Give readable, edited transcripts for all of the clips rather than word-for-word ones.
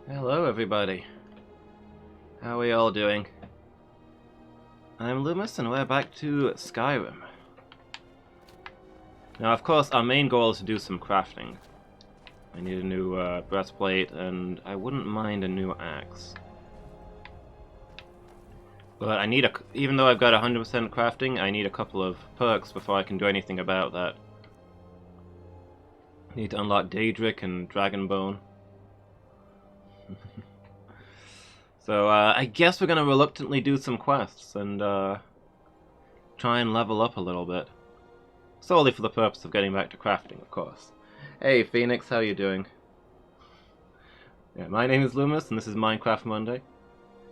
Hello everybody. How are we all doing? I'm Loomis and we're back to Skyrim. Now of course our main goal is to do some crafting. I need a new breastplate and I wouldn't mind a new axe. But I need even though I've got 100% crafting, I need a couple of perks before I can do anything about that. I need to unlock Daedric and Dragonbone. So I guess we're going to reluctantly do some quests and try and level up a little bit. Solely for the purpose of getting back to crafting, of course. Hey Phoenix, how you doing? Yeah, my name is Loomis and this is Minecraft Monday.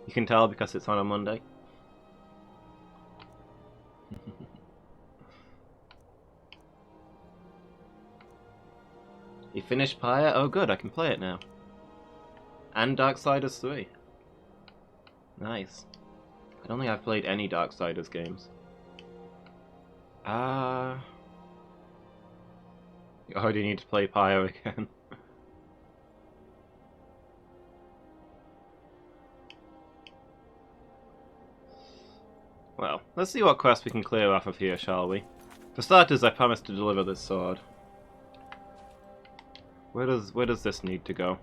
You can tell because it's on a Monday. You finished Pyre? Oh good, I can play it now. And Darksiders 3. Nice. I don't think I've played any Darksiders games. You already need to play Pyre again. Well, let's see what quest we can clear off of here, shall we? For starters, I promised to deliver this sword. Where does this need to go?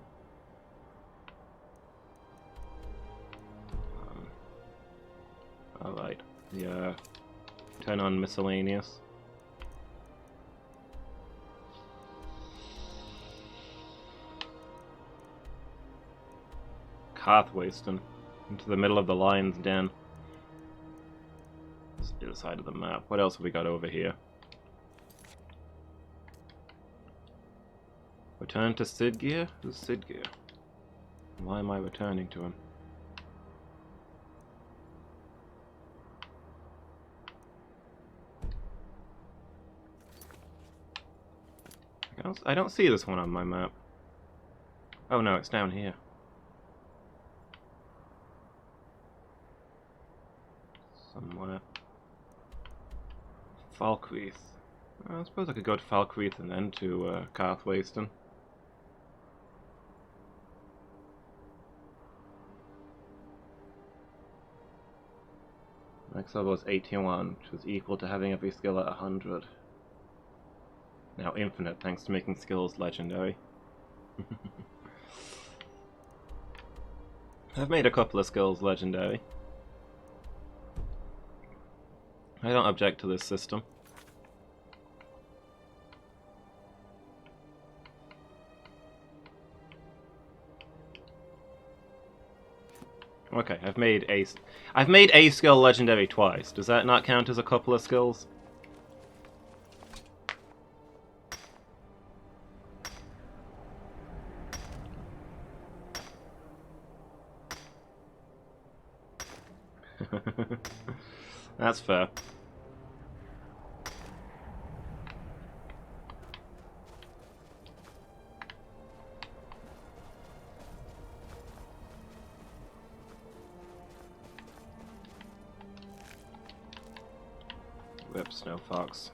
Alright, yeah. Turn on miscellaneous. Carthwayston. Into the middle of the lion's den. It's the other side of the map. What else have we got over here? Return to Sidgear? Who's Sidgear? Why am I returning to him? I don't see this one on my map. Oh no, it's down here. Somewhere. Falkreath. I suppose I could go to Falkreath and then to Carthwayston. Max level was 81, which was equal to having every skill at 100. Now infinite, thanks to making skills legendary. I've made a couple of skills legendary. I don't object to this system. Okay, I've made a skill legendary twice. Does that not count as a couple of skills? That's fair. Rip Snow Fox.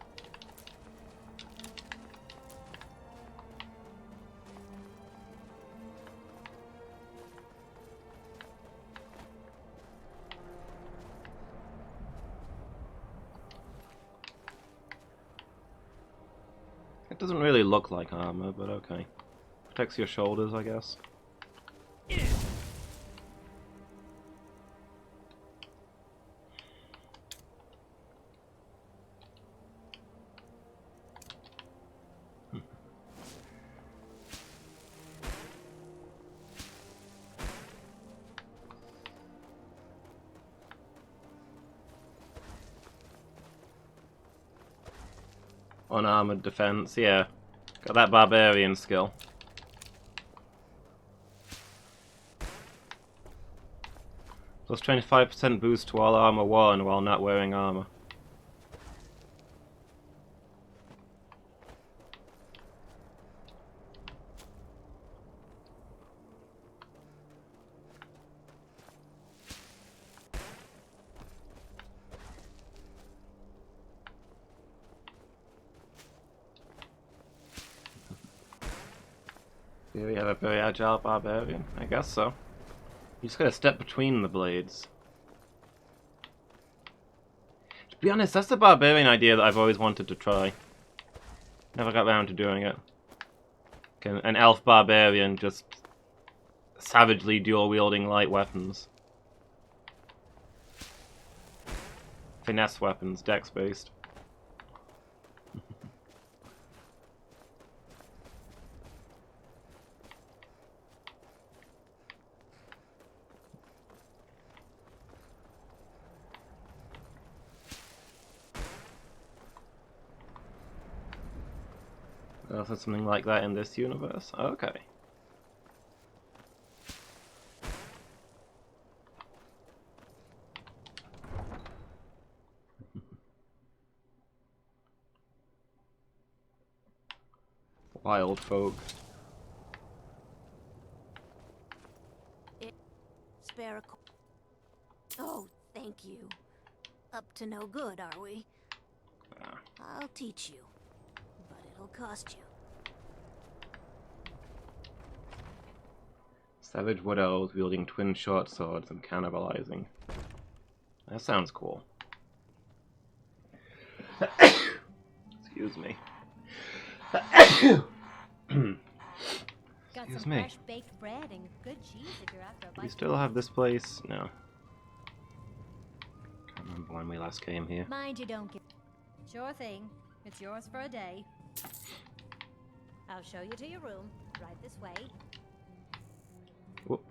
It doesn't really look like armor, but okay. Protects your shoulders, I guess. Unarmored defense, yeah. Got that barbarian skill. Plus 25% boost to all armor 1 while not wearing armor. Here we have a very agile barbarian. I guess so. You just gotta step between the blades. To be honest, that's the barbarian idea that I've always wanted to try. Never got around to doing it. An elf barbarian just savagely dual-wielding light weapons. Finesse weapons, dex-based. Also something like that in this universe? Okay. Wild folk. Spare a Oh, thank you. Up to no good, are we? I'll teach you, but it'll cost you. Savage wood elves wielding twin short swords and cannibalizing. That sounds cool. Excuse me. Excuse me. Fresh baked bread and good cheese if you're after a Do we bite. still have this place? No. Can't remember when we last came here. Mind you don't get. Sure thing. It's yours for a day. I'll show you to your room. Right this way. Whoop.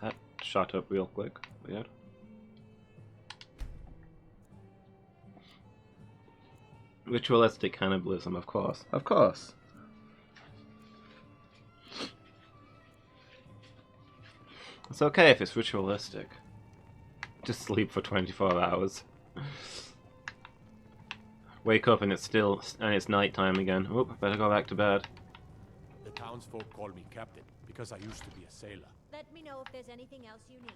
That shot up real quick. Weird. Ritualistic cannibalism, of course. Of course. It's okay if it's ritualistic. Just sleep for 24 hours. Wake up and it's nighttime again. Oop, better go back to bed. The townsfolk call me captain because I used to be a sailor. Let me know if there's anything else you need.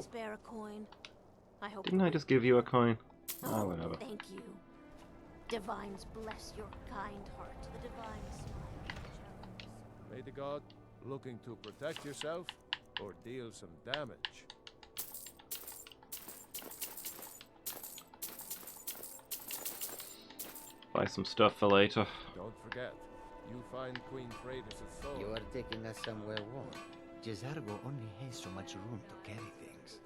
Spare a coin. I hope. Didn't I just give you a coin? Oh, whatever. Thank you. Divines bless your kind heart. The divines smile. May the god looking to protect yourself or deal some damage. Buy some stuff for later. Don't forget, you find Queen Freydis' soul. You are taking us somewhere warm. Jezargo only has so much room to carry things.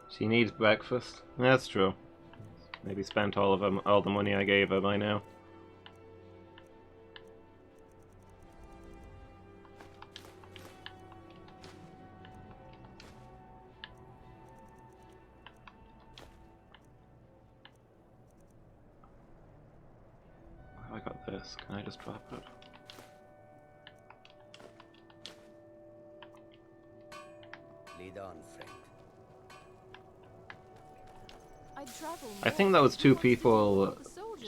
She needs breakfast. That's true. Maybe spent all the money I gave her by now. I got this. Can I just drop it? Lead on, friend. I think that was two people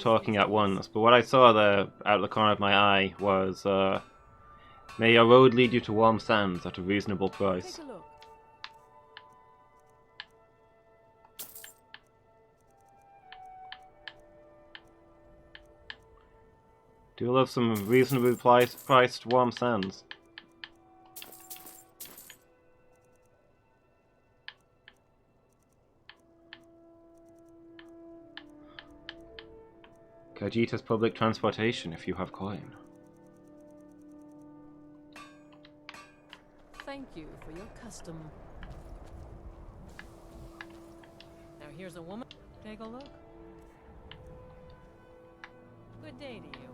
talking at once, but what I saw there out of the corner of my eye was, may your road lead you to warm sands at a reasonable price. Take a look. Do you love some reasonably priced warm sands? Khajiita's public transportation if you have coin. Thank you for your custom. Now here's a woman. Take a look. Good day to you.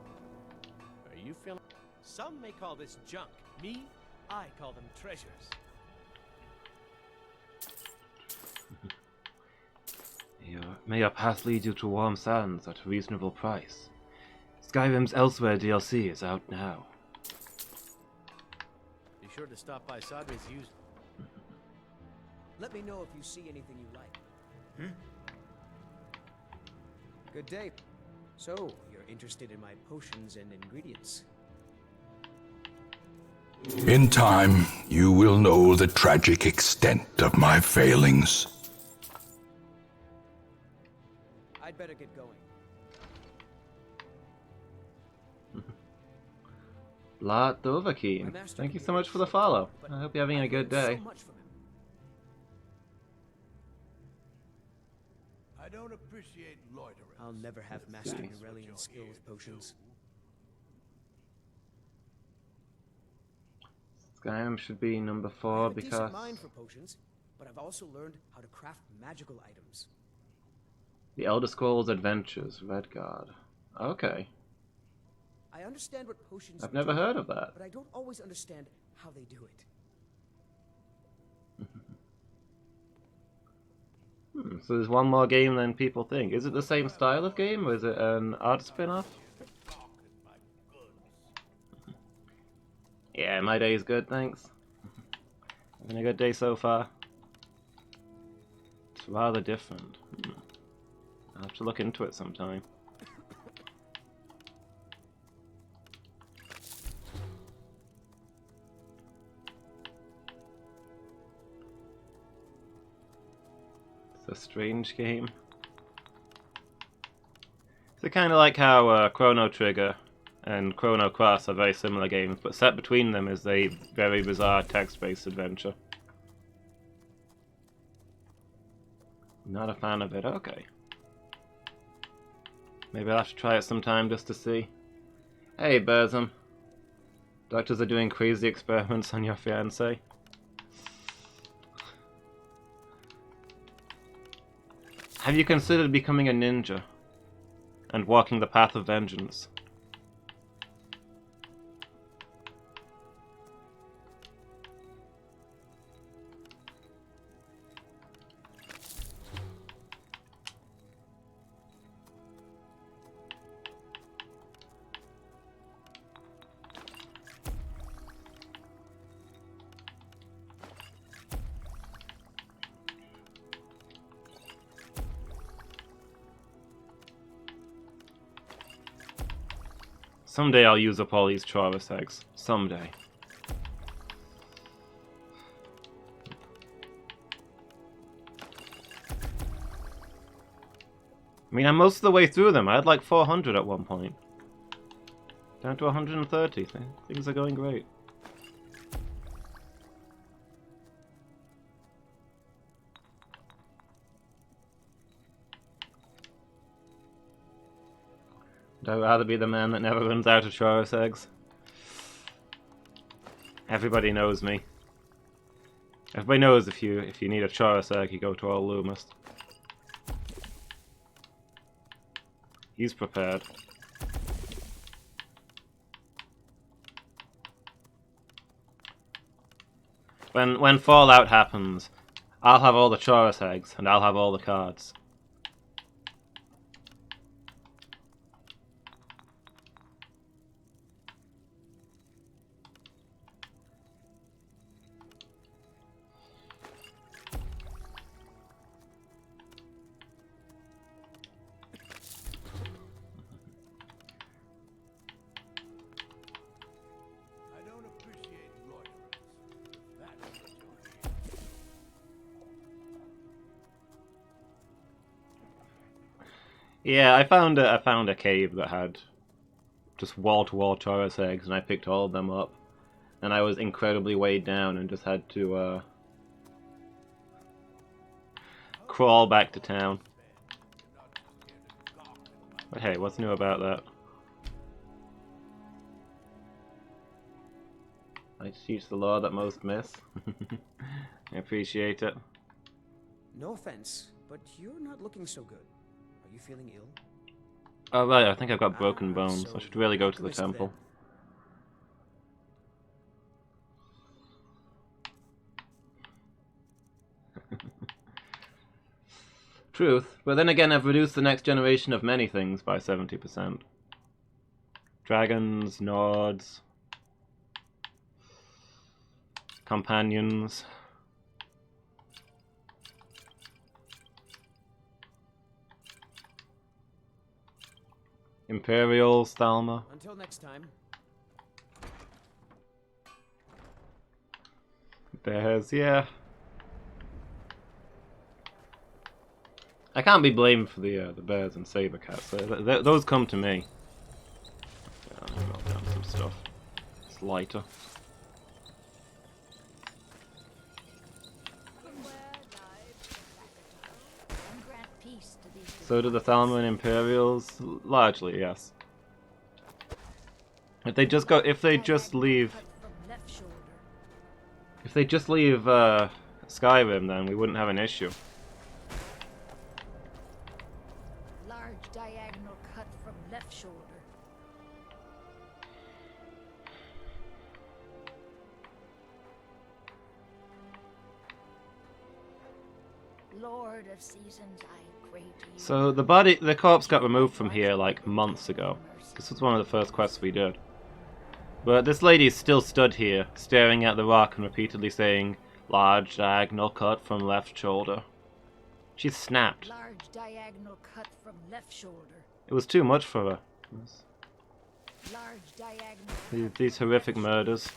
Are you feeling? Some may call this junk. Me, I call them treasures. May your path lead you to warm sands at a reasonable price. Skyrim's Elsewhere DLC is out now. Be sure to stop by Sadre's use. Let me know if you see anything you like. Good day. So, you're interested in my potions and ingredients? In time, you will know the tragic extent of my failings. I'd better get going. Lart Dovahkiin, thank you so much for the follow. I hope you're having a good day. I don't appreciate loitering. I'll never have mastered Aurelian's skill with potions. Skyrim should be number 4 I have a because... decent mind for potions, but I've also learned how to craft magical items. The Elder Scrolls Adventures, Redguard. Okay. I understand what potions I've never do, heard of that. but I don't always understand how they do it. So there's one more game than people think. Is it the same style of game, or is it an art spin-off? Yeah, my day is good, thanks. Having a good day so far. It's rather different. I'll have to look into it sometime. It's a strange game. It's kind of like how Chrono Trigger and Chrono Cross are very similar games, but set between them is a very bizarre text-based adventure. Not a fan of it, okay. Maybe I'll have to try it sometime just to see. Hey, Burzum. Doctors are doing crazy experiments on your fiancé. Have you considered becoming a ninja and walking the path of vengeance? Someday I'll use up all these Chaurus eggs. Someday. I mean, I'm most of the way through them. I had like 400 at one point. Down to 130. Things are going great. I'd rather be the man that never runs out of Chaurus eggs. Everybody knows me. Everybody knows if you need a Chaurus egg, you go to Old Loomis. He's prepared. When Fallout happens, I'll have all the Chaurus eggs and I'll have all the cards. Yeah, I found a cave that had just wall-to-wall Chaurus eggs, and I picked all of them up. And I was incredibly weighed down and just had to crawl back to town. But hey, what's new about that? I teach the law that most miss. I appreciate it. No offense, but you're not looking so good. Are you feeling ill? Oh right, I think I've got broken bones. So I should really go to the alchemist temple. Truth, but then again I've reduced the next generation of many things by 70%. Dragons, Nords, companions. Imperials, Thalma. Until next time. Bears, yeah. I can't be blamed for the bears and saber cats. Those come to me. Yeah, I'm gonna melt down some stuff. It's lighter. Grant peace to these So do the Thalma and Imperials? Largely, yes. If they just leave Skyrim, then we wouldn't have an issue. large diagonal cut from left shoulder. Lord of seasons, I pray to you. So the corpse got removed from here like months ago. This was one of the first quests we did. But this lady is still stood here, staring at the rock and repeatedly saying, "Large diagonal cut from left shoulder." She's snapped. Large diagonal cut from left shoulder. It was too much for her. Large diagonal. These horrific murders.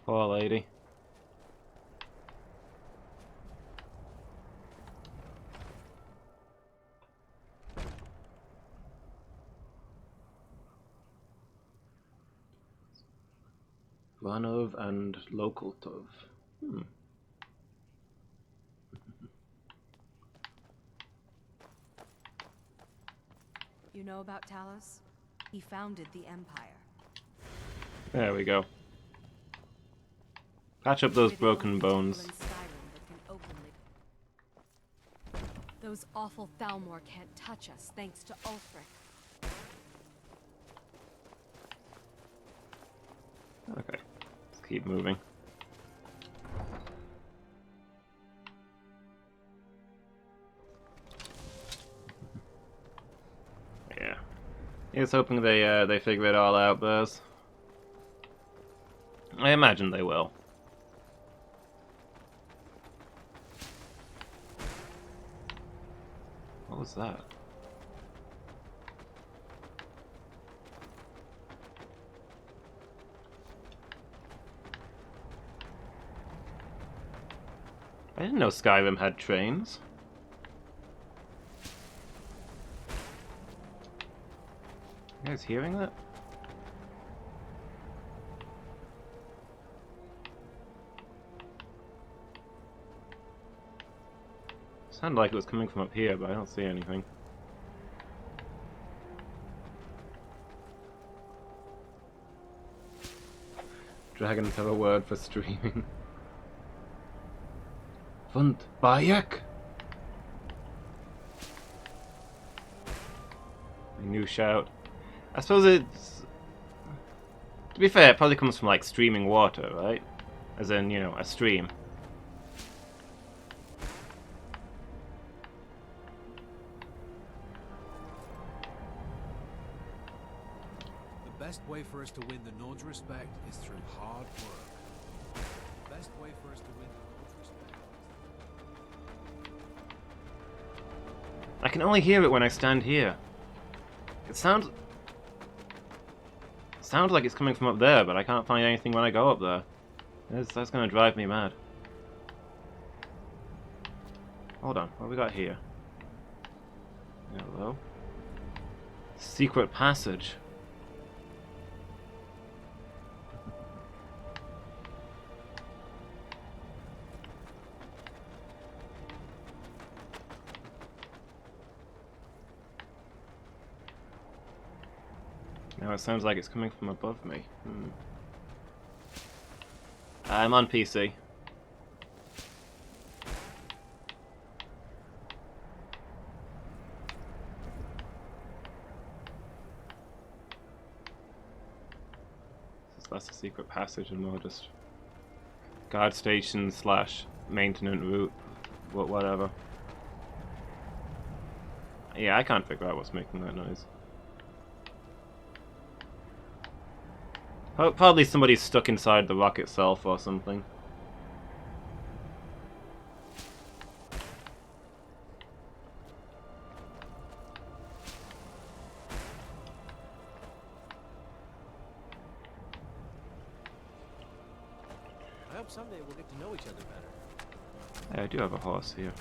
Poor lady. Vanov and Local Tov. You know about Talos? He founded the Empire. There we go. Patch up those broken bones. Those awful Thalmor can't touch us, thanks to Ulfric. Okay, let's keep moving. Yeah, here's hoping they figure it all out, Buzz. I imagine they will. What was that? I didn't know Skyrim had trains. You guys hearing that? Sounded like it was coming from up here, but I don't see anything. Dragons have a word for streaming. Fund Bayek. A new shout. I suppose it's... To be fair, it probably comes from like streaming water, right? As in, you know, a stream. The best way for us to win the Nord's respect is through hard work. The best way for us to win the Nord's respect I can only hear it when I stand here. It sounds like it's coming from up there, but I can't find anything when I go up there. That's gonna drive me mad. Hold on, what have we got here? Hello? Secret passage. Now it sounds like it's coming from above me. I'm on PC. That's a secret passage and more just guard station / maintenance route, whatever. Yeah, I can't figure out what's making that noise. Probably somebody's stuck inside the rock itself or something. hope someday we'll get to know each other better. Yeah, I do have a horse here.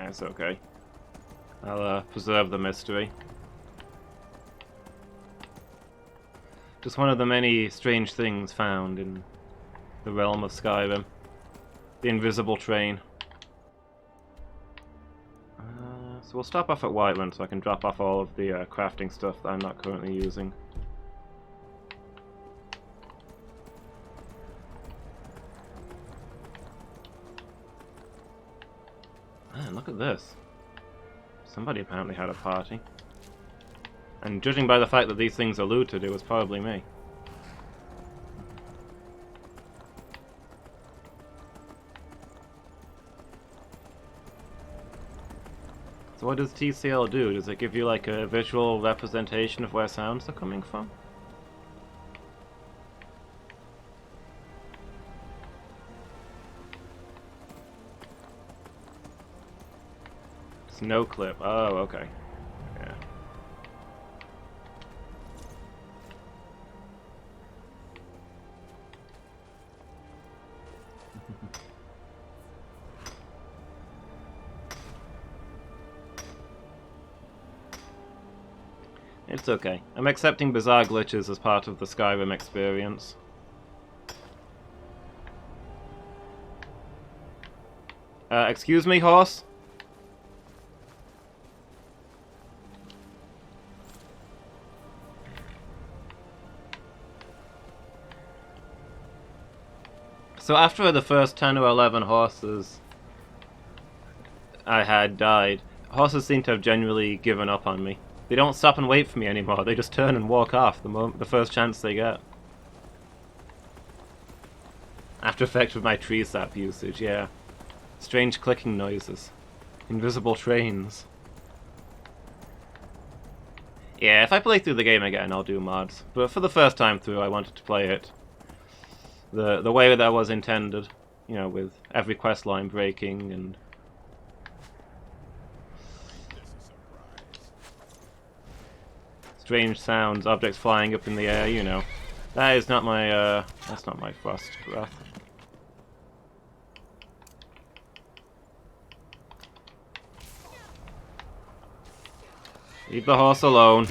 It's okay. I'll preserve the mystery. Just one of the many strange things found in the realm of Skyrim. The invisible train. So we'll stop off at Whiterun so I can drop off all of the crafting stuff that I'm not currently using. Man, look at this. Somebody apparently had a party. And judging by the fact that these things are looted, it was probably me. So what does TCL do? Does it give you like a visual representation of where sounds are coming from? Snow clip. Oh, okay. Yeah. It's okay. I'm accepting bizarre glitches as part of the Skyrim experience. Excuse me, horse? So after the first 10 or 11 horses I had died, horses seem to have genuinely given up on me. They don't stop and wait for me anymore, they just turn and walk off the first chance they get. After effect of my tree sap usage, yeah. Strange clicking noises. Invisible trains. Yeah, if I play through the game again, I'll do mods. But for the first time through, I wanted to play it the way that was intended. You know, with every quest line breaking and... strange sounds, objects flying up in the air, you know. That is not my, that's not my frost breath. Leave the horse alone.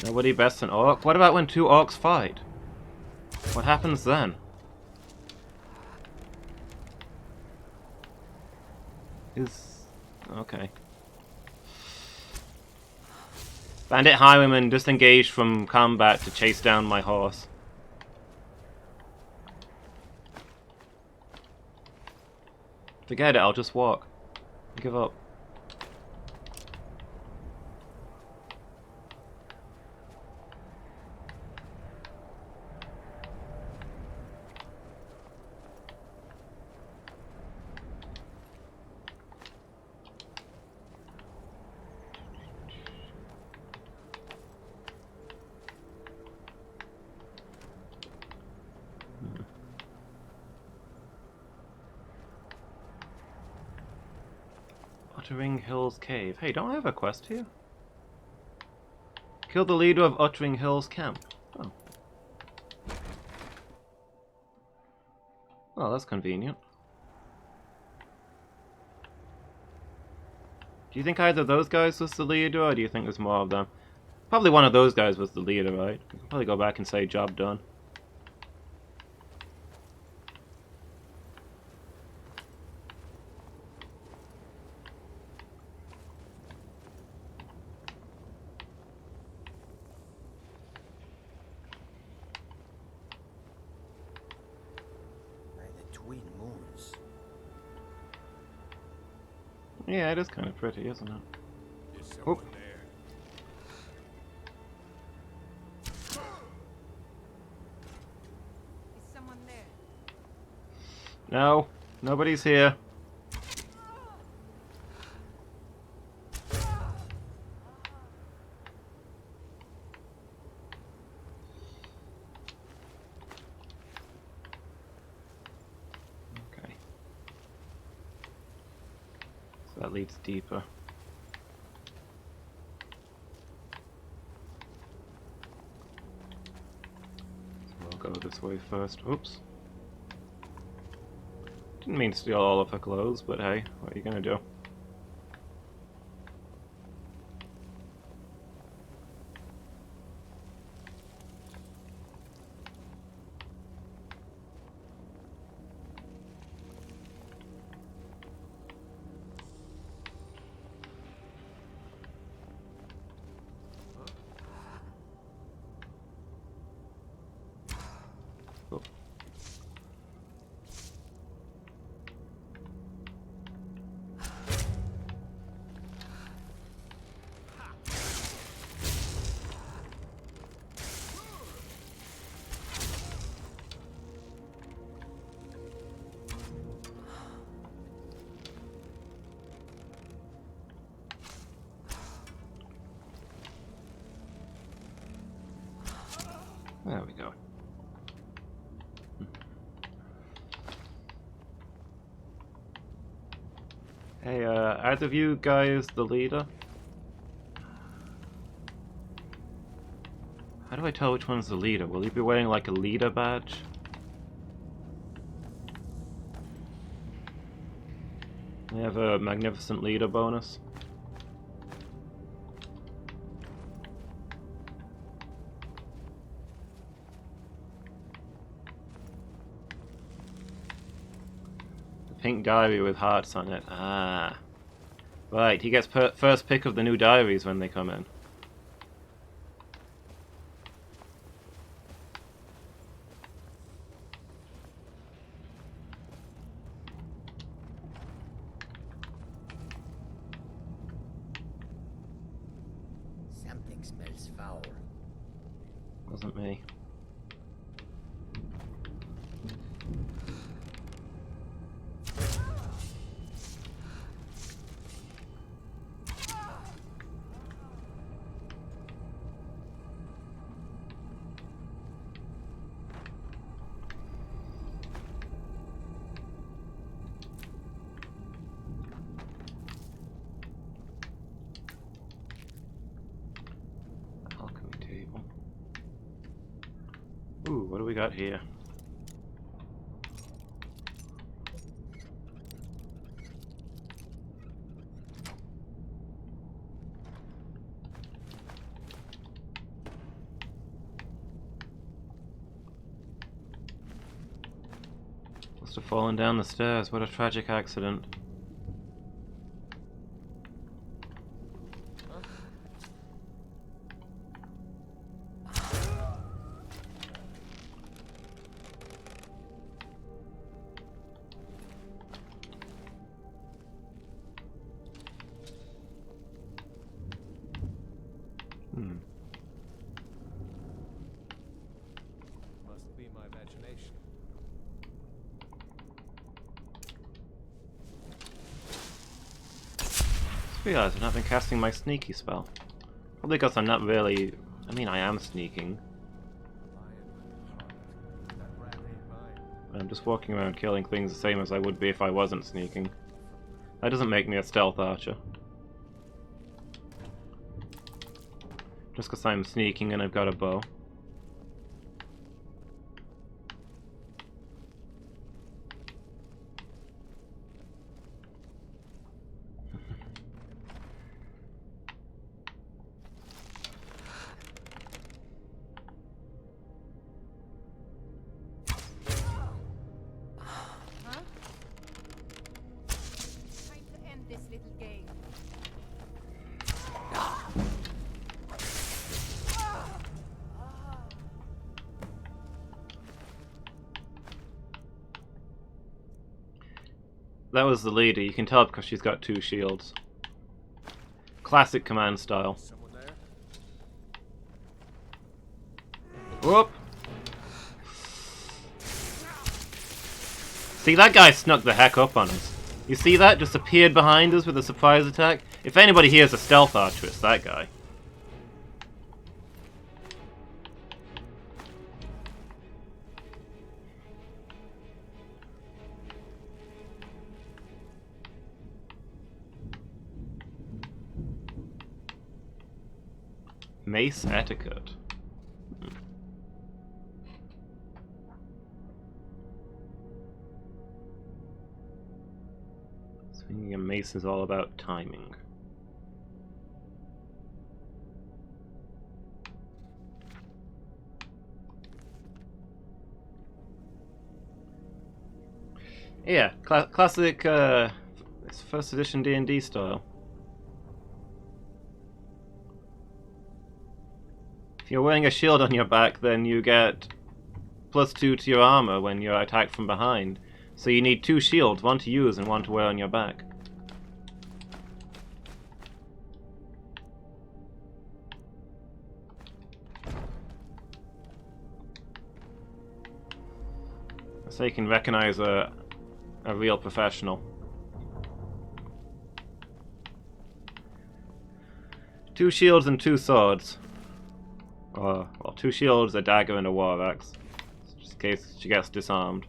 Nobody bests an orc? What about when two orcs fight? What happens then? Okay. Bandit highwayman disengaged from combat to chase down my horse. Forget it, I'll just walk. Give up. Uttering Hills Cave. Hey, don't I have a quest here? Kill the leader of Uttering Hills Camp. Oh. Well, that's convenient. Do you think either of those guys was the leader, or do you think there's more of them? Probably one of those guys was the leader, right? You can probably go back and say, job done. Yeah, it is kind of pretty, isn't it? Oh. Is someone there? No, nobody's here. That leads deeper. So we'll go this way first. Oops. Didn't mean to steal all of her clothes, but hey, what are you gonna do? Oh. There we go. Hey, either of you guys the leader? How do I tell which one's the leader? Will he be wearing like a leader badge? They have a magnificent leader bonus. Pink diary with hearts on it. Ah. Right, he gets first pick of the new diaries when they come in. Something smells foul. Wasn't me. Ooh, what do we got here? Must have fallen down the stairs. What a tragic accident. Must be my imagination. Just realised I've not been casting my sneaky spell. Probably because I'm not really... I mean, I am sneaking. I'm just walking around killing things the same as I would be if I wasn't sneaking. That doesn't make me a stealth archer. Just because I'm sneaking and I've got a bow. That was the leader. You can tell because she's got two shields. Classic command style. Someone there? Whoop! See, that guy snuck the heck up on us. You see that? Just appeared behind us with a surprise attack. If anybody here is a stealth archer, it's that guy. Mace etiquette. Swinging a mace is all about timing. Yeah, classic first edition D&D style. If you're wearing a shield on your back, then you get +2 to your armor when you're attacked from behind. So you need 2 shields, one to use and one to wear on your back. So you can recognize a real professional. 2 shields and 2 swords. Well, 2 shields, a dagger, and a war axe. Just in case she gets disarmed.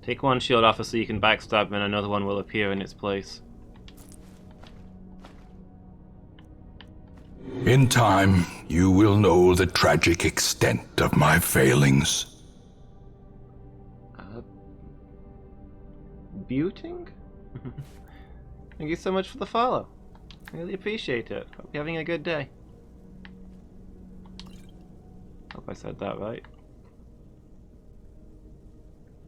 Take 1 shield off her so you can backstab and another one will appear in its place. In time, you will know the tragic extent of my failings. Buting? Thank you so much for the follow. Really appreciate it. Hope you're having a good day. Hope I said that right.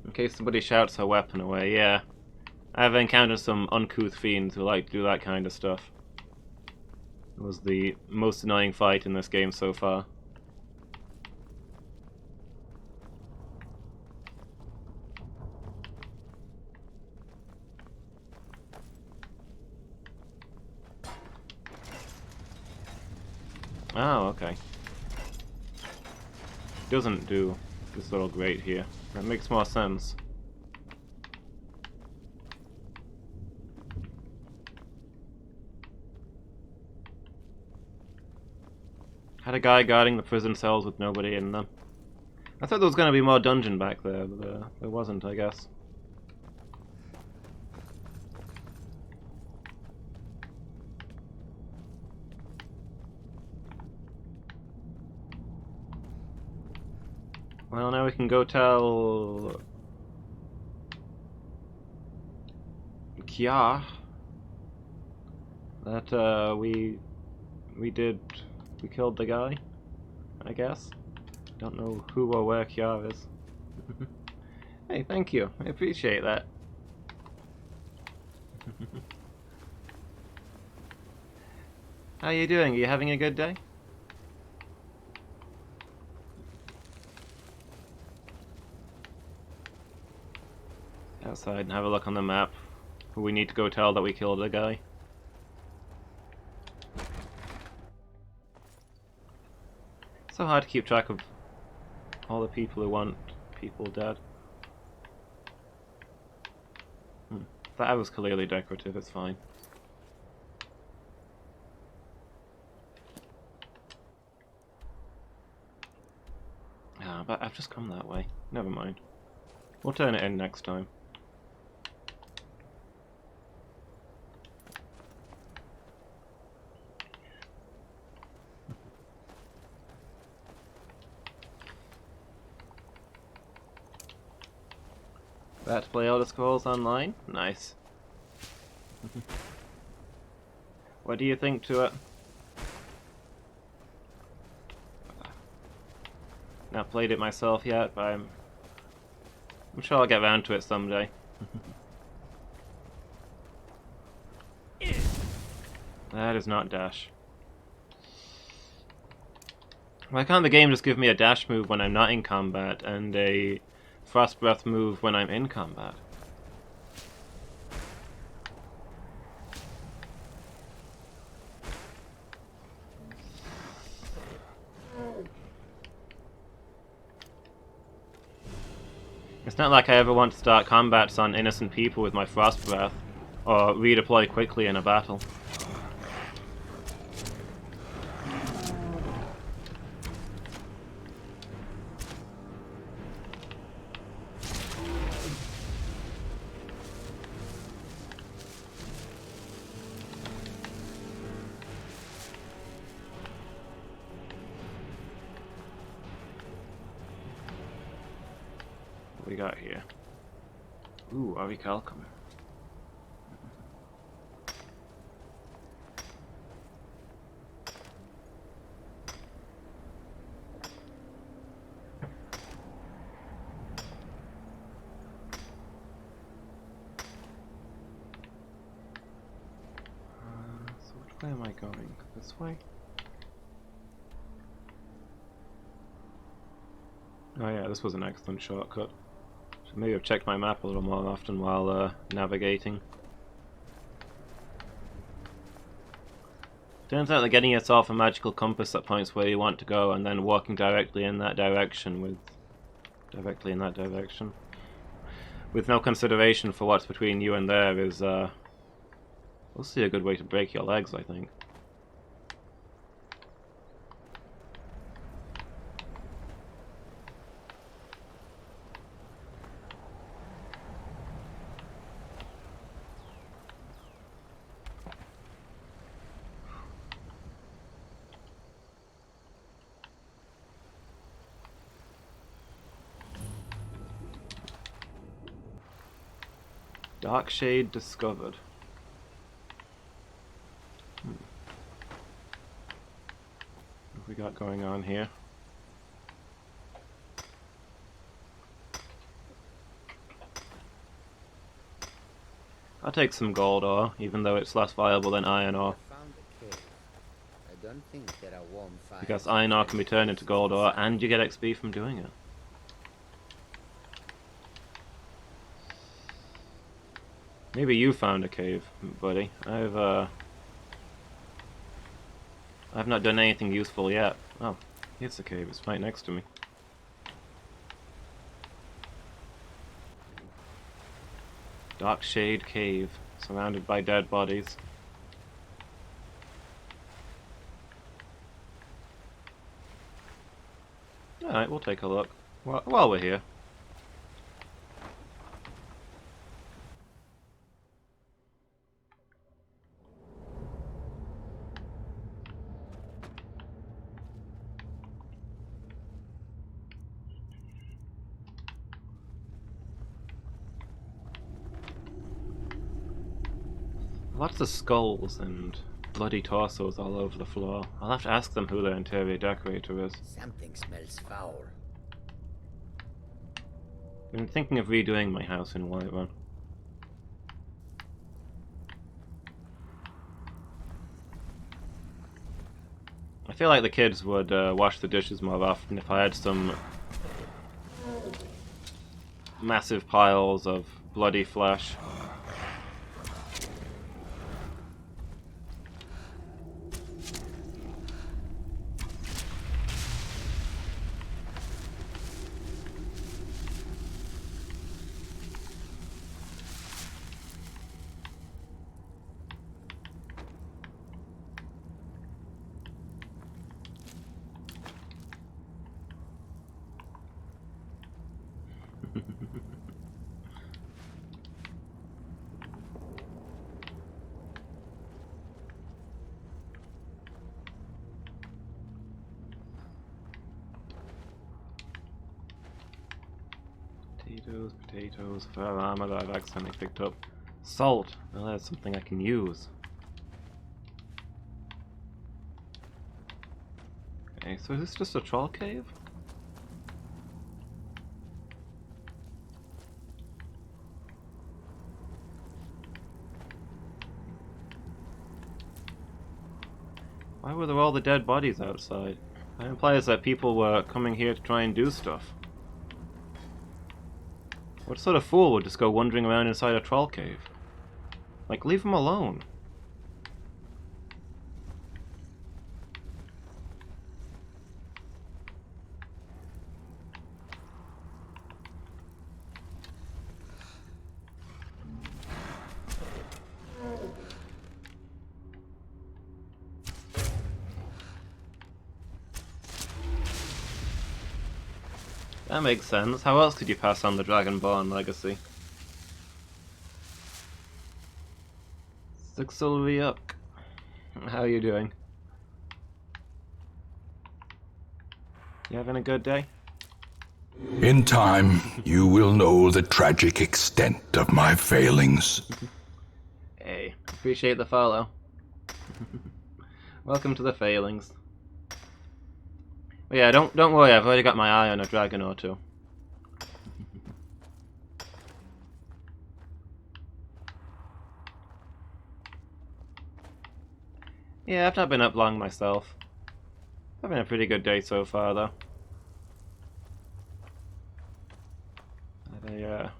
In case somebody shouts her weapon away, yeah. I've encountered some uncouth fiends who like to do that kind of stuff. It was the most annoying fight in this game so far. Oh, okay. Doesn't do this little grate here. That makes more sense. Had a guy guarding the prison cells with nobody in them. I thought there was going to be more dungeon back there, but there wasn't, I guess. Well, now we can go tell Kya that we killed the guy, I guess. Don't know who or where Kya is. Hey, thank you. I appreciate that. How you doing? Are you having a good day? Outside and have a look on the map. Who we need to go tell that we killed a guy. So hard to keep track of all the people who want people dead. That was clearly decorative, it's fine. Ah, but I've just come that way. Never mind. We'll turn it in next time. Back to play Elder Scrolls Online? Nice. What do you think to it? Not played it myself yet, but I'm sure I'll get around to it someday. That is not dash. Why can't the game just give me a dash move when I'm not in combat and a frost breath move when I'm in combat? It's not like I ever want to start combats on innocent people with my frost breath, or redeploy quickly in a battle. What we got here? Ooh, Orichalcum. So which way am I going? This way? Oh yeah, this was an excellent shortcut. Should maybe have checked my map a little more often while navigating. Turns out that getting yourself a magical compass that points where you want to go and then walking directly in that direction with no consideration for what's between you and there is mostly a good way to break your legs, I think. Dark shade discovered. What have we got going on here? I'll take some gold ore, even though it's less valuable than iron ore. Found a cave. I don't think there are warm fires. Because iron ore can be turned into gold ore, and you get XP from doing it. Maybe you found a cave, buddy. I've not done anything useful yet. Oh, here's the cave. It's right next to me. Dark Shade Cave, surrounded by dead bodies. Alright, we'll take a look while we're here. Lots of skulls and bloody torsos all over the floor. I'll have to ask them who their interior decorator is. Something smells foul. I've been thinking of redoing my house in Whiterun. I feel like the kids would wash the dishes more often if I had some massive piles of bloody flesh. Potatoes, fur armor that I've accidentally picked up. Salt! Well, that's something I can use. Okay, so is this just a troll cave? Why were there all the dead bodies outside? That implies that people were coming here to try and do stuff. What sort of fool would just go wandering around inside a troll cave? Like, leave him alone. That makes sense. How else could you pass on the Dragonborn legacy? Sylviuk, how are you doing? You having a good day? In time, you will know the tragic extent of my failings. Hey, appreciate the follow. Welcome to the failings. But yeah, don't worry, I've already got my eye on a dragon or two. Yeah, I've not been up long myself. Having a pretty good day so far, though. I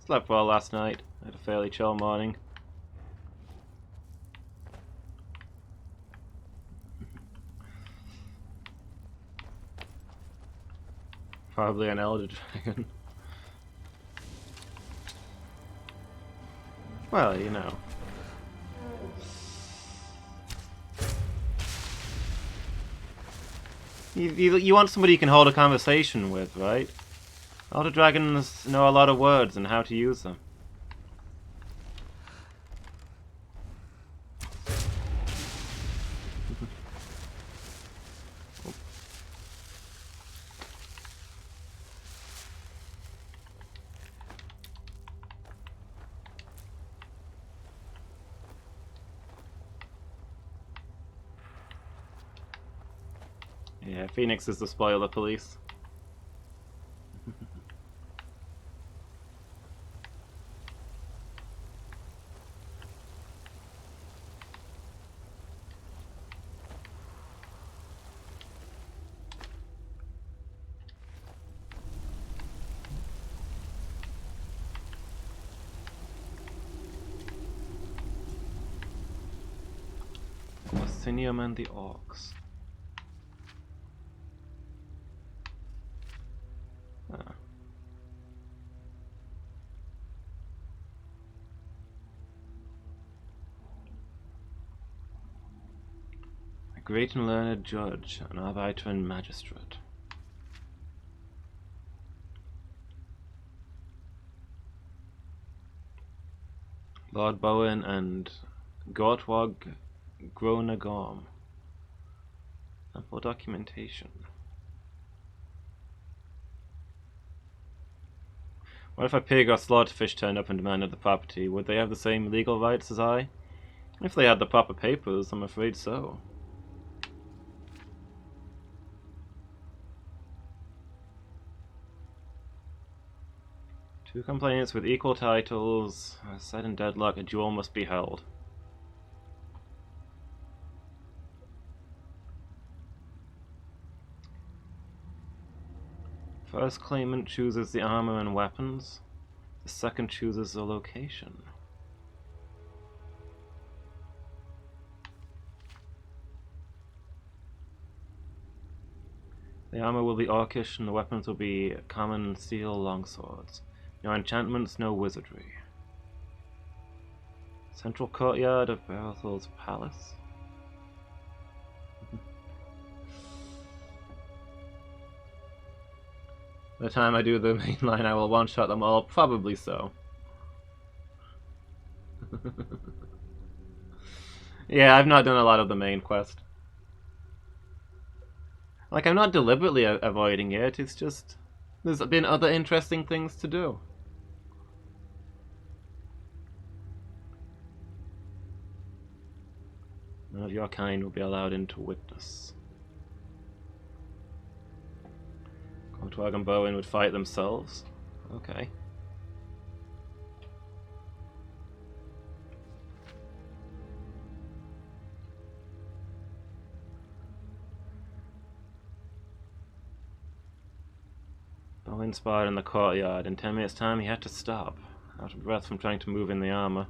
slept well last night. I had a fairly chill morning. Probably an elder dragon. Well, you know. You want somebody you can hold a conversation with, right? Elder dragons know a lot of words and how to use them. Yeah, Phoenix is the spoiler police. Orsinium and the Orcs. Ah. A great and learned judge, an arbiter and magistrate. Lord Bowen and Gortwog Gronagorm. Ample documentation. What if a pig or slaughterfish turned up and demanded the property? Would they have the same legal rights as I? If they had the proper papers, I'm afraid so. Two complainants with equal titles. Set in deadlock, a duel must be held. First claimant chooses the armor and weapons. The second chooses the location. The armor will be orcish and the weapons will be common steel longswords. No enchantments, no wizardry. Central courtyard of Berthel's palace. By the time I do the main line, I will one-shot them all. Probably so. Yeah, I've not done a lot of the main quest. Like, I'm not deliberately avoiding it, it's just... there's been other interesting things to do. None of your kind will be allowed in to witness. Gortwag and Bowen would fight themselves? Okay. Bowen spotted in the courtyard. In 10 minutes' time, he had to stop, out of breath from trying to move in the armor.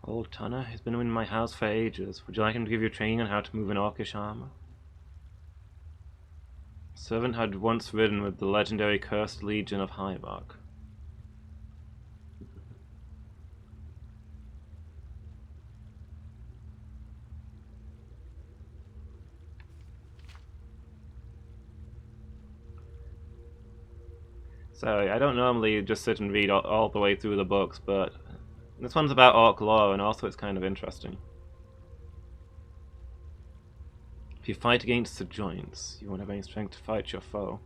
Old Tunner, he's been in my house for ages. Would you like him to give you training on how to move an orcish armor? Servant had once ridden with the legendary Cursed Legion of Highbark. Sorry, I don't normally just sit and read all the way through the books, but this one's about orc lore, and also it's kind of interesting. If you fight against the giants, you won't have any strength to fight your foe.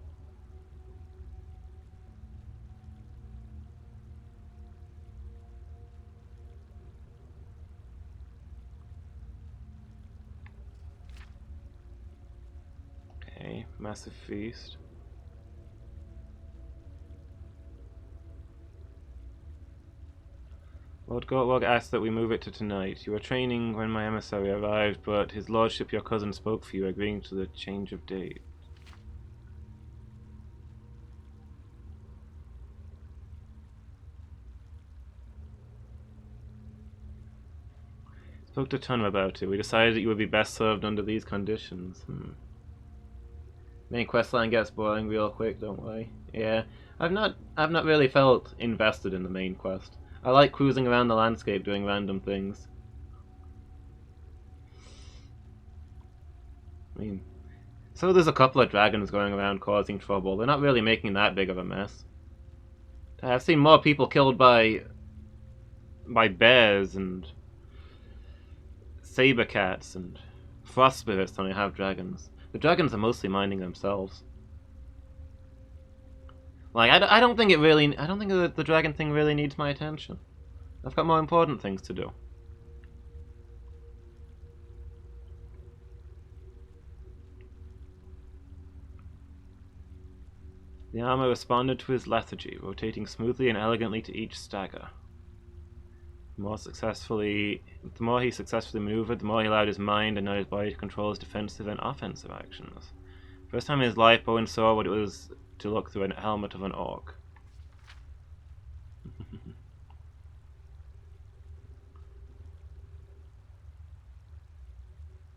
Okay, massive feast. Lord Gortwog asked that we move it to tonight. You were training when my emissary arrived, but his lordship, your cousin, spoke for you, agreeing to the change of date. Spoke to Tunner about it. We decided that you would be best served under these conditions. Main questline gets boring real quick, don't we? Yeah, I've not really felt invested in the main quest. I like cruising around the landscape doing random things. I mean, so there's a couple of dragons going around causing trouble. They're not really making that big of a mess. I've seen more people killed by bears and saber cats and frost spirits than I have dragons. The dragons are mostly minding themselves. Like, I don't think the dragon thing really needs my attention. I've got more important things to do. The armor responded to his lethargy, rotating smoothly and elegantly to each stagger. The more he successfully maneuvered, the more he allowed his mind and not his body to control his defensive and offensive actions. First time in his life, Owen saw what it was to look through a helmet of an orc.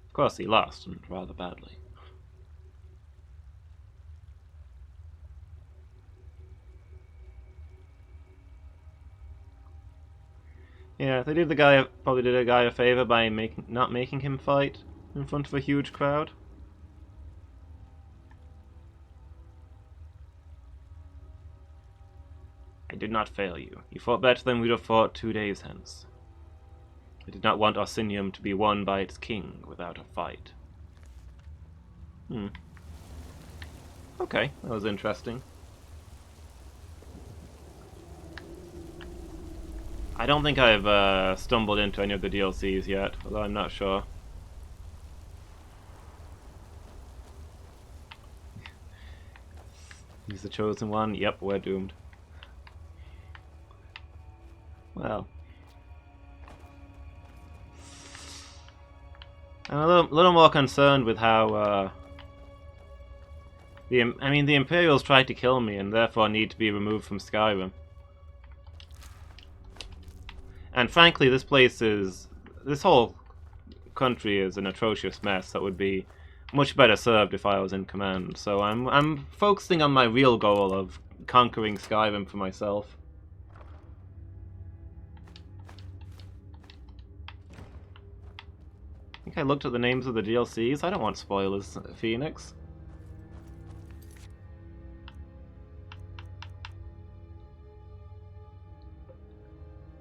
Of course, he lost, and rather badly. Yeah, they probably did a guy a favor by not making him fight in front of a huge crowd. I did not fail you. You fought better than we'd have fought 2 days hence. I did not want Orsinium to be won by its king without a fight. Okay, that was interesting. I don't think I've stumbled into any of the DLCs yet, although I'm not sure. He's the chosen one? Yep, we're doomed. Well. I'm a little more concerned with how, the Imperials tried to kill me and therefore need to be removed from Skyrim. And frankly, this whole country is an atrocious mess that would be much better served if I was in command. So I'm focusing on my real goal of conquering Skyrim for myself. I think I looked at the names of the DLCs. I don't want spoilers, Phoenix.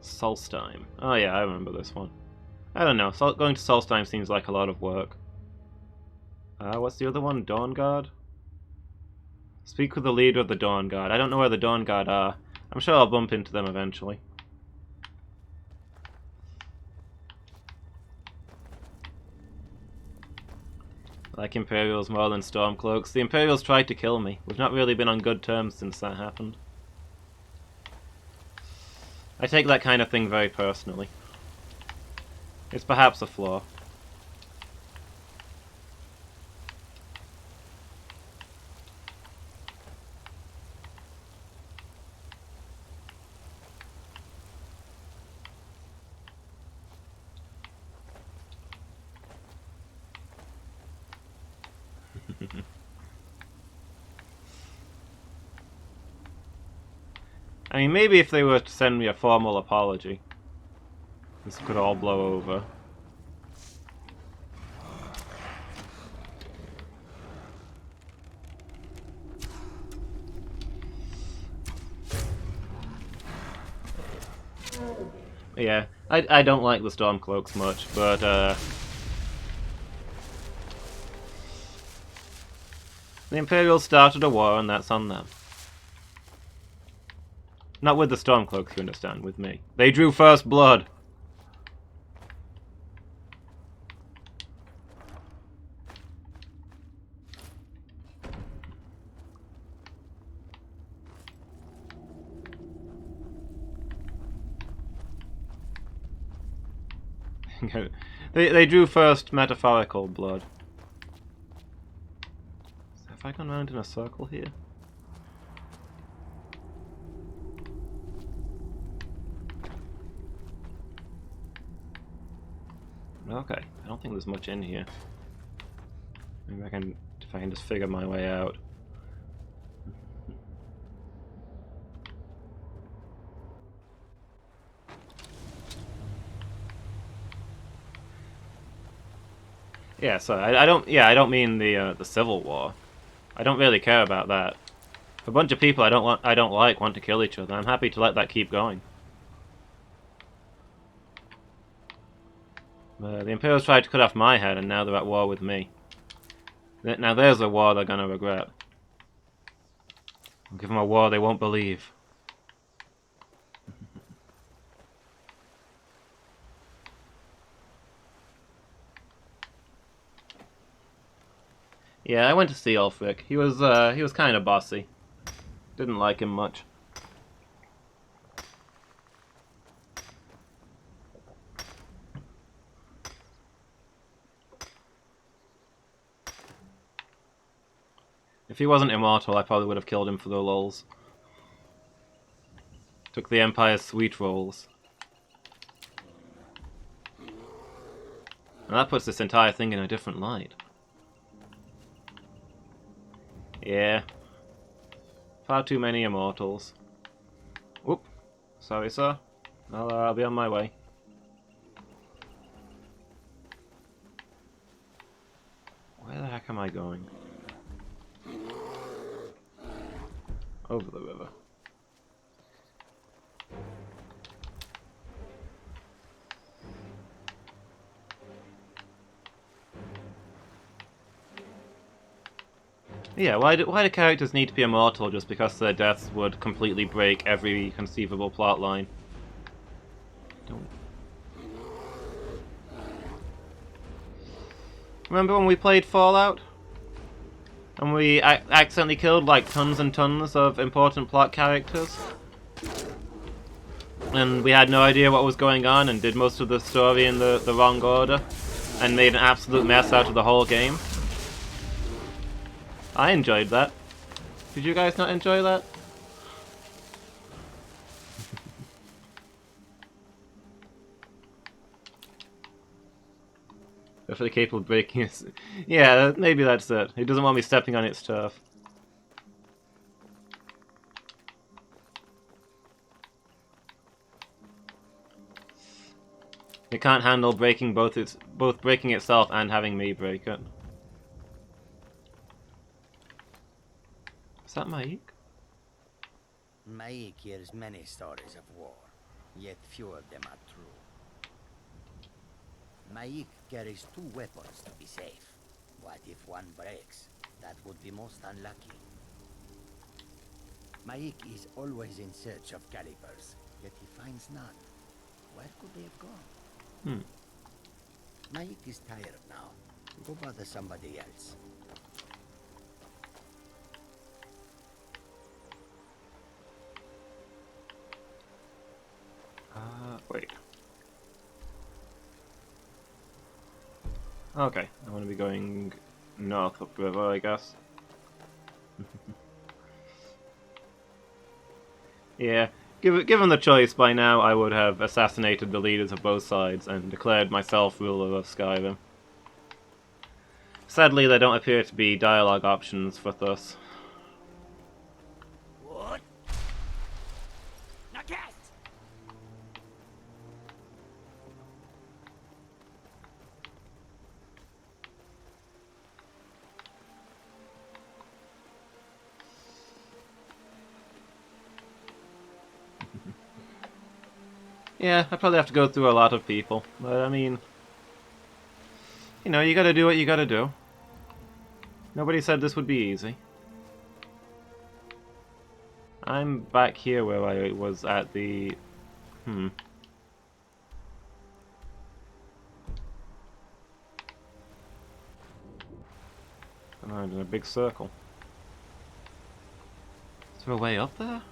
Solstheim. Oh yeah, I remember this one. I don't know, going to Solstheim seems like a lot of work. What's the other one? Dawn Guard? Speak with the leader of the Dawn Guard. I don't know where the Dawn Guard are. I'm sure I'll bump into them eventually. I like Imperials more than Stormcloaks. The Imperials tried to kill me. We've not really been on good terms since that happened. I take that kind of thing very personally. It's perhaps a flaw. I mean, maybe if they were to send me a formal apology, this could all blow over. Yeah, I don't like the Stormcloaks much, but the Imperials started a war, and that's on them. Not with the Stormcloaks, you understand, with me. They drew first blood! They drew first metaphorical blood. Have I gone round in a circle here? Okay, I don't think there's much in here. Maybe if I can just figure my way out. Yeah, so I don't mean the Civil War. I don't really care about that. If a bunch of people I don't like want to kill each other, I'm happy to let that keep going. The Imperials tried to cut off my head, and now they're at war with me. Now there's a war they're gonna regret. I'll give them a war they won't believe. Yeah, I went to see Ulfric. He was kind of bossy. Didn't like him much. If he wasn't immortal, I probably would have killed him for the lulz. Took the Empire's sweet rolls. And that puts this entire thing in a different light. Yeah. Far too many immortals. Whoop. Sorry, sir. I'll be on my way. Where the heck am I going? Over the river. Yeah, why do characters need to be immortal just because their deaths would completely break every conceivable plot line? Don't. Remember when we played Fallout? And we accidentally killed like tons and tons of important plot characters? And we had no idea what was going on and did most of the story in the wrong order? And made an absolute mess out of the whole game? I enjoyed that. Did you guys not enjoy that? Perfectly capable of breaking its... Yeah, maybe that's it. He doesn't want me stepping on its turf. It can't handle breaking both breaking itself and having me break it. Is that Maik? Maik hears many stories of war, yet few of them are true. Maik carries 2 weapons to be safe. What if one breaks? That would be most unlucky. Maik is always in search of calibers, yet he finds none. Where could they have gone? Maik is tired now. Go bother somebody else. Wait. Okay, I want to be going north upriver, I guess. Yeah, given the choice, by now I would have assassinated the leaders of both sides and declared myself ruler of Skyrim. Sadly, there don't appear to be dialogue options for this. What? Not yet! Yeah, I probably have to go through a lot of people, but I mean, you know, you gotta do what you gotta do. Nobody said this would be easy. I'm back here where I was at the... I'm in a big circle. Is there a way up there?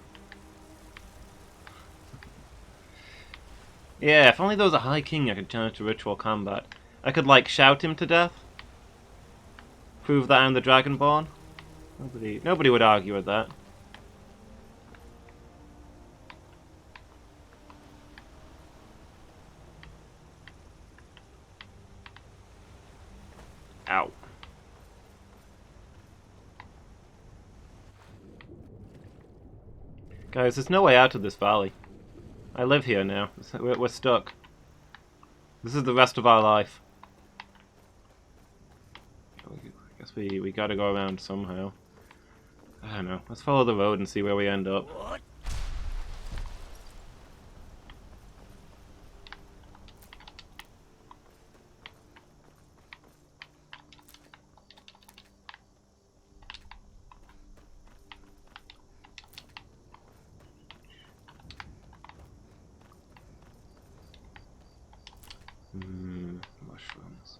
Yeah, if only there was a High King I could turn into ritual combat. I could, like, shout him to death. Prove that I'm the Dragonborn. Nobody would argue with that. Ow. Guys, there's no way out of this valley. I live here now. We're stuck. This is the rest of our life. I guess we gotta go around somehow. I don't know. Let's follow the road and see where we end up. What? Mushrooms.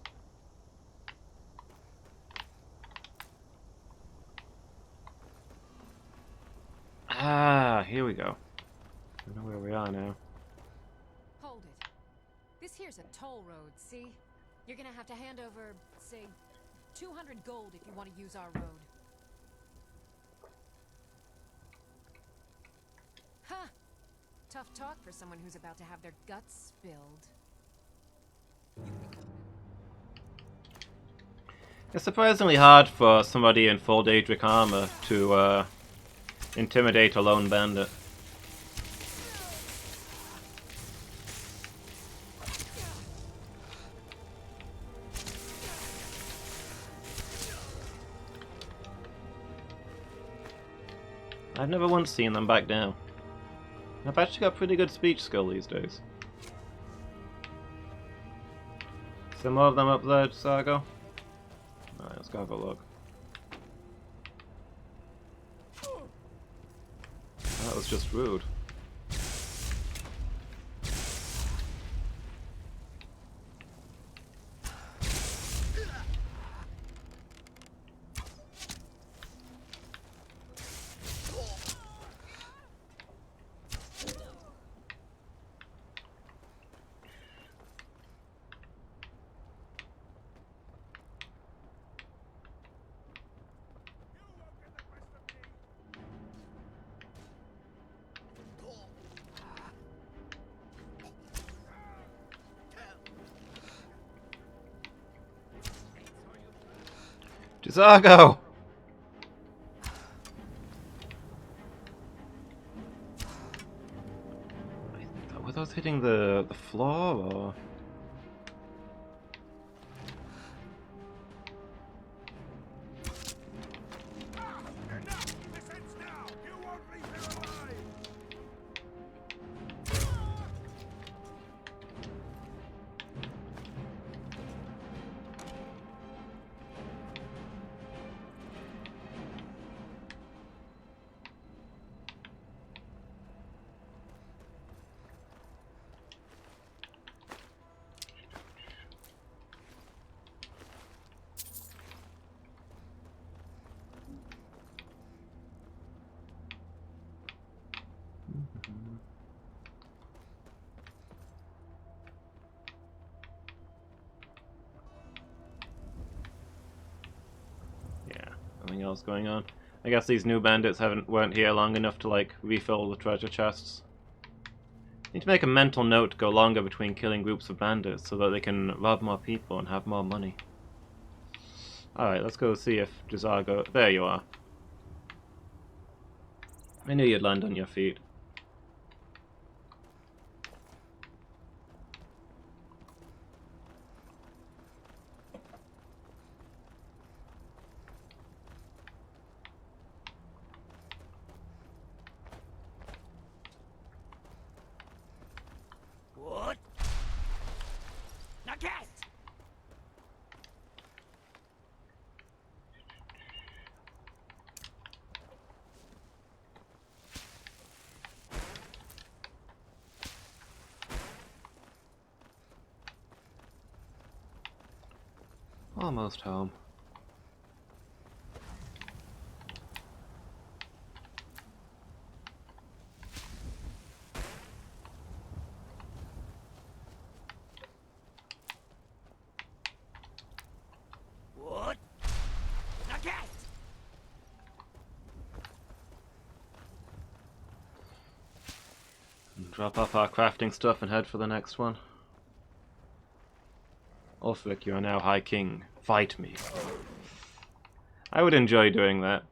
Ah, here we go. I know where we are now. Hold it. This here's a toll road, see? You're gonna have to hand over, say, 200 gold if you want to use our road. Huh! Tough talk for someone who's about to have their guts spilled. It's surprisingly hard for somebody in full Daedric armor to intimidate a lone bandit. I've never once seen them back down. I've actually got pretty good speech skill these days. Some more of them up there, Sargo? Alright, let's go have a look. That was just rude. Zargo! Were those hitting the floor, or...? Nothing else going on. I guess these new bandits weren't here long enough to, like, refill the treasure chests. Need to make a mental note to go longer between killing groups of bandits so that they can rob more people and have more money. Alright, let's go see if Jazargo... There you are. I knew you'd land on your feet. Almost home. What? Drop off our crafting stuff and head for the next one. Ulfric, you are now High King. Fight me. I would enjoy doing that.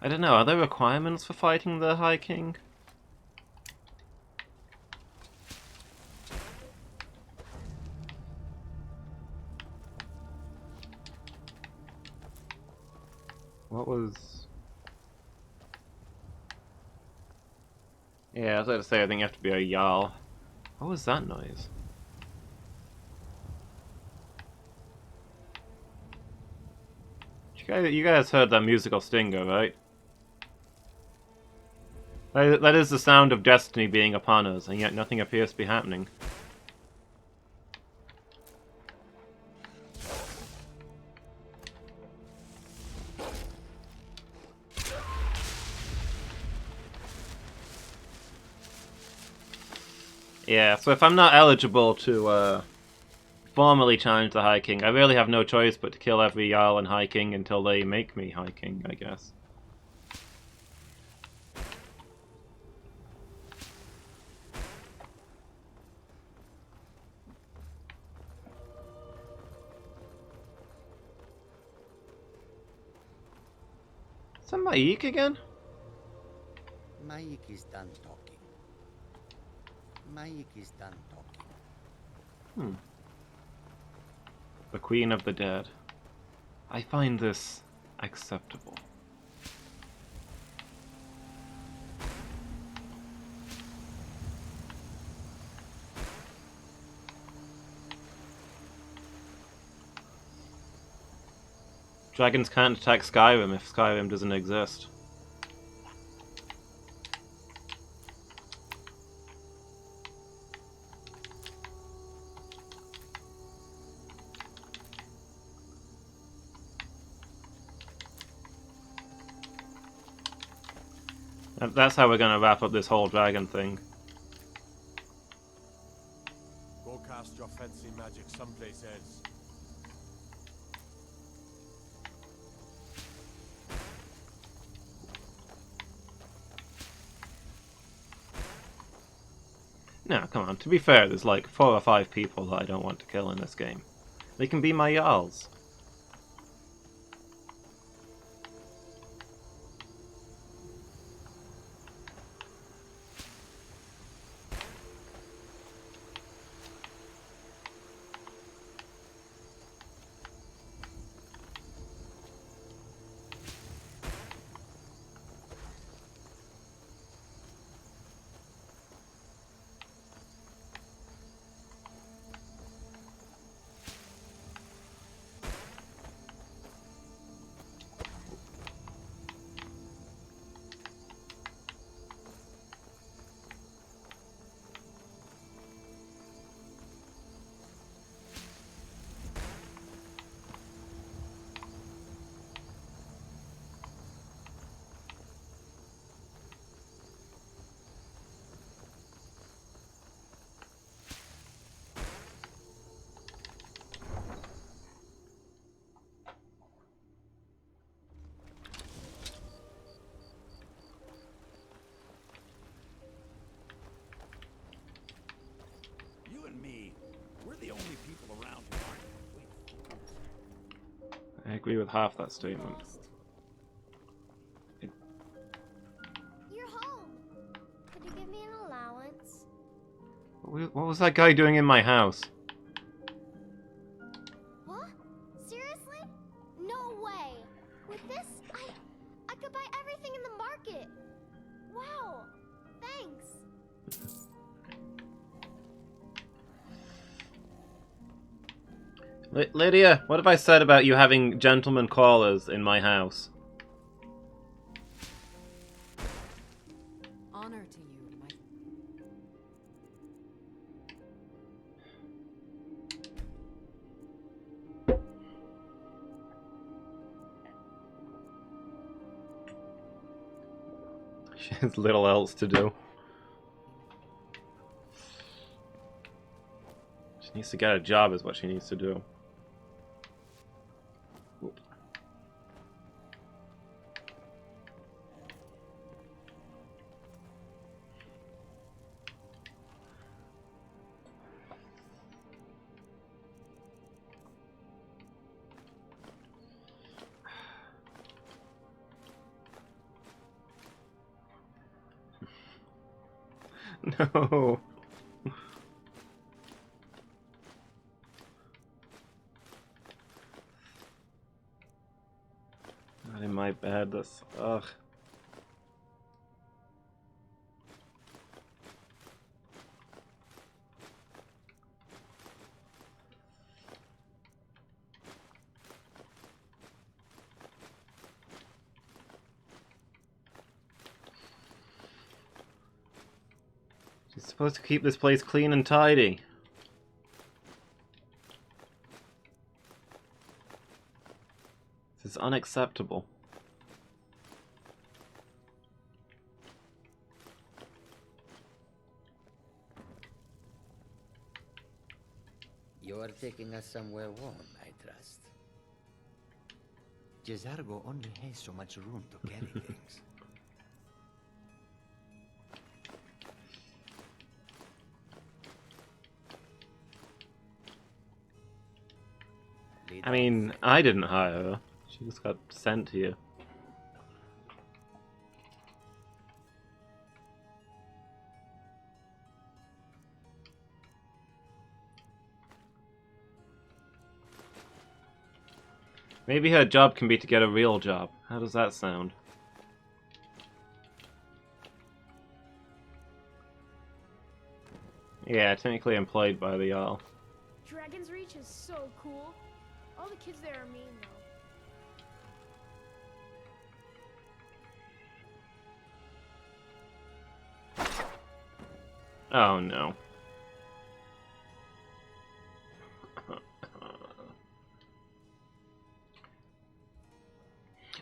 I don't know, are there requirements for fighting the High King? What was... Yeah, I was about to say, I think you have to be a Jarl. What was that noise? You guys heard that musical stinger, right? That is the sound of destiny being upon us, and yet nothing appears to be happening. Yeah, so if I'm not eligible to formally challenge the High King, I really have no choice but to kill every Jarl and High King until they make me High King, I guess. Is that Maik again? Maik is done talking. Maik is done talking. Hmm. The Queen of the Dead. I find this acceptable. Dragons can't attack Skyrim if Skyrim doesn't exist. That's how we're gonna wrap up this whole dragon thing. Go cast your fancy magic someplace else. No, come on. To be fair, there's like 4 or 5 people that I don't want to kill in this game. They can be my Jarls. You and me, we're the only people around who aren't. I agree with half that statement. You're home. Could you give me an allowance? What was that guy doing in my house? What? Seriously? No way. With this, I could buy everything in the market. Wow. Thanks. Lydia, what have I said about you having gentlemen callers in my house? Honor to you, my... She has little else to do. She needs to get a job is what she needs to do. Oop. No. Not in my bed, this. Ugh. She's supposed to keep this place clean and tidy. This is unacceptable. You are taking us somewhere warm, I trust. Jezargo only has so much room to carry things. I mean, I didn't hire her. She just got sent here. Maybe her job can be to get a real job. How does that sound? Yeah, technically employed by the Jarl. Dragon's Reach is so cool. All the kids there are mean, though. Oh no.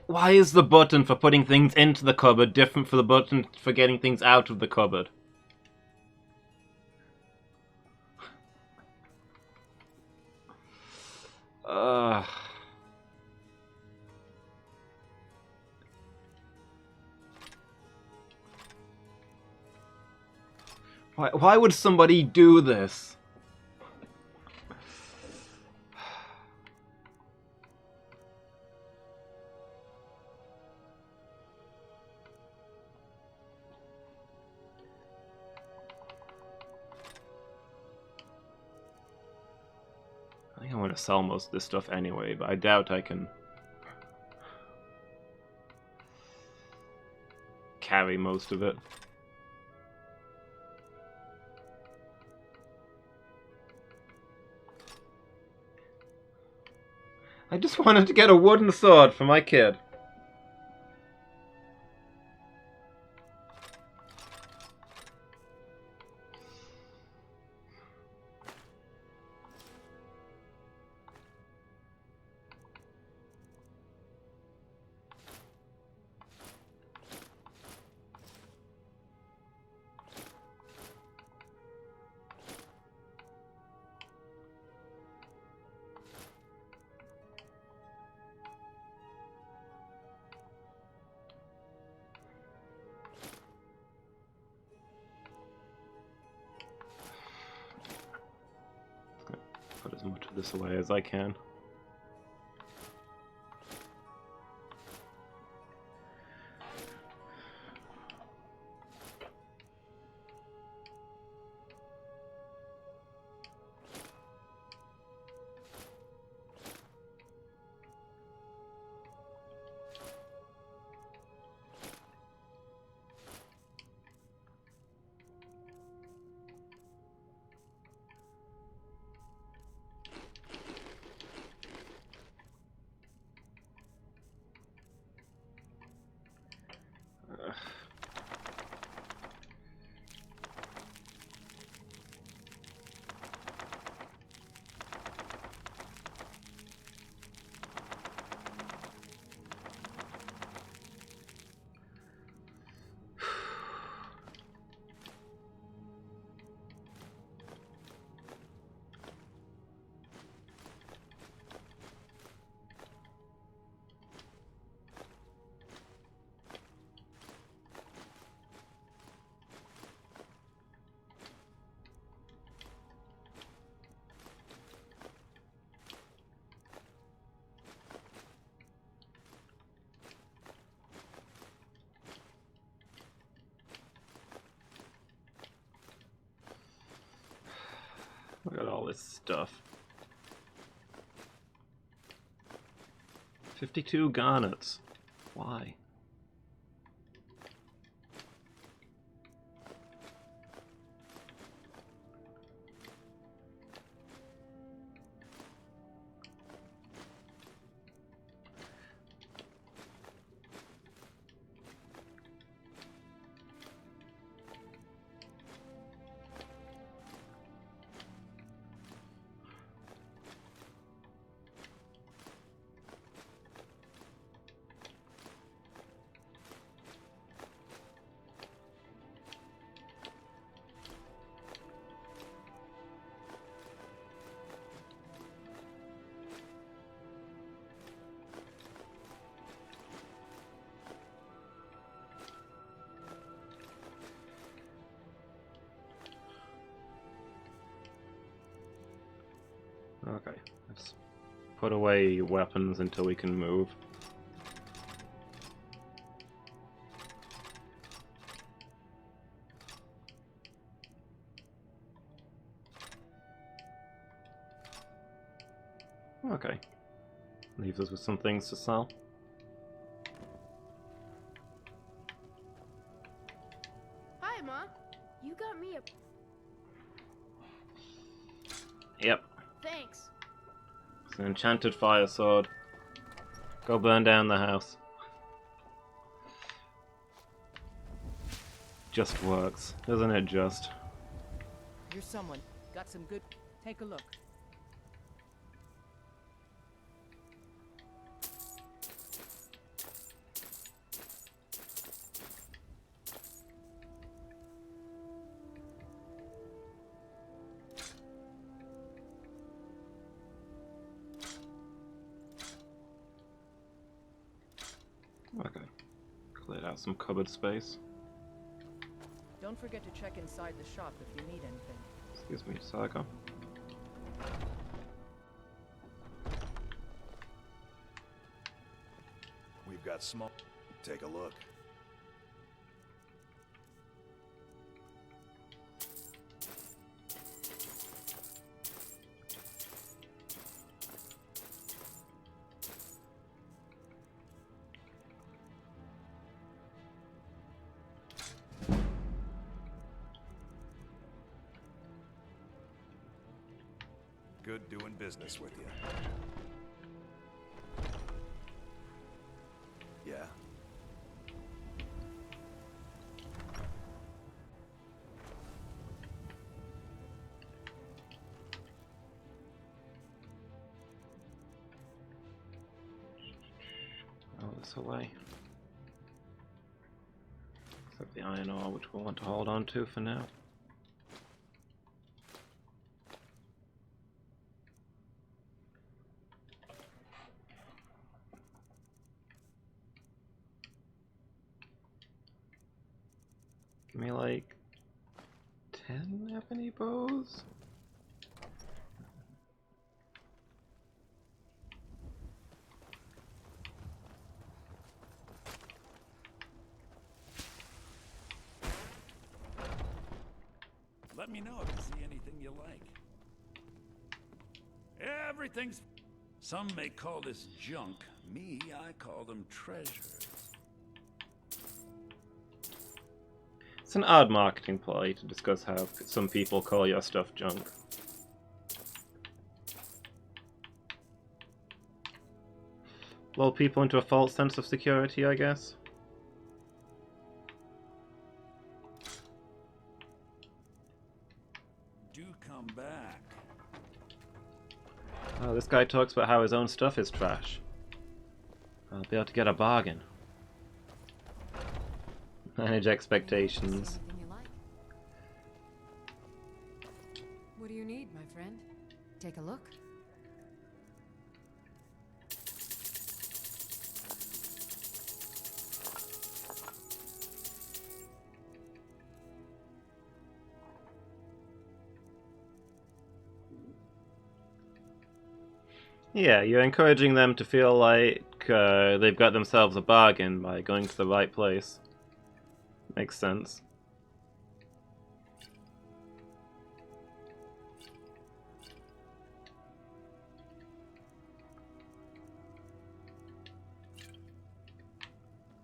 Why is the button for putting things into the cupboard different from the button for getting things out of the cupboard? Why would somebody do this? I think I want to sell most of this stuff anyway, but I doubt I can carry most of it. I just wanted to get a wooden sword for my kid. Put as much of this away as I can. Look at all this stuff. 52 garnets. Why? Okay, let's put away weapons until we can move. Okay, leaves us with some things to sell. Hi, Ma. You got me a... Yep. Thanks. It's an enchanted fire sword. Go burn down the house. Just works, doesn't it just? Here's someone. Got some good... Take a look. Okay. Cleared out some cupboard space. Don't forget to check inside the shop if you need anything. Excuse me, Saga. We've got small. Take a look. Good doing business with you. Yeah. Oh, this away. Except the iron ore, which we'll want to hold on to for now. Give me like 10 ebony bows? Let me know if you see anything you like. Everything's... Some may call this junk. Me, I call them treasures. It's an odd marketing ploy to discuss how some people call your stuff junk. Lull people into a false sense of security, I guess. Do come back. Oh, this guy talks about how his own stuff is trash. I'll be able to get a bargain. Manage expectations. What do you need, my friend? Take a look. Yeah, you're encouraging them to feel like they've got themselves a bargain by going to the right place. Makes sense.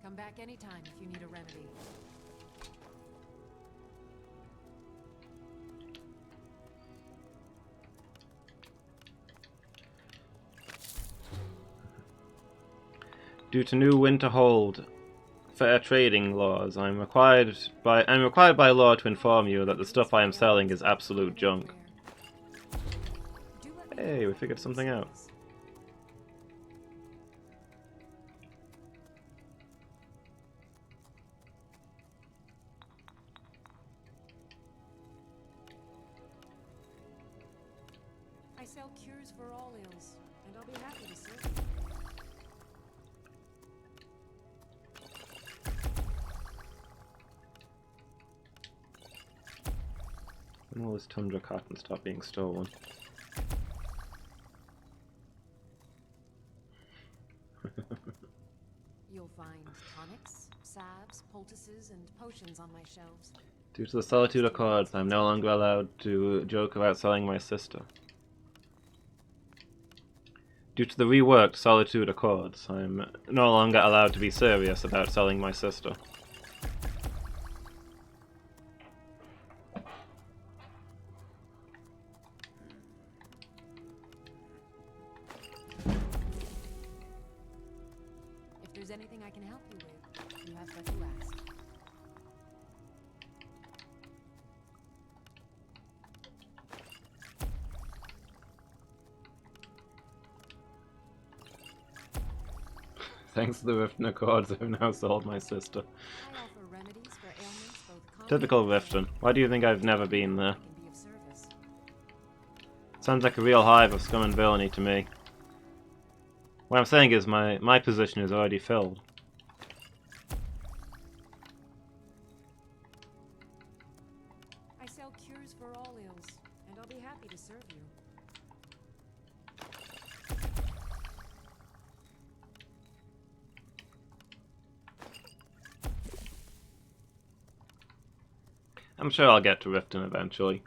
Come back anytime if you need a remedy. Due to new Winterhold fair trading laws, I'm required by law to inform you that the stuff I am selling is absolute junk. Hey, we figured something out. I sell cures for all ills, and I'll be happy to serve you. When will this tundra cotton stop being stolen? You'll find tonics, salves, poultices, and potions on my shelves. Due to the Solitude Accords, I'm no longer allowed to joke about selling my sister. Due to the reworked Solitude Accords, I'm no longer allowed to be serious about selling my sister. If there's anything I can help you with, you have but to ask. Thanks to the Riften Accords, I've now sold my sister. I offer remedies for ailments both Typical Riften. Why do you think I've never been there? can be of service. Sounds like a real hive of scum and villainy to me. What I'm saying is my position is already filled. I sell cures for all ills, and I'll be happy to serve you. I'm sure I'll get to Riften eventually.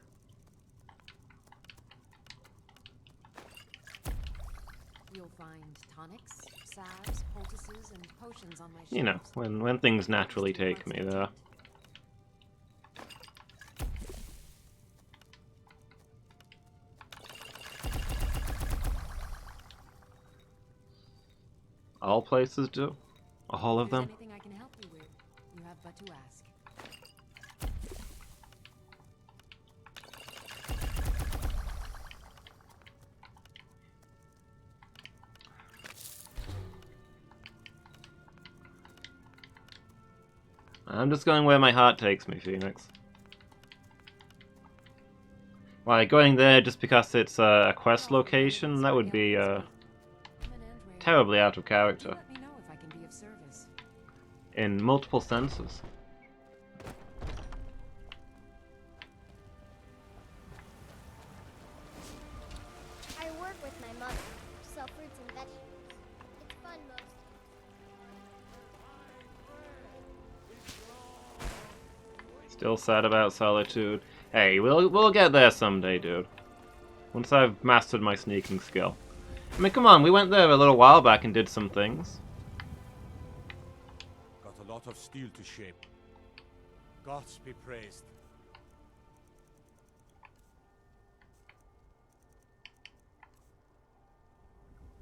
You'll find tonics, salves, poultices, and potions on my shelves. You know, when things naturally take me there. All places do? All of them? If there's anything I can help you with, you have but to ask. I'm just going where my heart takes me, Phoenix. Why, going there just because it's a quest location? That would be terribly out of character. Let me know if I can be of service. In multiple senses. I work with my mother, sell fruits and vegetables. It's fun most. Still sad about Solitude. Hey, we'll get there someday, dude. Once I've mastered my sneaking skill. I mean, come on, we went there a little while back and did some things. Got a lot of steel to shape. Gods be praised.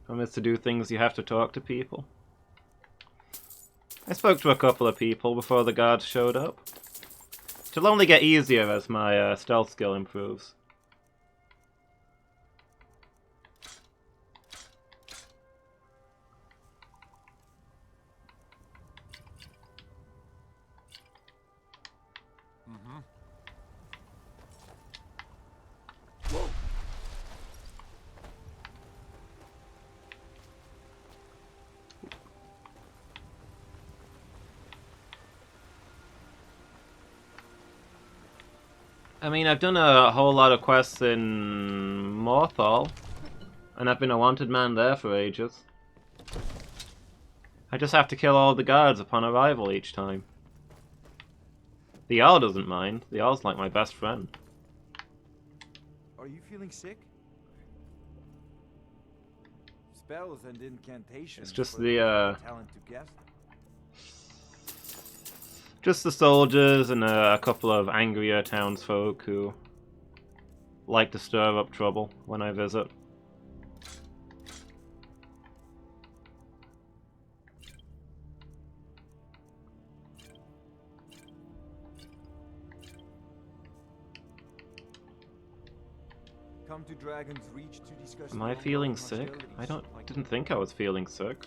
Promise to do things, you have to talk to people. I spoke to a couple of people before the guards showed up. It'll only get easier as my stealth skill improves. I mean, I've done a whole lot of quests in Morthal, and I've been a wanted man there for ages. I just have to kill all the guards upon arrival each time. The Jarl doesn't mind. The Jarl's like my best friend. Are you feeling sick? Spells and incantations. It's just for the talent to guess. Just the soldiers and a couple of angrier townsfolk who like to stir up trouble when I visit. Come to Dragon's Reach to discuss. Am I feeling sick? Didn't think I was feeling sick.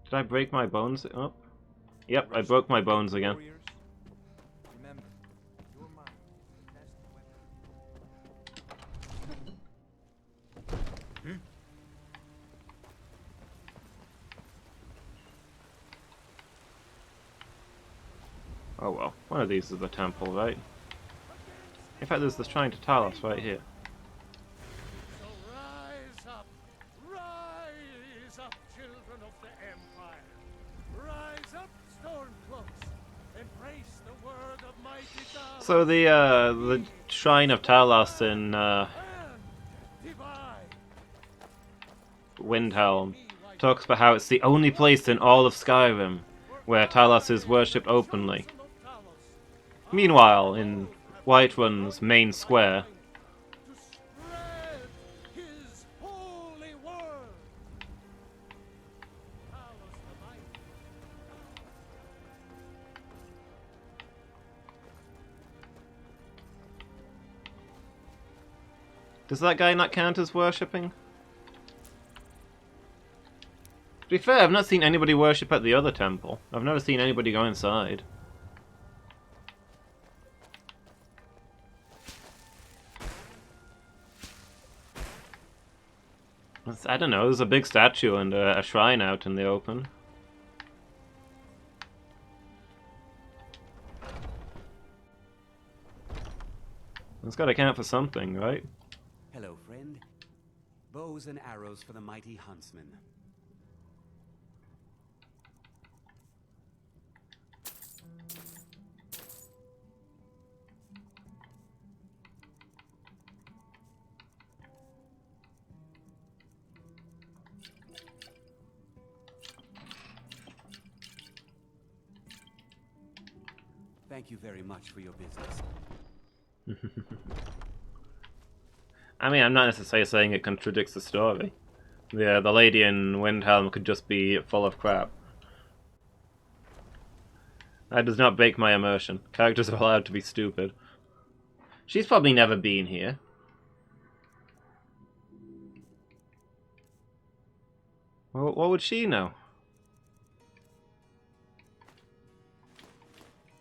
Did I break my bones? Oh. Yep, I broke my bones again. Remember, your mind is the best weapon. Oh well, one of these is the temple, right? In fact, there's the shrine to Talos right here. So rise up, children of the Empire. Rise up, Stormcloaks. Embrace the word of mighty God. So the shrine of Talos in Windhelm talks about how it's the only place in all of Skyrim where Talos is worshipped openly. Meanwhile, in Whiterun's main square, does that guy not count as worshipping? To be fair, I've not seen anybody worship at the other temple. I've never seen anybody go inside. I don't know, there's a big statue and a shrine out in the open. It's gotta count for something, right? Hello, friend. Bows and arrows for the mighty huntsman. Thank you very much for your business. I mean, I'm not necessarily saying it contradicts the story. The lady in Windhelm could just be full of crap. That does not break my immersion. Characters are allowed to be stupid. She's probably never been here. Well, what would she know?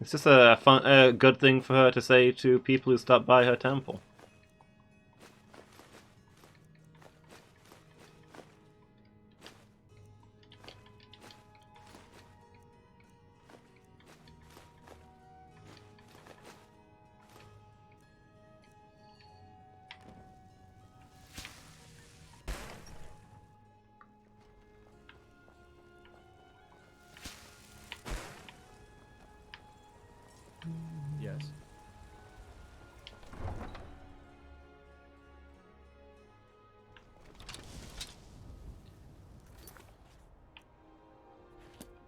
It's just a good thing for her to say to people who stop by her temple. Yes.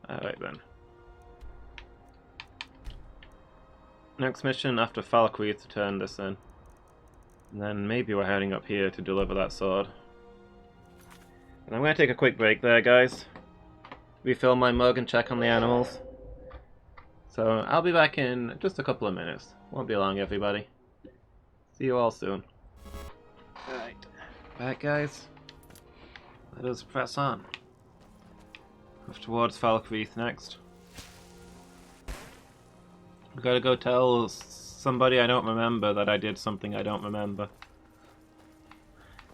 Alright then. Next mission after Falkreath to turn this in. And then maybe we're heading up here to deliver that sword. And I'm going to take a quick break there, guys. Refill my mug and check on the animals. So I'll be back in just a couple of minutes. Won't be long, everybody. See you all soon. Alright. Back, guys. Let us press on. Off towards Falkreath next. I've got to go tell somebody I don't remember that I did something I don't remember.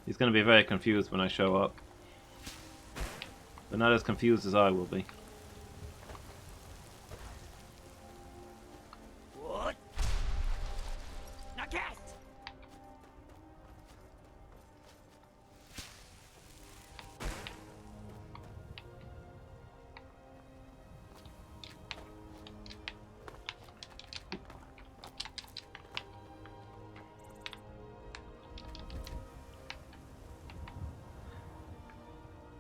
He's going to be very confused when I show up. But not as confused as I will be. What? Now cast!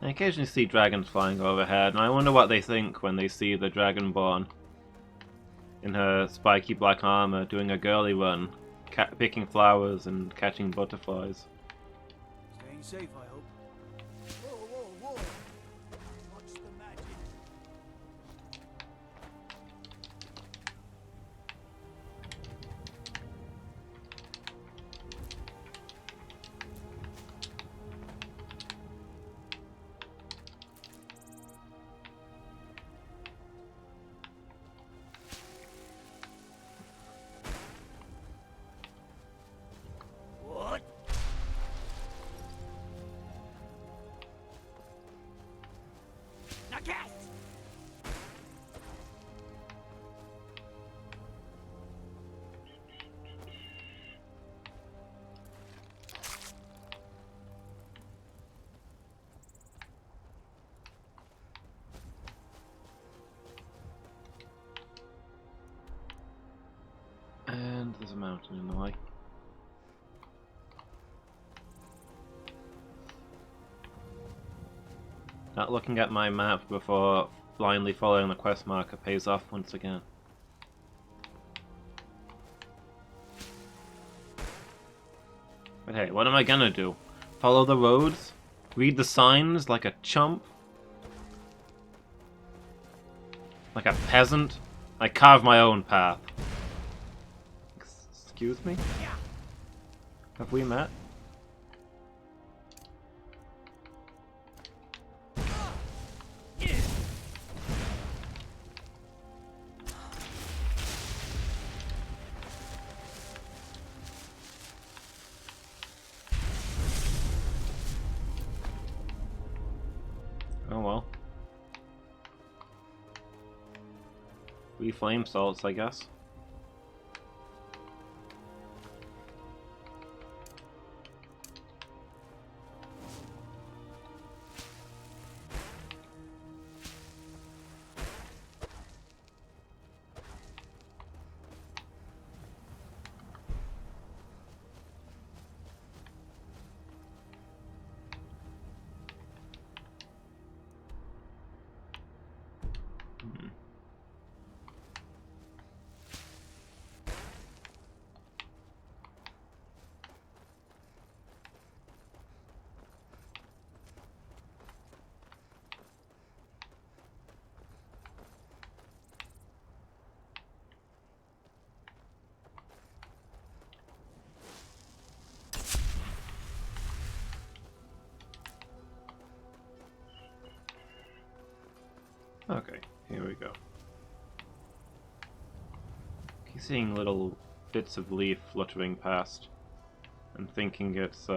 I occasionally see dragons flying overhead, and I wonder what they think when they see the Dragonborn in her spiky black armor doing a girly run, picking flowers and catching butterflies. Staying safe, I hope. Whoa, whoa, whoa! What's the magic? What? Now cast! And there's a mountain in the way. Not looking at my map before blindly following the quest marker pays off once again. But hey, what am I gonna do? Follow the roads? Read the signs like a chump? Like a peasant? I carve my own path. Excuse me? Have we met? Oh well. 3 flame salts, I guess. Okay, here we go. Keep seeing little bits of leaf fluttering past and thinking it's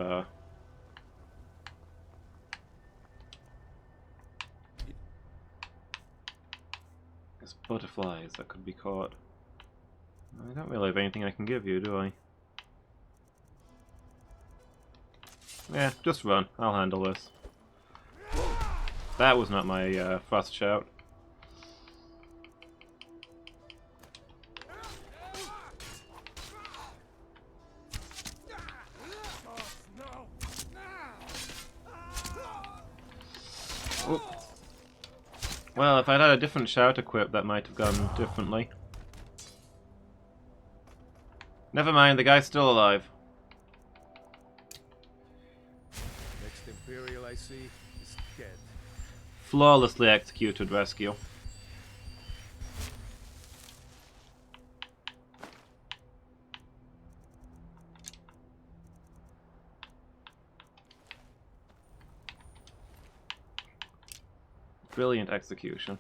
butterflies that could be caught. I don't really have anything I can give you, do I? Yeah, just run. I'll handle this. That was not my first shout. Oh. Well, if I'd had a different shout equipped, that might have gone differently. Never mind, the guy's still alive. Next Imperial I see is dead. Flawlessly executed rescue. Brilliant execution.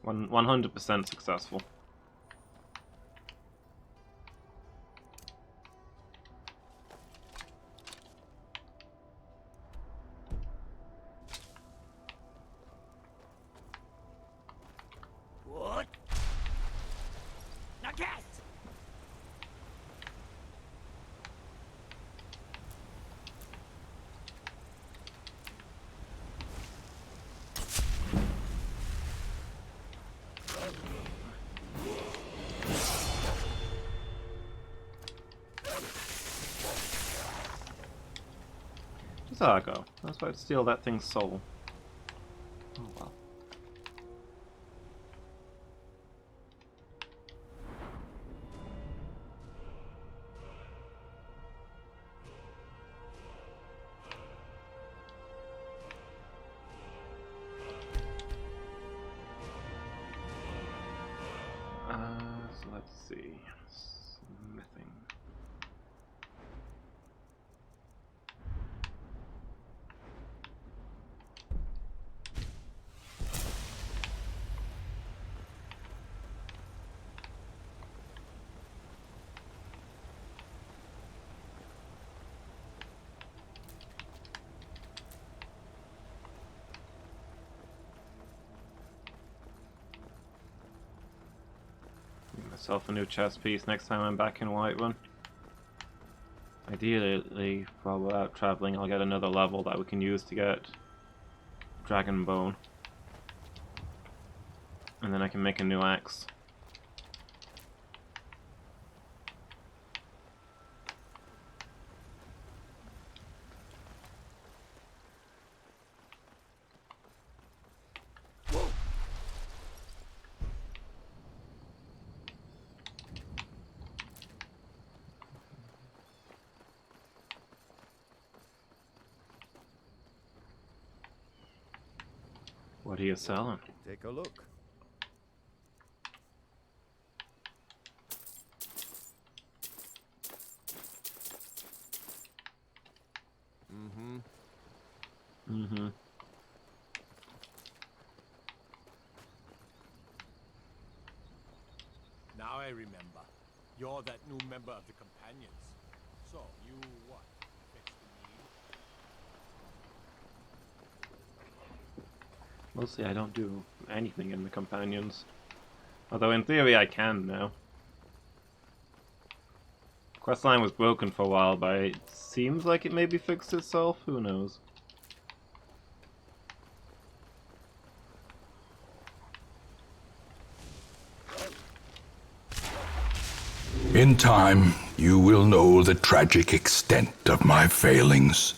100% successful. What? Now cast! saw it go. I was about to steal that thing's soul. Oh well. So let's see. Smithing. Myself a new chest piece next time I'm back in Whiterun. Ideally, while we're out traveling, I'll get another level that we can use to get Dragon Bone. And then I can make a new axe. What are you selling? Take a look. Mm-hmm. Now I remember. You're that new member of the Companions. So, you what? Fix the need? Mostly I don't do anything in the Companions. Although in theory I can now. Questline was broken for a while, but it seems like it maybe fixed itself. Who knows? In time, you will know the tragic extent of my failings.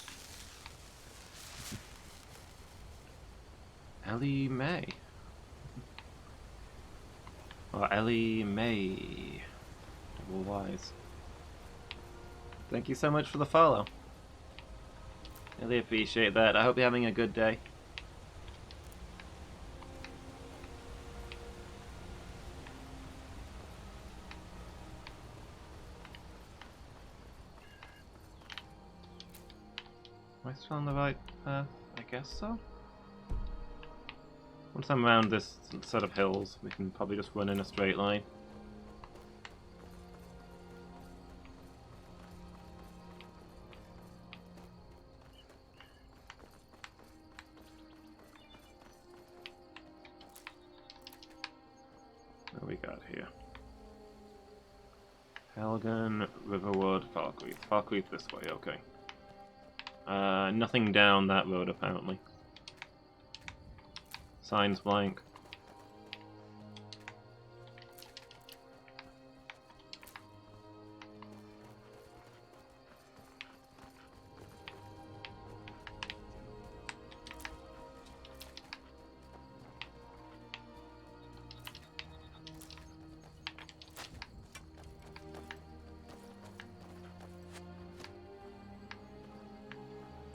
Ellie May. Or Ellie May. Double Y's. Thank you so much for the follow. Really appreciate that. I hope you're having a good day. Am I still on the right path? I guess so. Once I'm around this set of hills, we can probably just run in a straight line. What we got here? Helgen, Riverwood, Falkreath. Falkreath this way, okay. Nothing down that road apparently. Signs blank.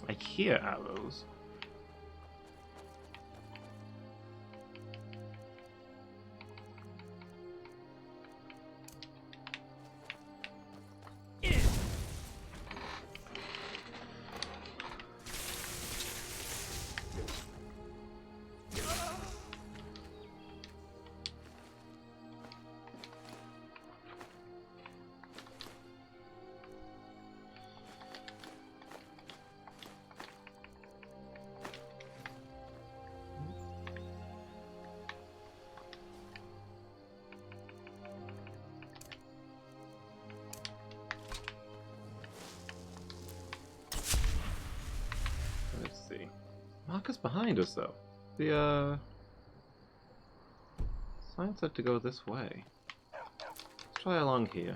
I hear arrows. Marcus behind us, though. The, sign said to go this way. Let's try along here.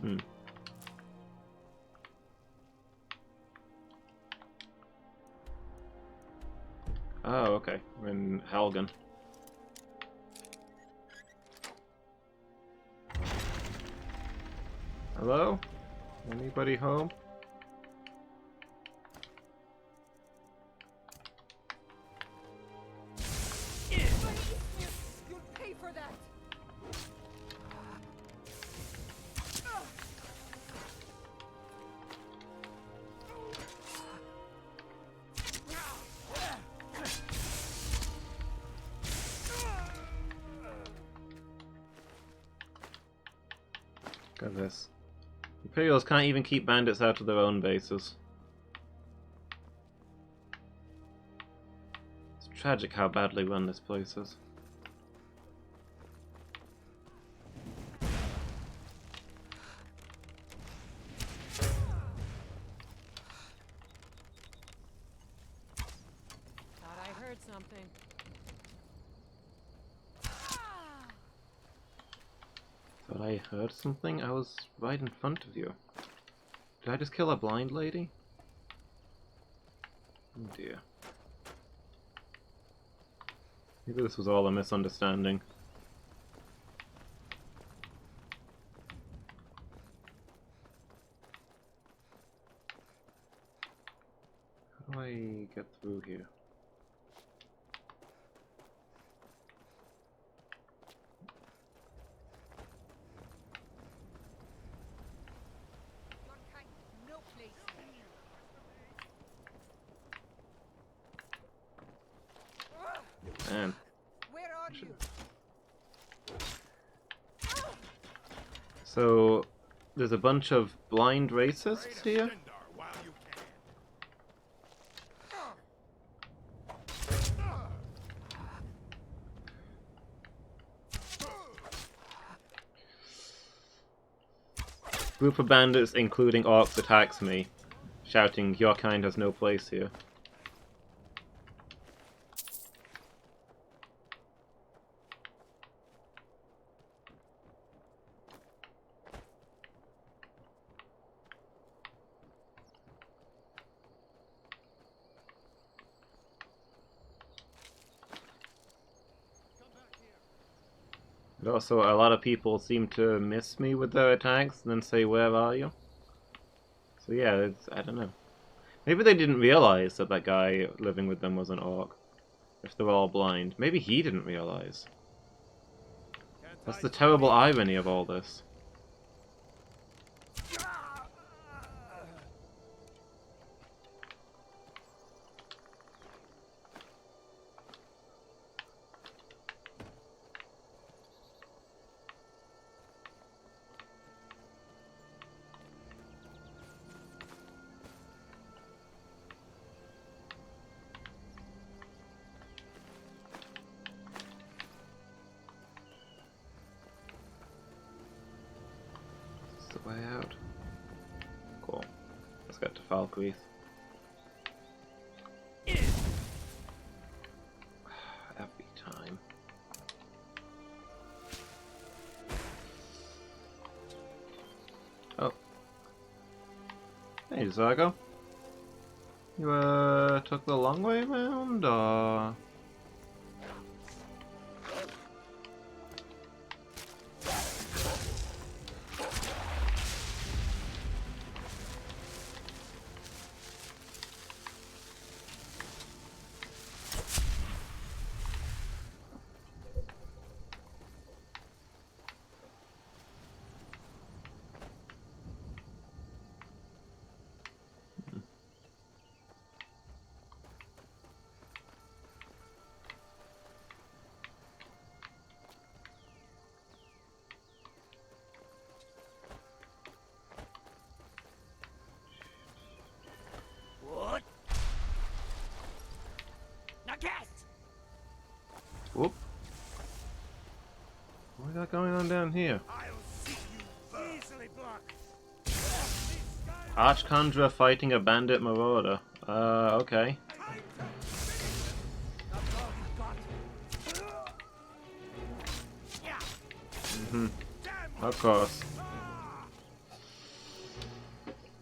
Hmm. Oh, okay. We're in Helgen. Hello? Anybody home? You'll pay for that! Look at this. Imperials can't even keep bandits out of their own bases. It's tragic how badly run this place is. Thought I heard something. Thought I heard something? I was right in front of you. Did I just kill a blind lady? Oh dear. Maybe this was all a misunderstanding. How do I get through here? Man. Where are you? So, there's a bunch of blind racists here? Group of bandits, including orcs, attacks me, shouting, "Your kind has no place here." But also, a lot of people seem to miss me with their attacks and then say, "Where are you?" So yeah, it's, I don't know. Maybe they didn't realize that that guy living with them was an orc. If they're all blind. Maybe he didn't realize. That's the terrible irony of all this. The way out. Cool. Let's get to Falkreath. Every time. Oh. Hey, Zargo. You, took the long way around, or...? What? Now guess! Whoop. What we got going on down here? Easily blocked. Archconjurer fighting a bandit marauder. Okay. Mm-hmm. Of course.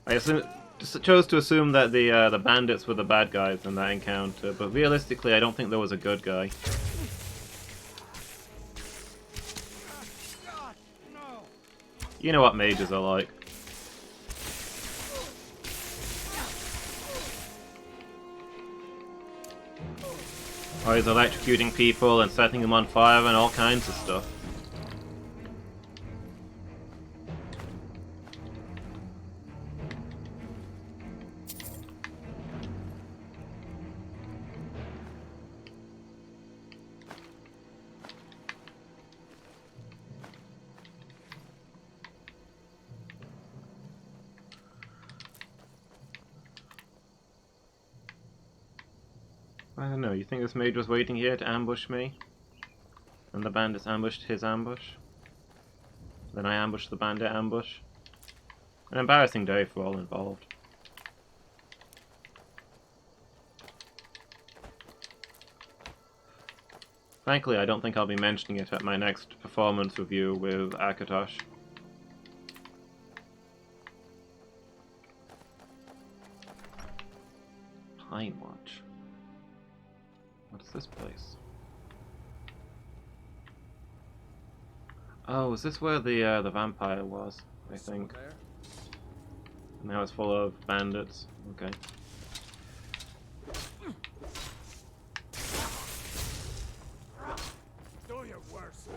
just chose to assume that the bandits were the bad guys in that encounter, but realistically, I don't think there was a good guy. You know what mages are like. Always electrocuting people and setting them on fire and all kinds of stuff. I don't know, you think this mage was waiting here to ambush me? And the bandits ambushed his ambush? Then I ambushed the bandit ambush? An embarrassing day for all involved. Frankly, I don't think I'll be mentioning it at my next performance review with Akatosh. Pine Watch. What's this place? Oh, is this where the vampire was? I think. Now it's full of bandits. Okay. Do your worst.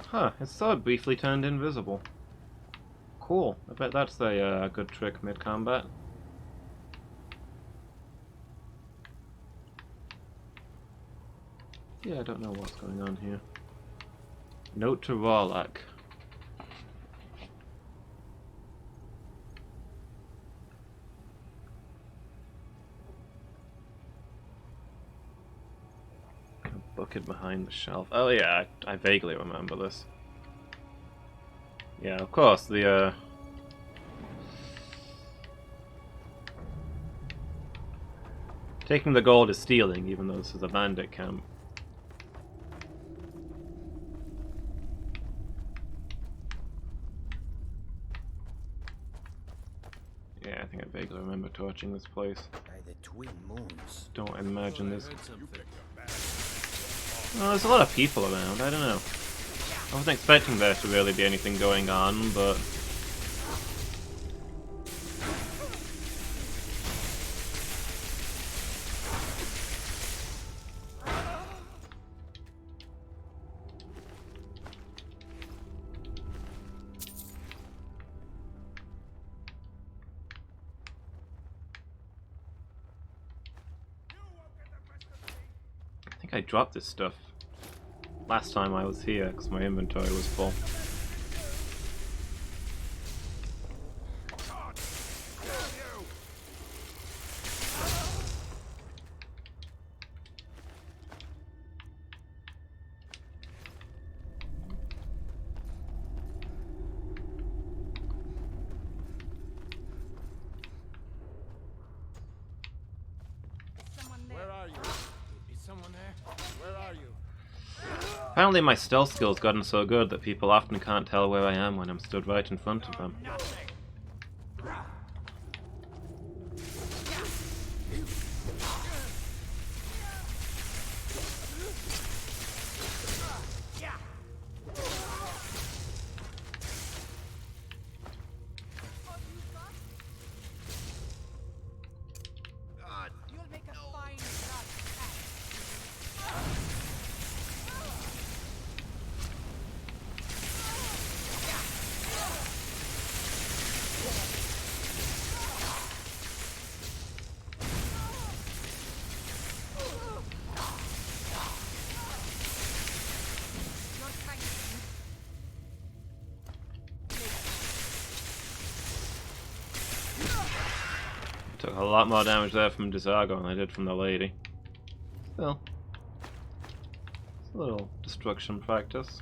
Huh, his sword briefly turned invisible. Cool. I bet that's a good trick mid-combat. Yeah, I don't know what's going on here. Note to Rawlak. A bucket behind the shelf. Oh yeah, I vaguely remember this. Yeah, of course, taking the gold is stealing, even though this is a bandit camp. Yeah, I think I vaguely remember torching this place. By the twin moons. Don't imagine this. Well, there's a lot of people around, I don't know. I wasn't expecting there to really be anything going on, but... I think I dropped this stuff last time I was here, because my inventory was full. Where are you? Is someone there? Where are you? Apparently my stealth skill's gotten so good that people often can't tell where I am when I'm stood right in front of them. Took a lot more damage there from Dizago than I did from the lady. Still, it's a little destruction practice.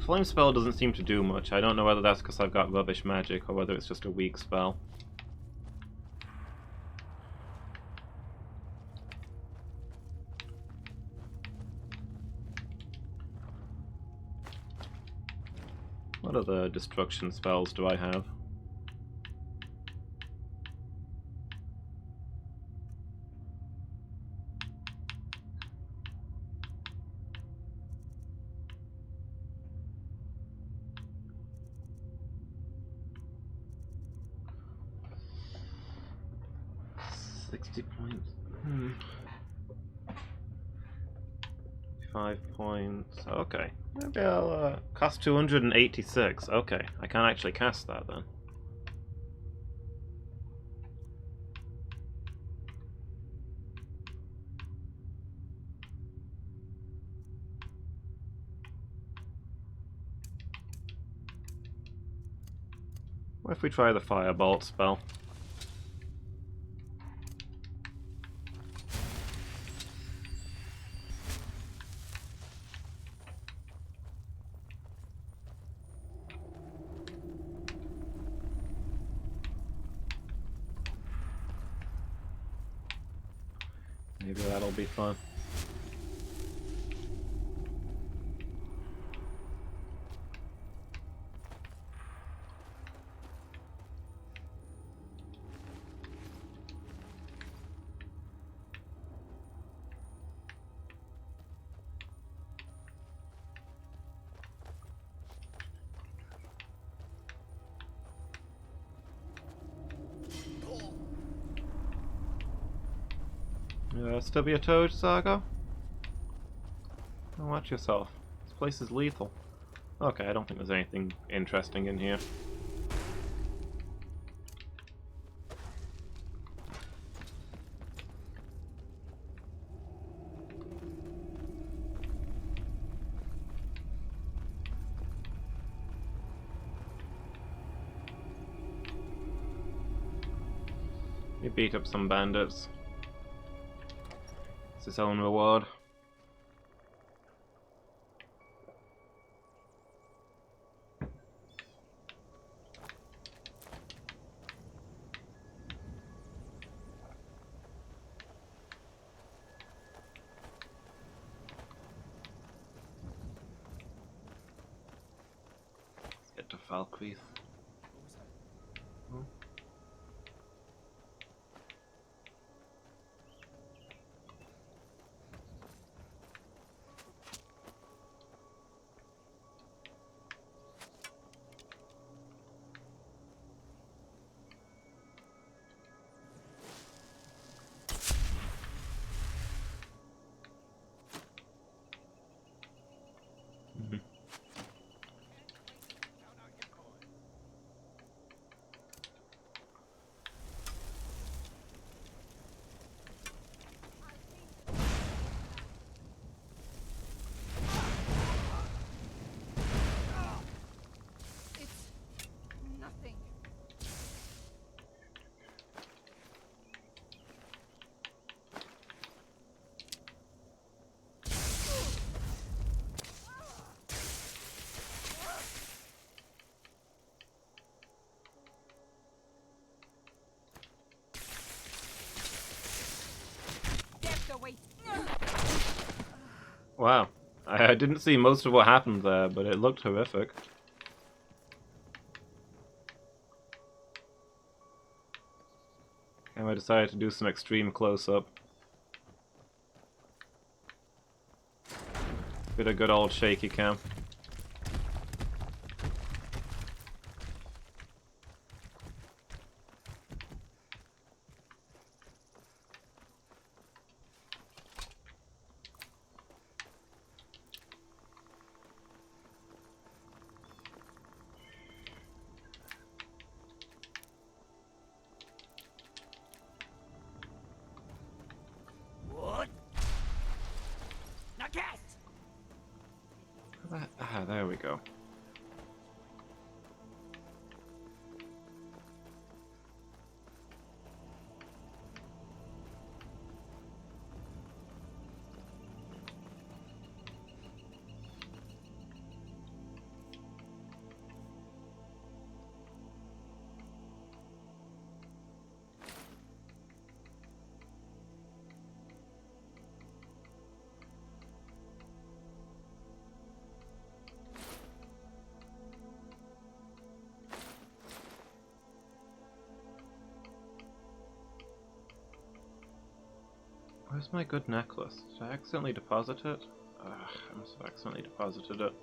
Flame spell doesn't seem to do much. I don't know whether that's because I've got rubbish magic or whether it's just a weak spell. What other destruction spells do I have? Points. 5 points. Okay. Maybe I'll cast 286. Okay. I can't actually cast that then. What if we try the Firebolt spell? Maybe that'll be fun. Still be a toad, Saga? Don't watch yourself. This place is lethal. Okay, I don't think there's anything interesting in here. You beat up some bandits. It's its own reward. Let's get to Falkreath. Wow, I didn't see most of what happened there, but it looked horrific. And I decided to do some extreme close-up. Bit of good old shaky cam. Ah, there we go. Where's my good necklace? Did I accidentally deposit it? I must have accidentally deposited it.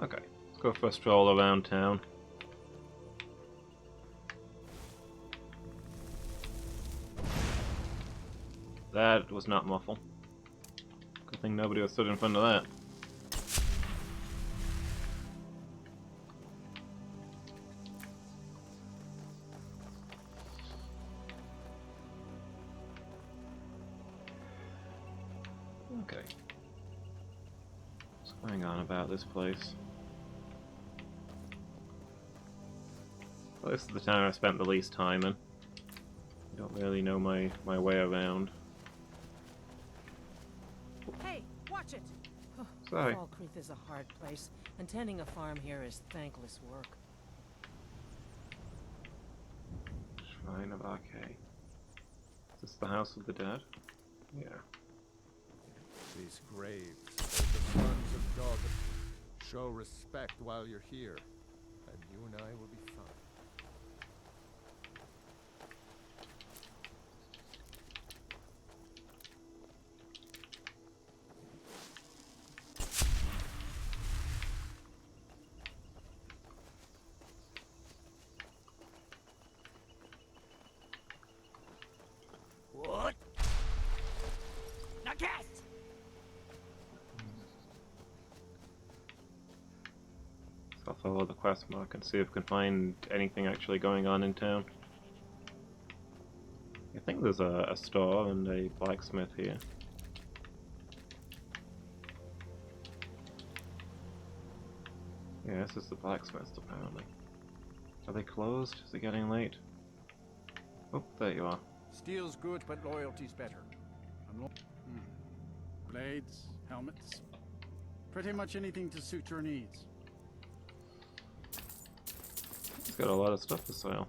Okay, let's go for a stroll around town. That was not muffle. Good thing nobody was stood in front of that. Okay. What's going on about this place? Well, this is the town I spent the least time in. I don't really know my way around. Hey, watch it! Sorry. Falkreath is a hard place, and tending a farm here is thankless work. Shrine of Arcade. Is this the House of the Dead? Yeah. These graves, the sons of God, show respect while you're here, and you and I will be fine. What? Now cast! So I'll follow the quest mark and see if we can find anything actually going on in town. I think there's a store and a blacksmith here. Yeah, this is the blacksmith apparently. Are they closed? Is it getting late? Oh, there you are. Steel's good, but loyalty's better. Blades, helmets, pretty much anything to suit your needs. He's got a lot of stuff to sell.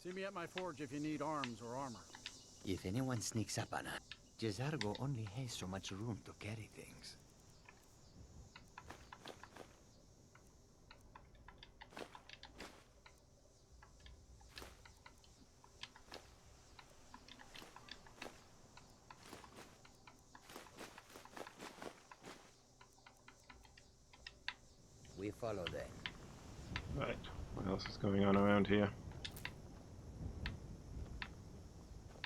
See me at my forge if you need arms or armor. If anyone sneaks up on us, Jezargo only has so much room to carry things. We follow them. Right. What else is going on around here?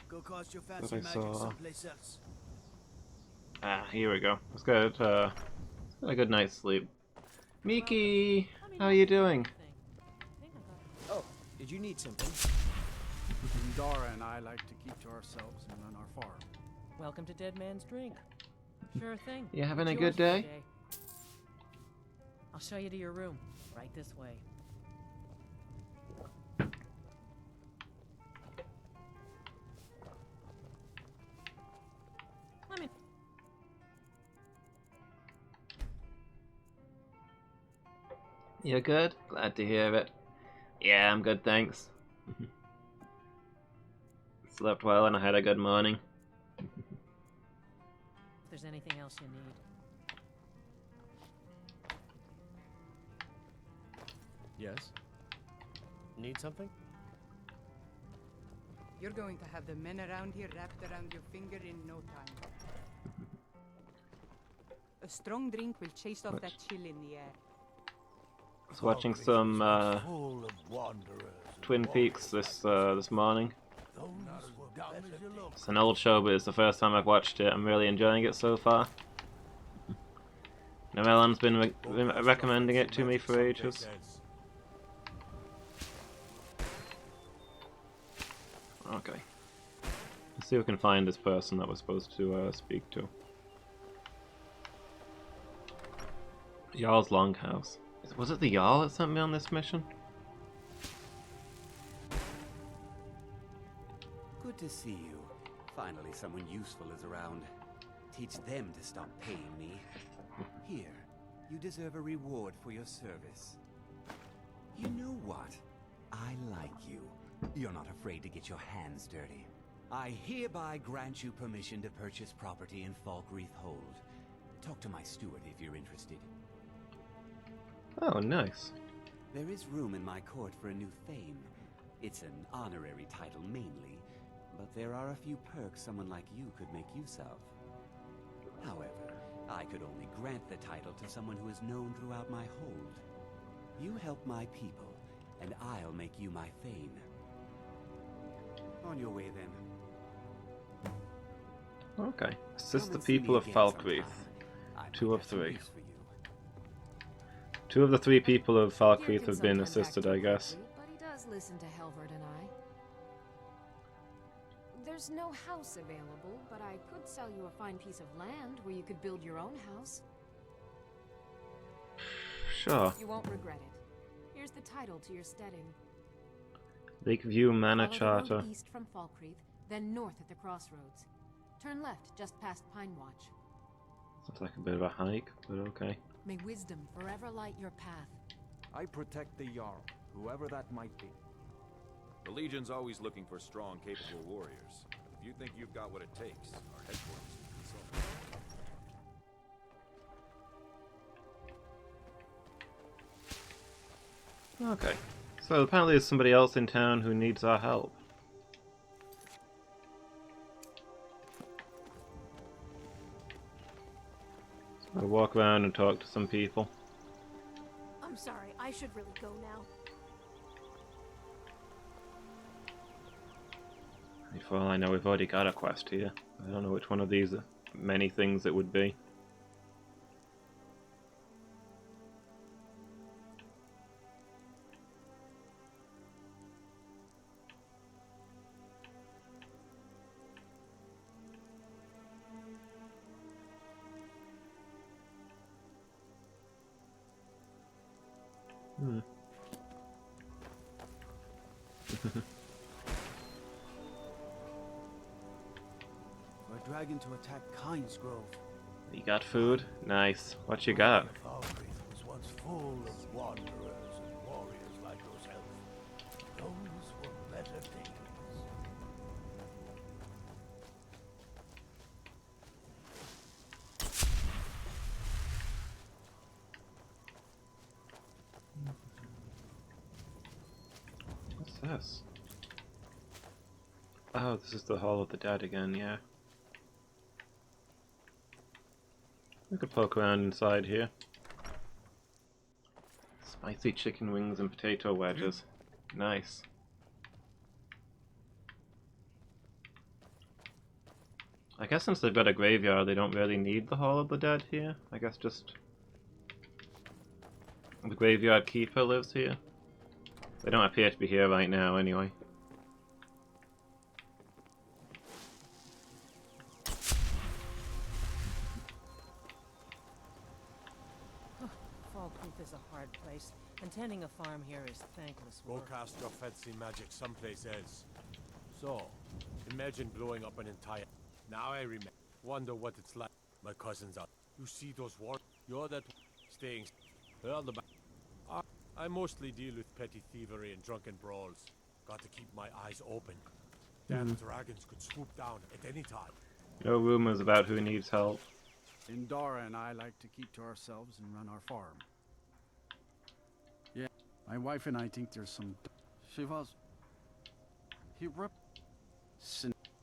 Go cast your Thought fancy I magic saw- someplace else. Ah, here we go. Let's get a good night's sleep. Miki, how are you doing? Oh, did you need something? Dara and I like to keep to ourselves and run our farm. Welcome to Dead Man's Drink. Sure thing. You having It's a yours good for the day? I'll show you to your room. Right this way. Let me... You good? Glad to hear it. Yeah, I'm good, thanks. Slept well and I had a good morning. If there's anything else you need. Yes? Need something? You're going to have the men around here wrapped around your finger in no time. A strong drink will chase off that chill in the air. I was watching some Twin Peaks this morning. It's an old show, but it's the first time I've watched it. I'm really enjoying it so far. Noellen's been recommending it to me for ages. Okay. Let's see if we can find this person that we're supposed to speak to. Jarl's Longhouse. Was it the Jarl that sent me on this mission? Good to see you. Finally, someone useful is around. Teach them to stop paying me. Here, you deserve a reward for your service. You know what? I like you. You're not afraid to get your hands dirty. I hereby grant you permission to purchase property in Falkreath Hold. Talk to my steward if you're interested. Oh, nice. There is room in my court for a new thane. It's an honorary title mainly, but there are a few perks someone like you could make use of. However, I could only grant the title to someone who is known throughout my hold. You help my people, and I'll make you my thane. On your way, then. Okay. Assist the people of Falkreath. 2 of 3. 2 of the 3 people of Falkreath have been assisted, I guess. But he does listen to Helvard and I. There's no house available, but I could sell you a fine piece of land where you could build your own house. Sure. You won't regret it. Here's the title to your steading. Lakeview Manor Follow the Charter. road east from Falkreath, then north at the crossroads. Turn left just past Pine Watch. Sounds like a bit of a hike, but okay. May wisdom forever light your path. I protect the Jarl, whoever that might be. The Legion's always looking for strong, capable warriors. If you think you've got what it takes, our headquarters can consult. Okay. So apparently there's somebody else in town who needs our help. So I'll walk around and talk to some people. I'm sorry, I should really go now. For all I know, we've already got a quest here. I don't know which one of these many things it would be. Dragon to attack Kynes Grove. You got food? Nice. What you got? Falkreath was once full of wanderers and warriors like yourself. Those were better days. What's this? Oh, this is the Hall of the Dead again, yeah. We could poke around inside here. Spicy chicken wings and potato wedges. Nice. I guess since they've got a graveyard, they don't really need the Hall of the Dead here. I guess just the graveyard keeper lives here. They don't appear to be here right now, anyway. Falkreath is a hard place, and tending a farm here is thankless work. Go cast your fancy magic someplace else. So, imagine blowing up an entire... Now I remember. Wonder what it's like. My cousins are... You see those wars? You're that... Staying... Heard about... I mostly deal with petty thievery and drunken brawls. Got to keep my eyes open. Damn dragons could swoop down at any time. No rumors about who needs help. Indara and I like to keep to ourselves and run our farm. Yeah, my wife and I think there's some... She was... He ripped...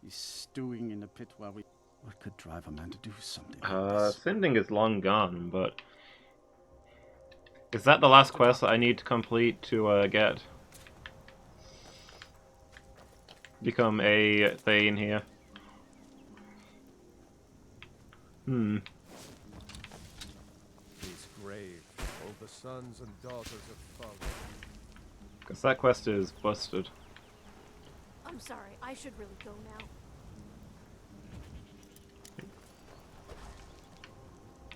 He's stewing in the pit while we... What could drive a man to do something like this? Sending is long gone, but... Is that the last quest that I need to complete to get? Become a Thane here. His grave, all the sons and daughters of Falkreath. Because that quest is busted. I'm sorry. I should really go now.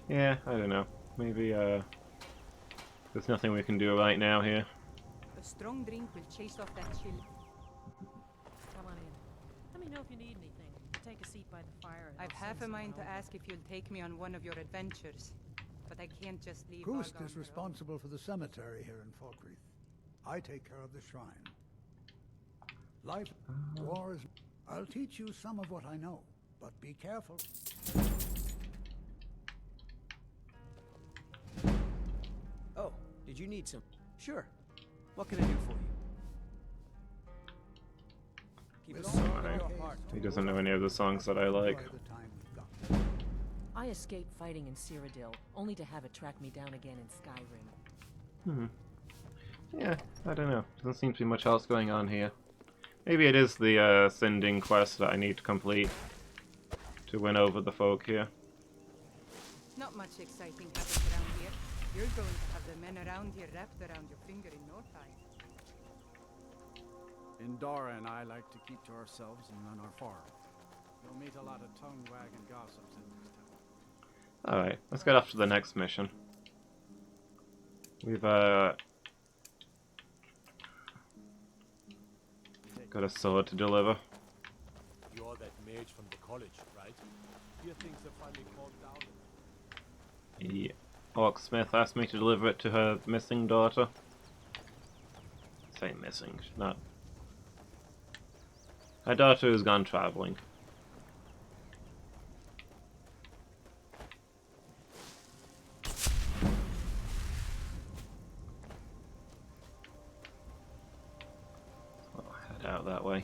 Yeah, I don't know. Maybe, there's nothing we can do right now here. A strong drink will chase off that chill. Come on in. Let me know if you need anything. Take a seat by the fire. I've half a mind to ask if you'll take me on one of your adventures, but I can't just leave. Proust is responsible for the cemetery here in Falkreath. I take care of the shrine. Life, war is... I'll teach you some of what I know, but be careful. Oh, did you need some? Sure. What can I do for you? Keep it all in your heart. He doesn't know any of the songs that I like. I escaped fighting in Cyrodiil, only to have it track me down again in Skyrim. Yeah, I don't know. Doesn't seem to be much else going on here. Maybe it is the sending quest that I need to complete to win over the folk here. Not much exciting happens around here. You're going to have the men around here wrapped around your finger in no time. Indara and I like to keep to ourselves and run our farm. You'll meet a lot of tongue-wagging gossips in this town. Alright, let's get off to the next mission. We've, got a sword to deliver. You're that mage from the college, right? Here things have finally calmed down. Yeah. Orcsmith asked me to deliver it to her missing daughter. Say missing, she's not. Her daughter has gone traveling. Out that way.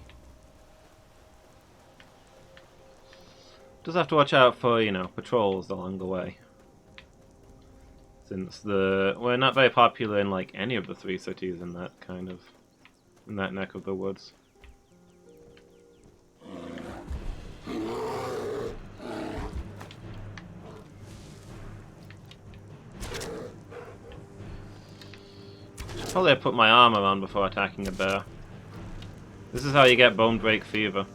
Just have to watch out for, you know, patrols along the way. Since we're not very popular in like any of the 3 cities in that neck of the woods. Probably put my armor on before attacking a bear. This is how you get bone break fever.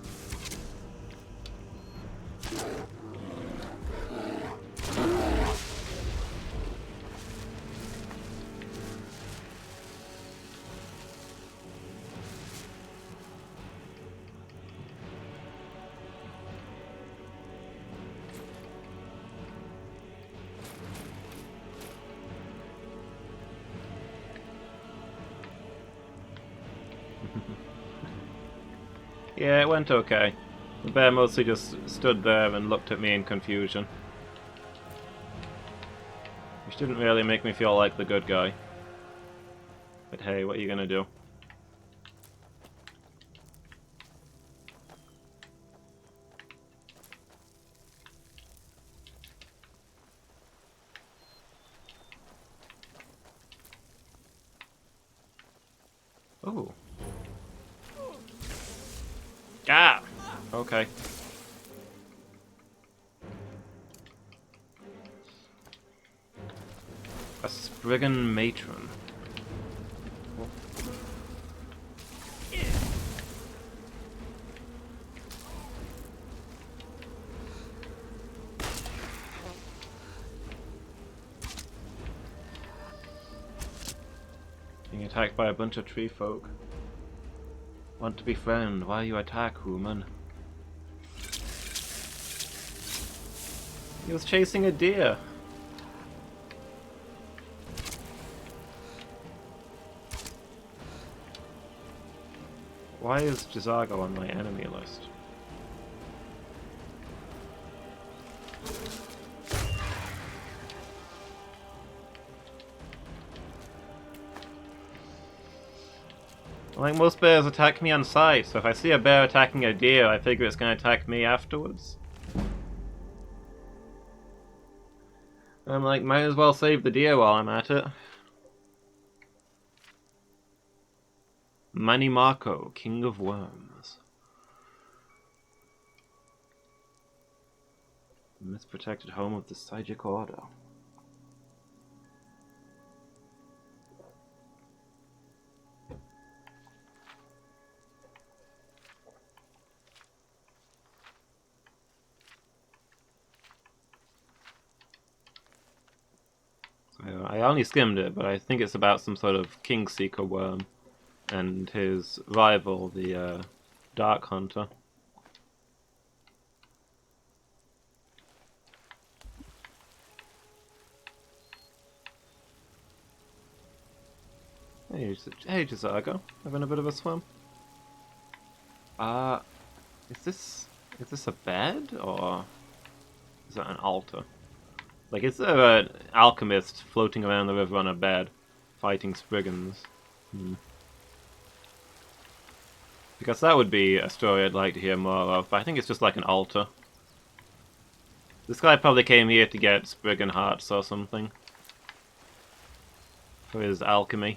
Yeah, it went okay. The bear mostly just stood there and looked at me in confusion. Which didn't really make me feel like the good guy. But hey, what are you gonna do? Oh. Ah! Okay. A Spriggan matron. Being attacked by a bunch of tree folk. Want to be friend, why you attack, human? He was chasing a deer. Why is Jazago on my enemy list? Like, most bears attack me on sight, so if I see a bear attacking a deer, I figure it's going to attack me afterwards. And I'm like, might as well save the deer while I'm at it. Manny Marco, King of Worms. Misprotected home of the Psychic Order. I only skimmed it, but I think it's about some sort of Kingseeker worm and his rival, the Dark Hunter. Hey, Jazago, having a bit of a swim? Is this a bed, or is that an altar? Like, is there an alchemist floating around the river on a bed, fighting Spriggans? Because that would be a story I'd like to hear more of, but I think it's just like an altar. This guy probably came here to get Spriggan hearts or something. For his alchemy.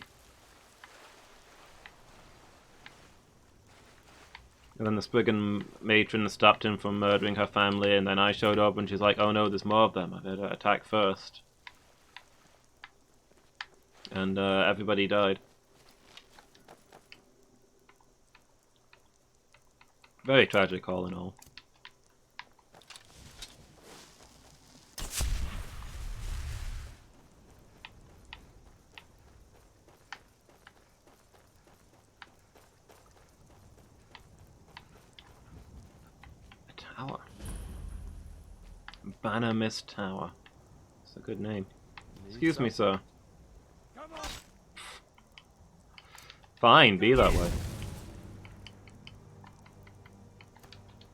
And then the Spriggan matron stopped him from murdering her family, and then I showed up and she's like, oh no, there's more of them, I better attack first. And everybody died. Very tragic all in all. Tower. Banner Mist Tower. It's a good name. Excuse me, sir. Fine, be that way.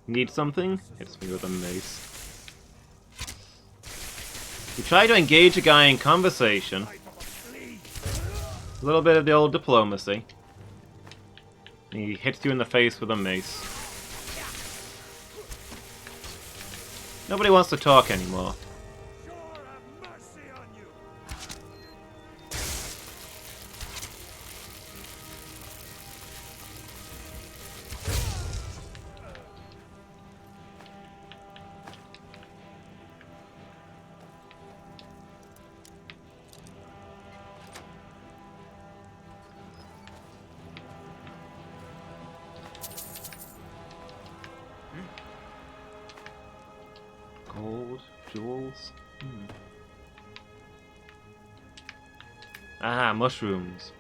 Need something? Hits me with a mace. You try to engage a guy in conversation. A little bit of the old diplomacy. He hits you in the face with a mace. Nobody wants to talk anymore. Gold, jewels. Ah, mushrooms.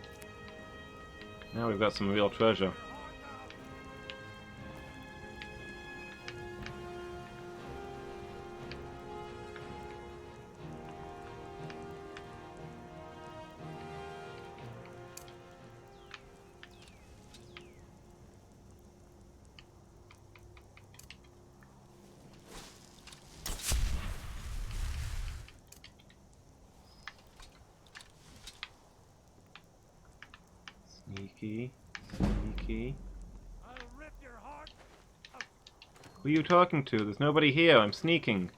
Now we've got some real treasure. Sneaky, sneaky. Who are you talking to? There's nobody here. I'm sneaking.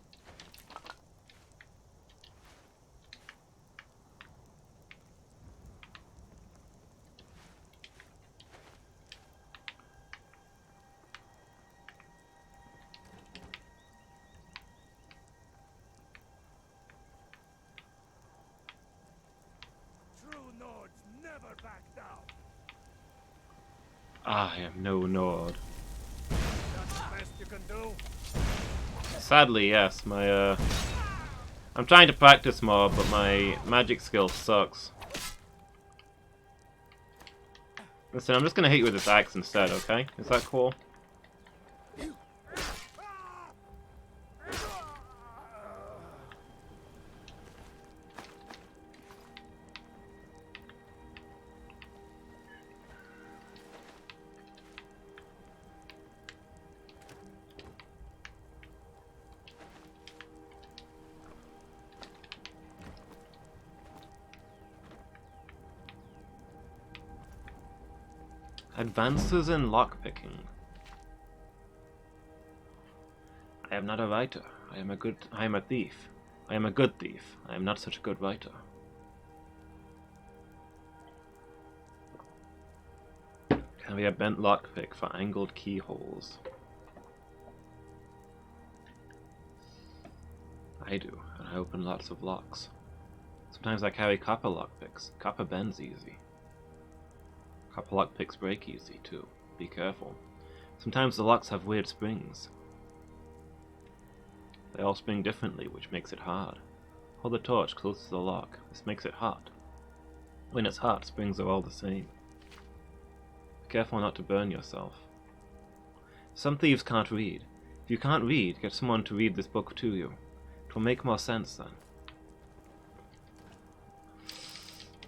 I am no Nord. Sadly, yes. My I'm trying to practice more, but my magic skill sucks. Listen, I'm just gonna hit you with this axe instead, okay? Is that cool? Advances in lockpicking. I am not a writer. I am a thief. I am a good thief. I am not such a good writer. Can be a bent lockpick for angled keyholes. I do, and I open lots of locks. Sometimes I carry copper lockpicks. Copper bends easy. Copper lockpicks break easy, too. Be careful. Sometimes the locks have weird springs. They all spring differently, which makes it hard. Hold the torch close to the lock. This makes it hot. When it's hot, springs are all the same. Be careful not to burn yourself. Some thieves can't read. If you can't read, get someone to read this book to you. It will make more sense then.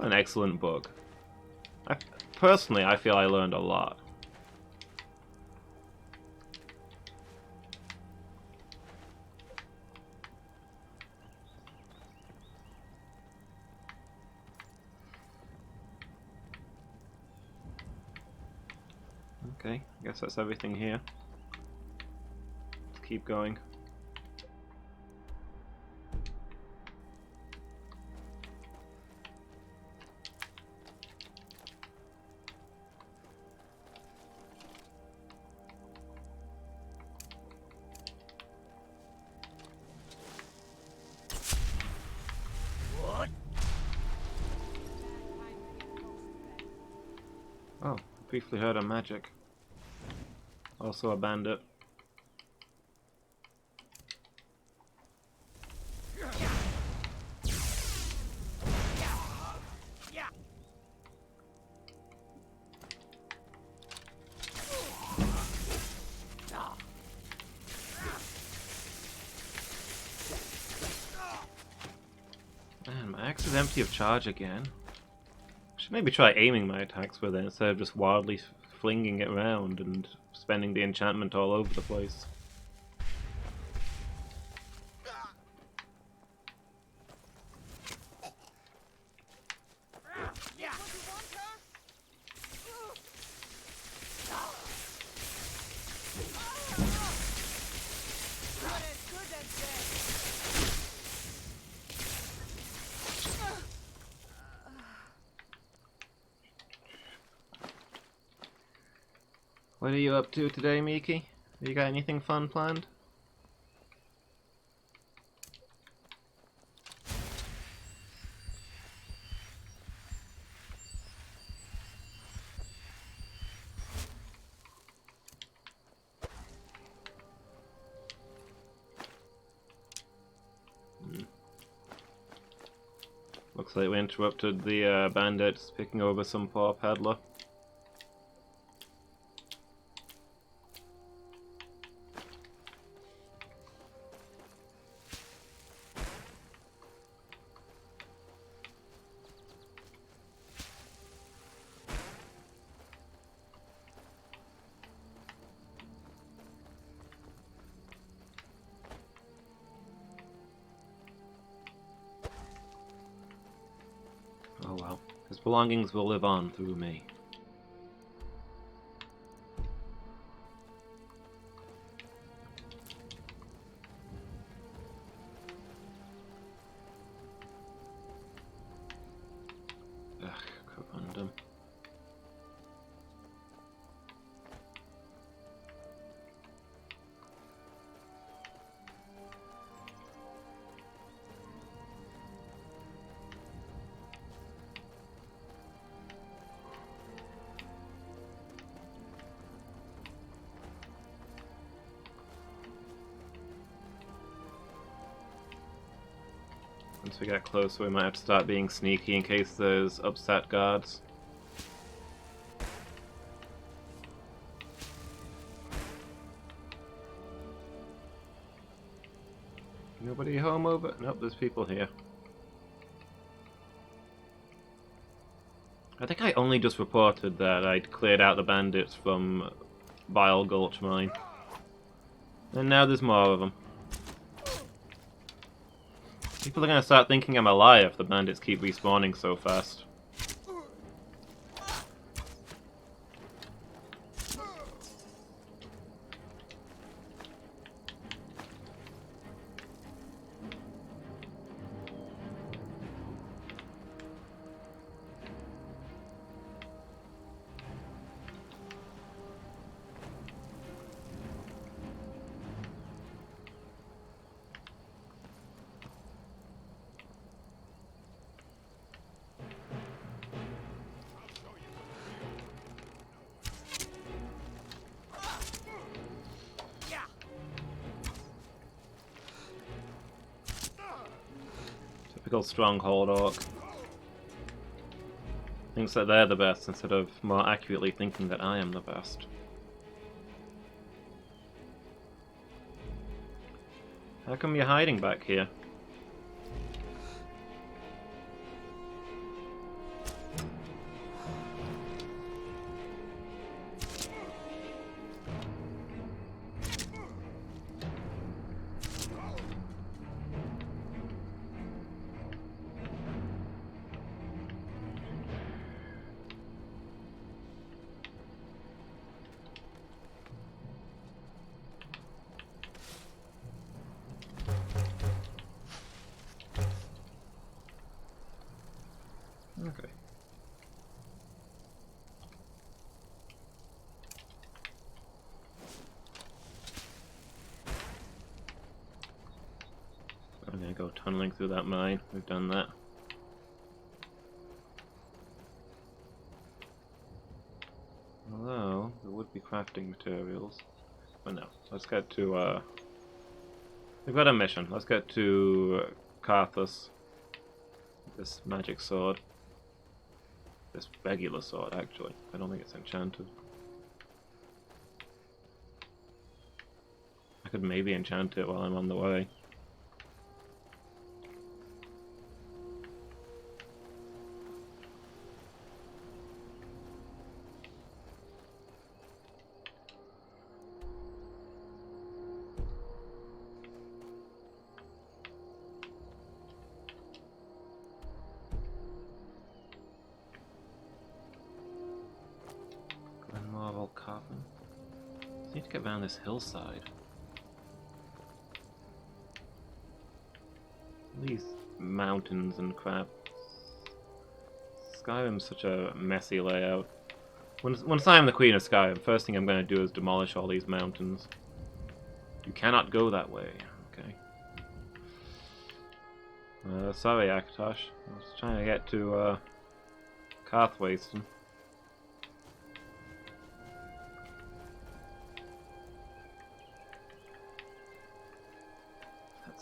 An excellent book. Personally, I feel I learned a lot. Okay, I guess that's everything here. Let's keep going. Oh, briefly heard of magic. Also a bandit. Man, my axe is empty of charge again. Should maybe try aiming my attacks with it instead of just wildly flinging it around and spending the enchantment all over the place. What are you up to today, Miki? You got anything fun planned? Looks like we interrupted the bandits picking over some poor peddler. Oh well, his belongings will live on through me. Ugh, corundum. Once we get closer, we might have to start being sneaky in case there's upset guards. Nobody home over? Nope, there's people here. I think I only just reported that I'd cleared out the bandits from Vile Gulch Mine. And now there's more of them. People are gonna start thinking I'm a liar if the bandits keep respawning so fast. Typical stronghold orc. Thinks that they're the best instead of more accurately thinking that I am the best. How come you're hiding back here? Okay. I'm gonna go tunneling through that mine. We've done that. Although, there would be crafting materials. But no, let's get to, we've got a mission. Let's get to Carthus. This magic sword. This regular sword, actually. I don't think it's enchanted. I could maybe enchant it while I'm on the way. Marble coffin. I need to get around this hillside. These mountains and crap. Skyrim's such a messy layout. Once I am the Queen of Skyrim, first thing I'm going to do is demolish all these mountains. You cannot go that way. Okay. Sorry, Akatosh. I was trying to get to Carthwasten.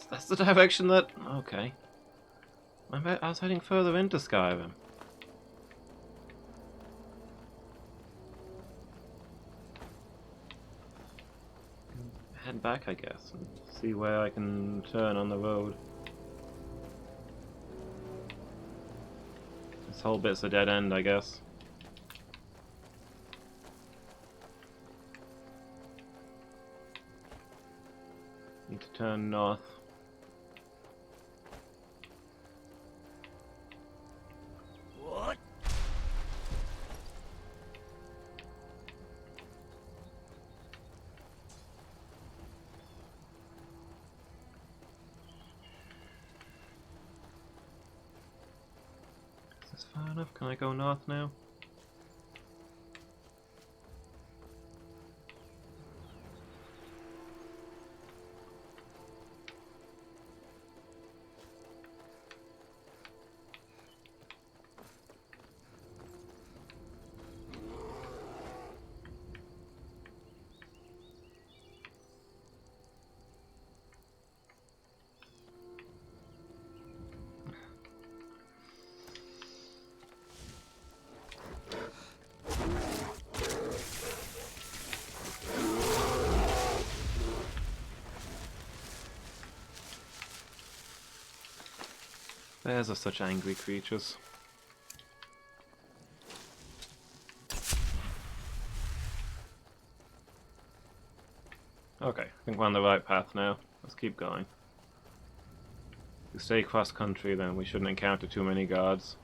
That's the direction that... Okay. I was heading further into Skyrim. Head back, I guess, and see where I can turn on the road. This whole bit's a dead end, I guess. Need to turn north. What? Is this far enough? Can I go north now? Bears are such angry creatures. Okay, I think we're on the right path now. Let's keep going. If we stay cross country, then we shouldn't encounter too many guards.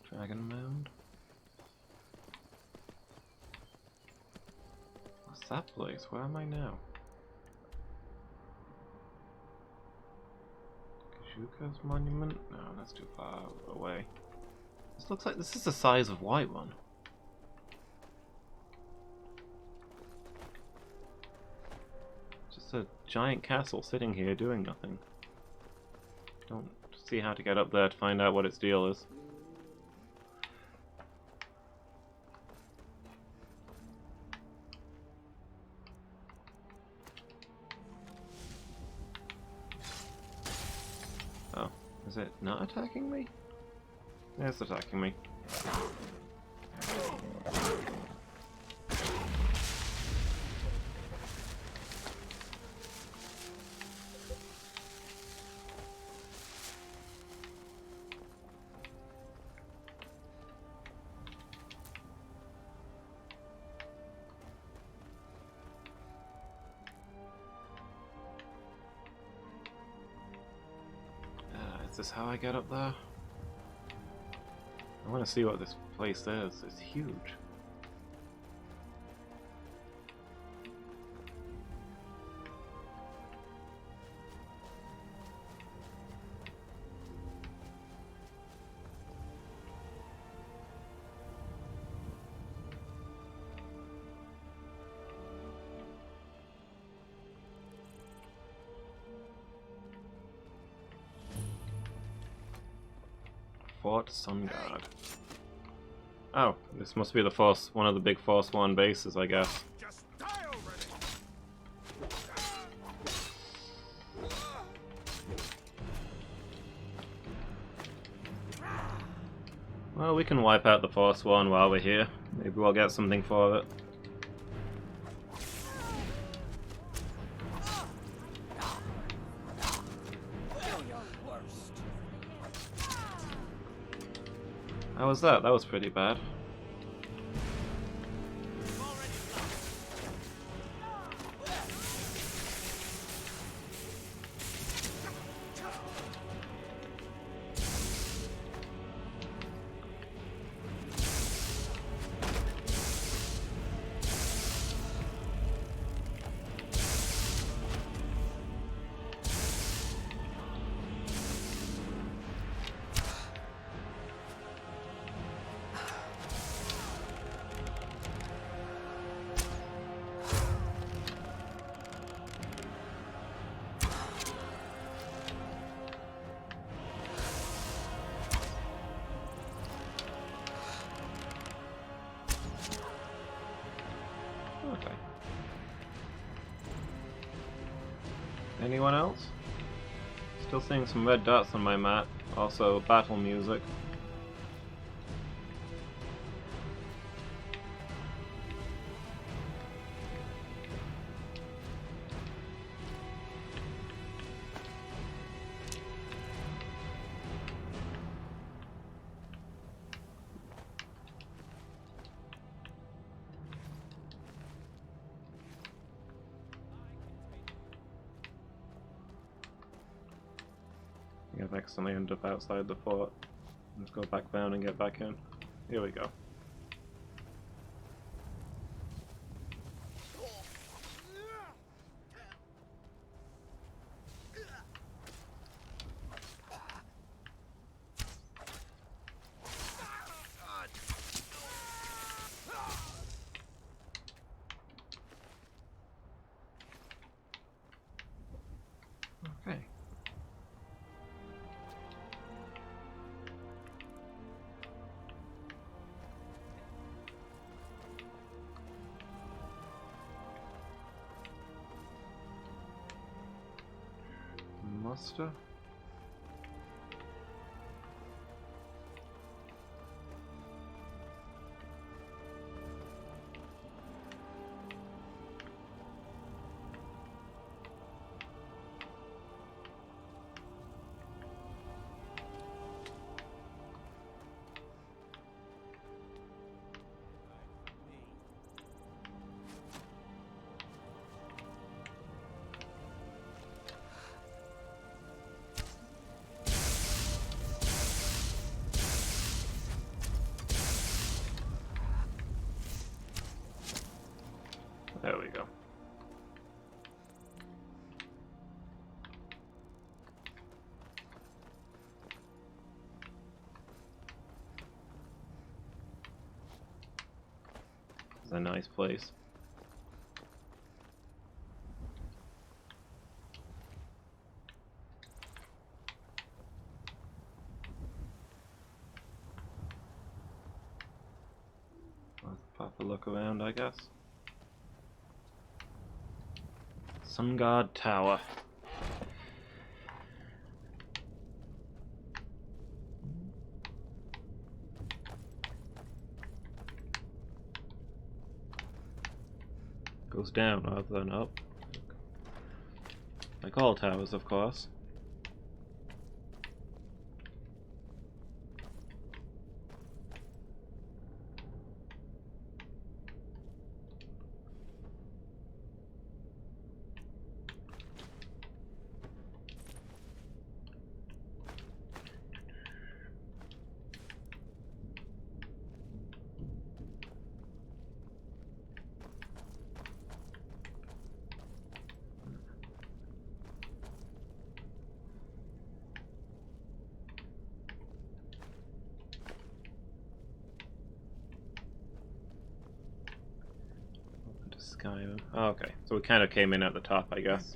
Dragon Mound? What's that place? Where am I now? Kashuka's monument? No, that's too far away. This looks like this is the size of Whiterun. Just a giant castle sitting here doing nothing. Don't see how to get up there to find out what its deal is. Is it not attacking me? Yeah, it's attacking me. Is this how I get up there? I want to see what this place is. It's huge. Fort Sun Guard. Oh, this must be the one of the big Forsworn bases, I guess. Well, we can wipe out the Forsworn while we're here. Maybe we'll get something for it. How was that? That was pretty bad. Okay. Anyone else? Still seeing some red dots on my map. Also, battle music. I've accidentally ended up outside the fort. Let's go back down and get back in. Here we go. Okay. Muster? There we go. It's a nice place. Let's pop a look around, I guess. Sun Guard Tower. Goes down rather than up. Like all towers, of course. Skyrim. Oh, okay, so we kind of came in at the top, I guess.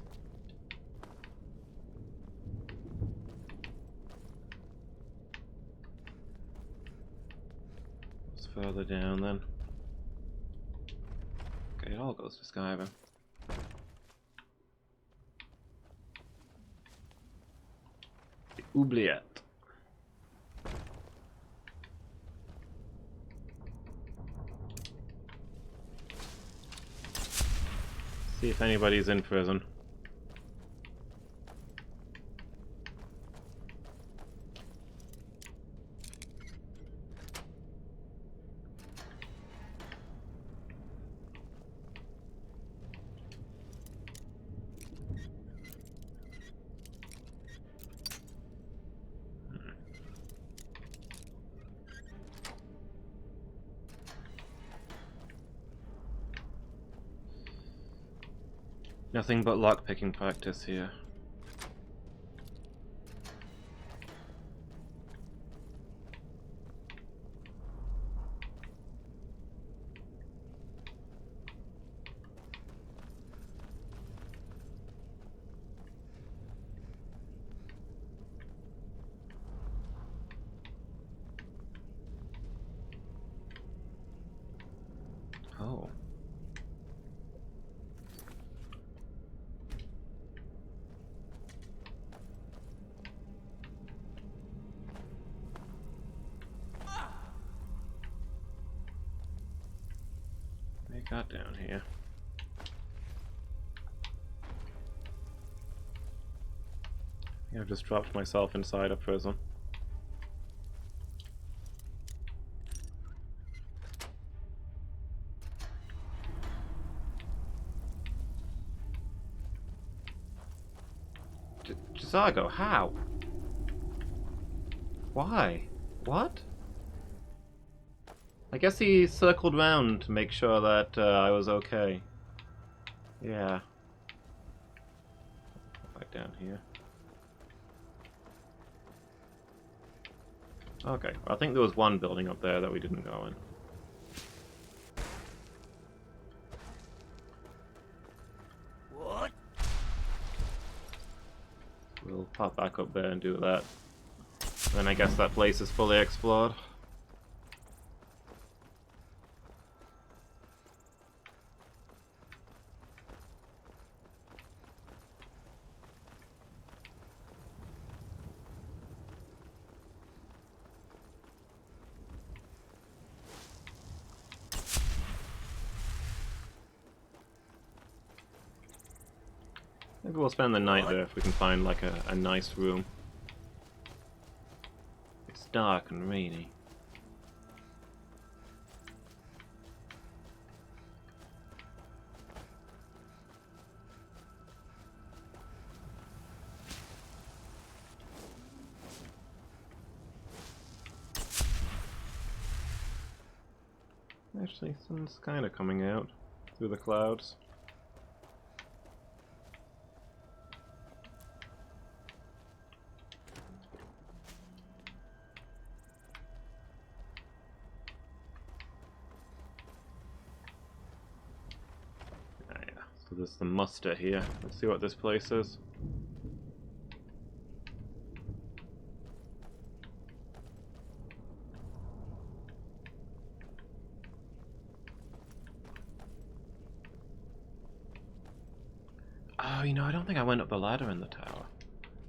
It's further down then. Okay, it all goes to Skyrim. The oubliette. See if anybody's in prison. Nothing but lockpicking practice here. Oh. What I got down here? I I've just dropped myself inside a prison. Jazago, how? Why? What? I guess he circled round to make sure that I was okay. Yeah. Right down here. Okay, well, I think there was one building up there that we didn't go in. What? We'll pop back up there and do that. Then I guess that place is fully explored. Maybe we'll spend the night there if we can find like a nice room. It's dark and rainy. Actually, sun's kind of coming out through the clouds. So there's the muster here. Let's see what this place is. Oh, you know, I don't think I went up the ladder in the tower.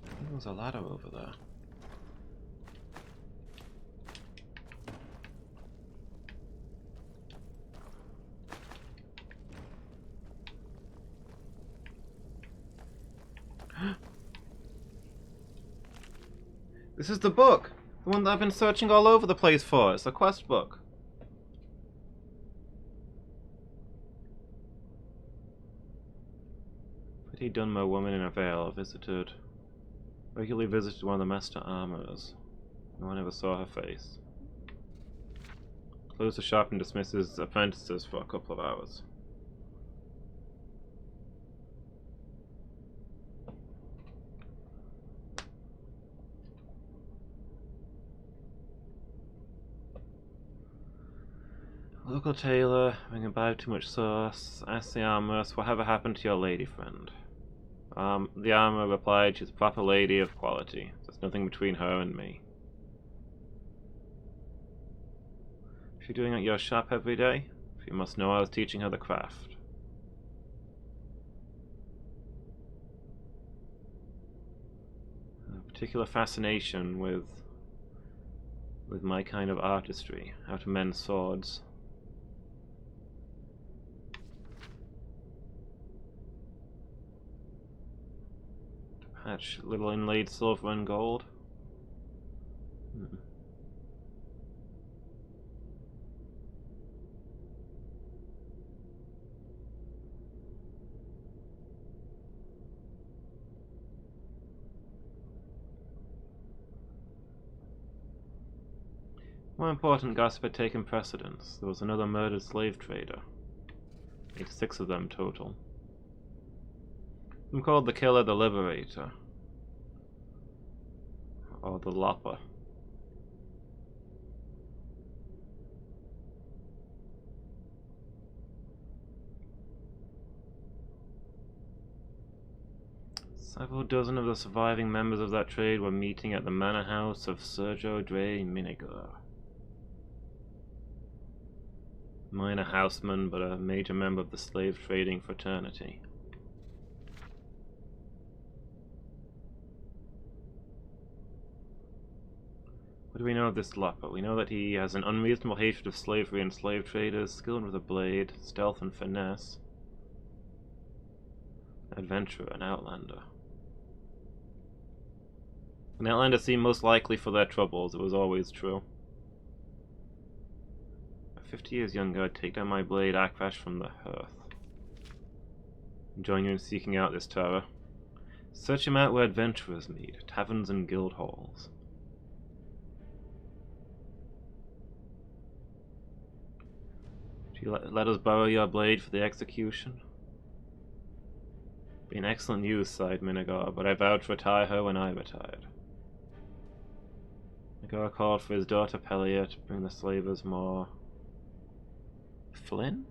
I think there was a ladder over there. This is the book! The one that I've been searching all over the place for. It's a quest book. Pretty Dunmer woman in a veil regularly visited one of the master armorers. No one ever saw her face. Closed the shop and dismisses apprentices for a couple of hours. Local tailor, when you buy too much sauce, ask the armoress whatever happened to your lady friend. The armor replied she's a proper lady of quality. There's nothing between her and me. Is she doing at your shop every day? You must know I was teaching her the craft. A particular fascination with my kind of artistry, how to mend swords. Patch little inlaid silver and gold. More important gossip had taken precedence. There was another murdered slave trader. 6 of them total. I'm called the Killer, the Liberator. Or the Lopper. Several dozen of the surviving members of that trade were meeting at the manor house of Sergio Dre Minigur. Minor houseman, but a major member of the slave trading fraternity. What do we know of this Lopper? We know that he has an unreasonable hatred of slavery and slave traders, skilled with a blade, stealth and finesse. Adventurer and outlander. An outlander seemed most likely for their troubles, it was always true. At 50 years younger, I'd take down my blade Akvash from the hearth. And join you in seeking out this terror. Search him out where adventurers meet, taverns and guild halls. Do you let us borrow your blade for the execution? Be an excellent use, sighed Minigar, but I vowed to retire her when I retired. Minigar called for his daughter Pelia to bring the slavers more... Flynn?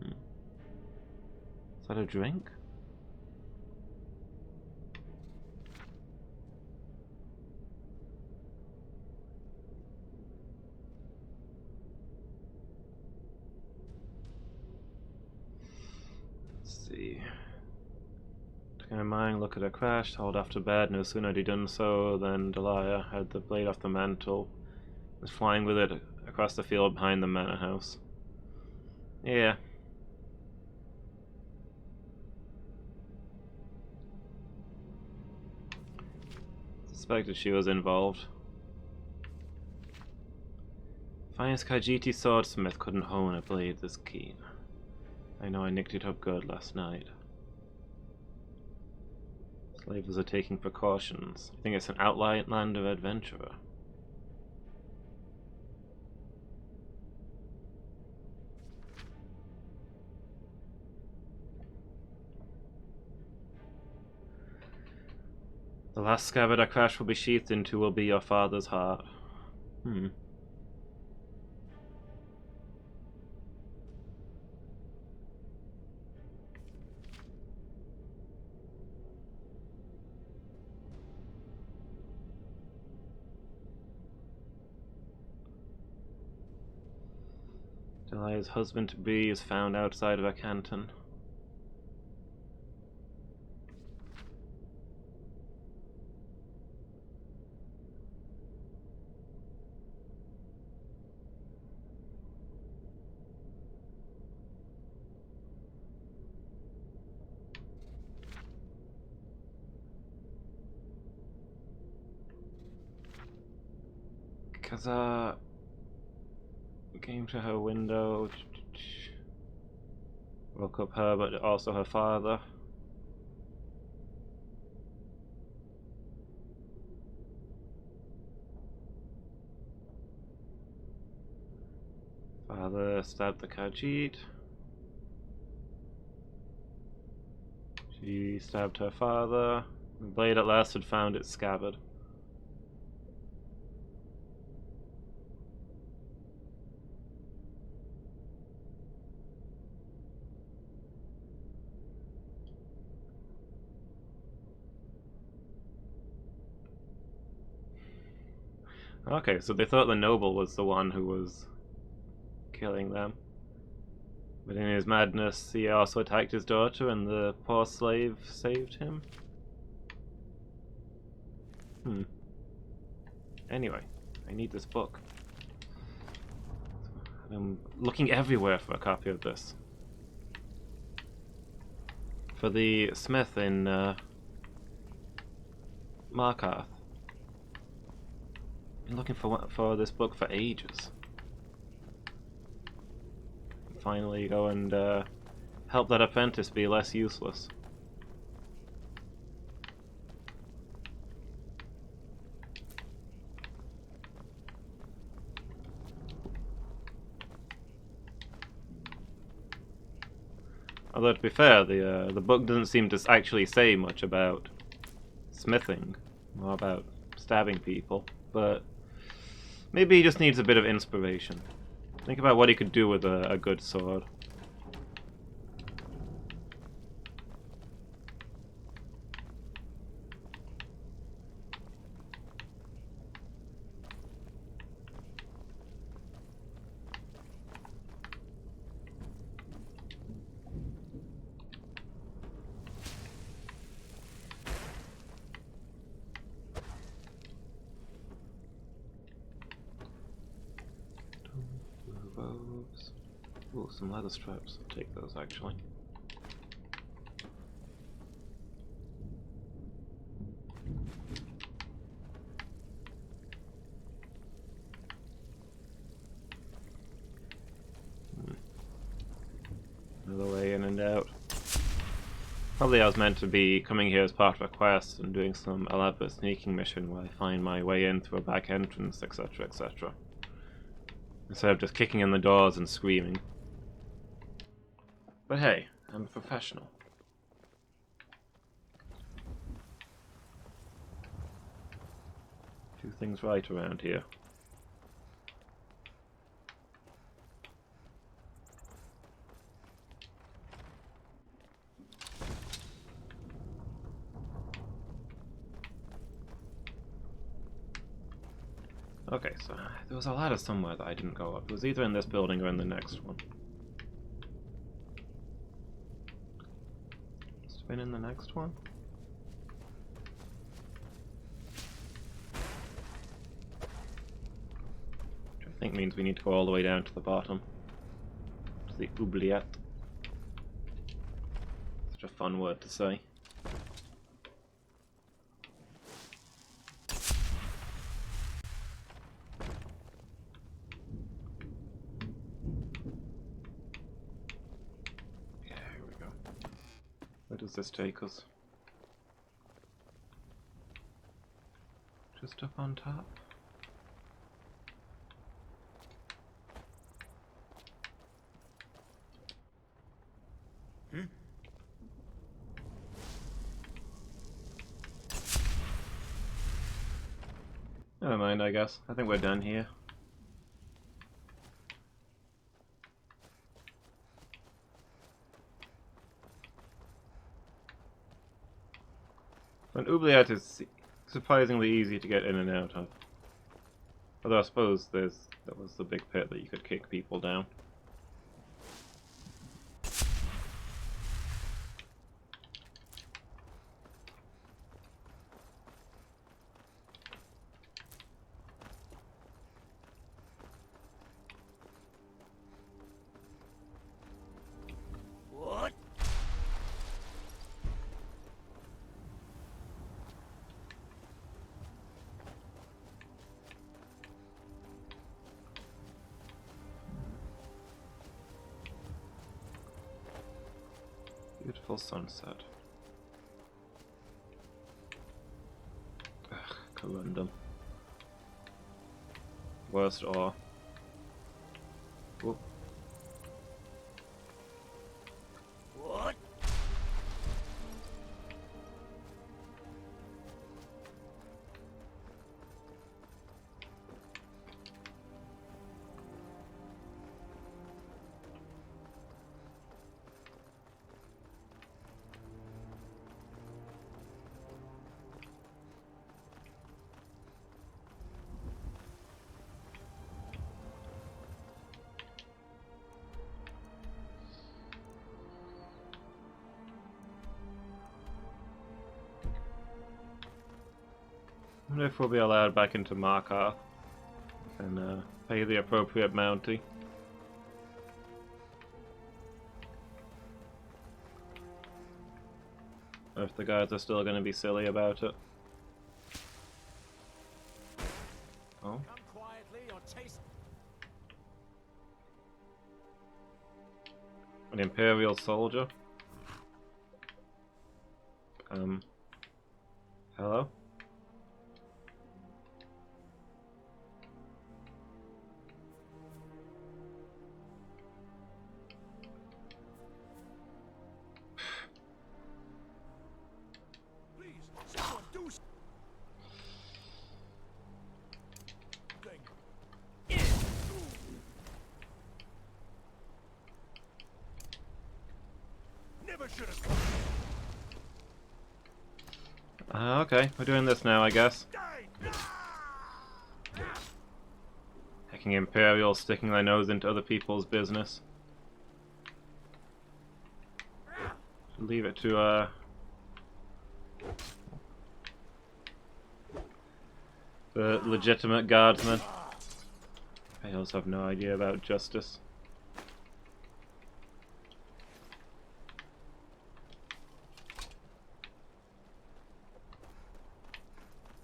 Is that a drink? Let's see. Took her mind, look at her crash, hauled off to bed. No sooner had he done so than Delia had the blade off the mantle, was flying with it across the field behind the manor house. Yeah. Suspected she was involved. Finest Khajiiti swordsmith couldn't hone a blade this keen. I know I nicked it up good last night. Slavers are taking precautions. I think it's an outlander adventurer. The last scabbard our crash will be sheathed into will be your father's heart. Delia's husband-to-be is found outside of a canton. Because, came to her window, woke up her, but also her father. Father stabbed the Khajiit. She stabbed her father. The blade at last had found its scabbard. Okay, so they thought the noble was the one who was killing them. But in his madness, he also attacked his daughter, and the poor slave saved him? Anyway, I need this book. I'm looking everywhere for a copy of this. For the smith in Markarth. Been looking for this book for ages. Finally go and help that apprentice be less useless. Although to be fair, the book doesn't seem to actually say much about smithing, or about stabbing people, but maybe he just needs a bit of inspiration. Think about what he could do with a good sword. Oh, some leather straps. I'll take those actually. Another way in and out. Probably I was meant to be coming here as part of a quest and doing some elaborate sneaking mission where I find my way in through a back entrance, etc., etc. Instead of just kicking in the doors and screaming. But hey, I'm a professional. Do things right around here. Okay, so there was a ladder somewhere that I didn't go up. It was either in this building or in the next one. Must have been in the next one. Which I think means we need to go all the way down to the bottom. To the oubliette. Such a fun word to say. Where does this take us? Just up on top? Never mind, I guess. I think we're done here. An oubliette is surprisingly easy to get in and out of. Although I suppose that was the big pit that you could kick people down. What? Beautiful sunset. Ugh, corundum. Worst ore. Whoop. What? I wonder if we'll be allowed back into Markarth and pay the appropriate bounty. Or if the guys are still going to be silly about it. Oh. Come quietly or chase. An Imperial soldier. Hello? Someone do something. Never should have come. Okay, we're doing this now, I guess. Hecking Imperials sticking their nose into other people's business. Leave it to, the legitimate guardsmen. I also have no idea about justice.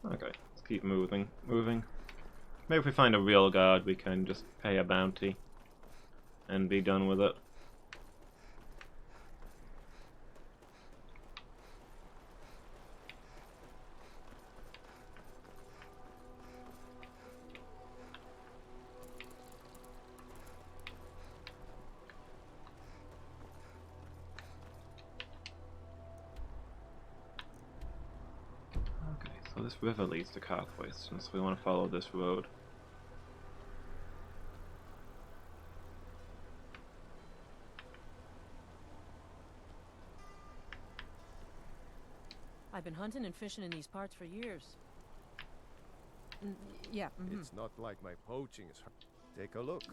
Okay, let's keep moving. Maybe if we find a real guard, we can just pay a bounty and be done with it. So this river leads to Karthwaste, so we want to follow this road. I've been hunting and fishing in these parts for years. Yeah. It's not like my poaching is hurt. Take a look.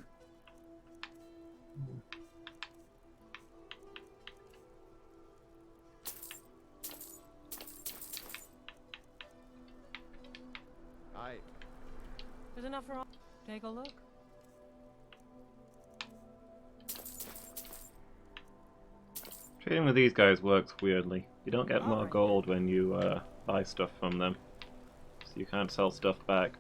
There's enough for all. Take a look. Trading with these guys works weirdly. You don't get more gold when you buy stuff from them, so you can't sell stuff back.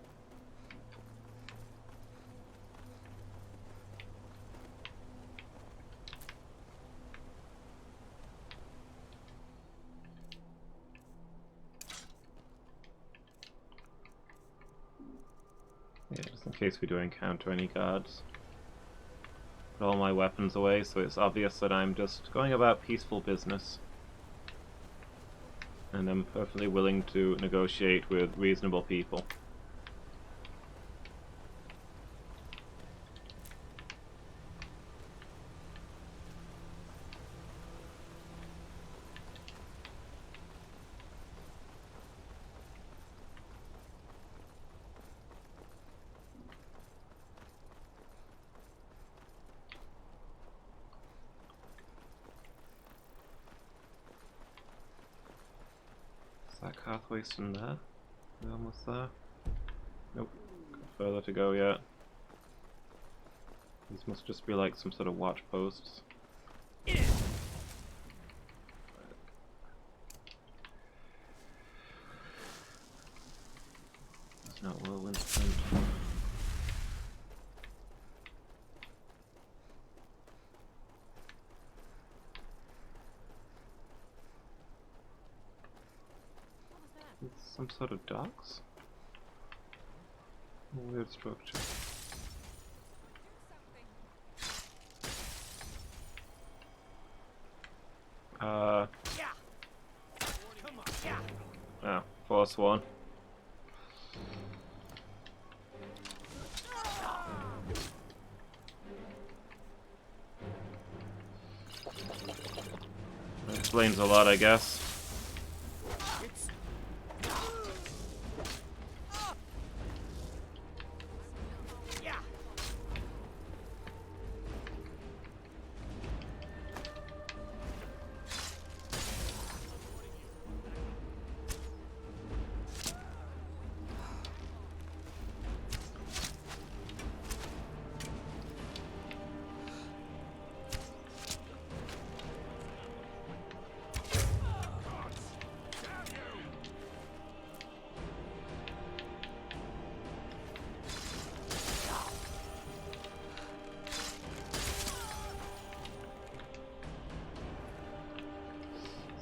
Yeah, just in case we do encounter any guards. Put all my weapons away so it's obvious that I'm just going about peaceful business. And I'm perfectly willing to negotiate with reasonable people. Is that Karthwaste in there? We're almost there. Nope. Got further to go yet. These must just be like some sort of watch posts. It's not whirlwind sprint. Some sort of docks? Weird structure. Oh, Forsworn. That explains a lot, I guess.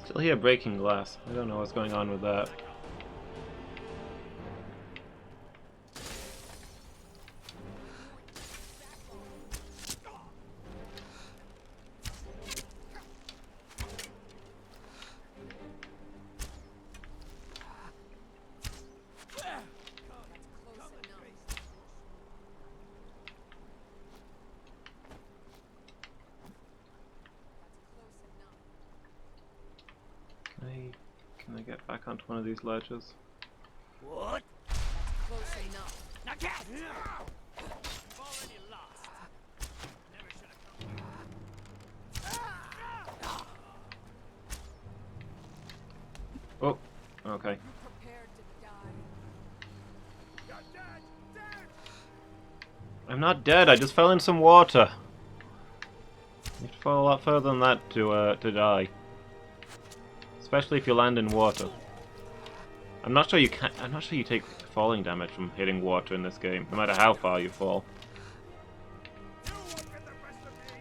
Still hear breaking glass. I don't know what's going on with that. Can I get back onto one of these ledges? What? Close enough. Now get! You've already lost. Never should have come here. Oh, okay. Prepared to die. You're dead! Dead! I'm not dead, I just fell in some water. You have to fall a lot further than that to die. Especially if you land in water. I'm not sure you take falling damage from hitting water in this game, no matter how far you fall. You won't get the best of me!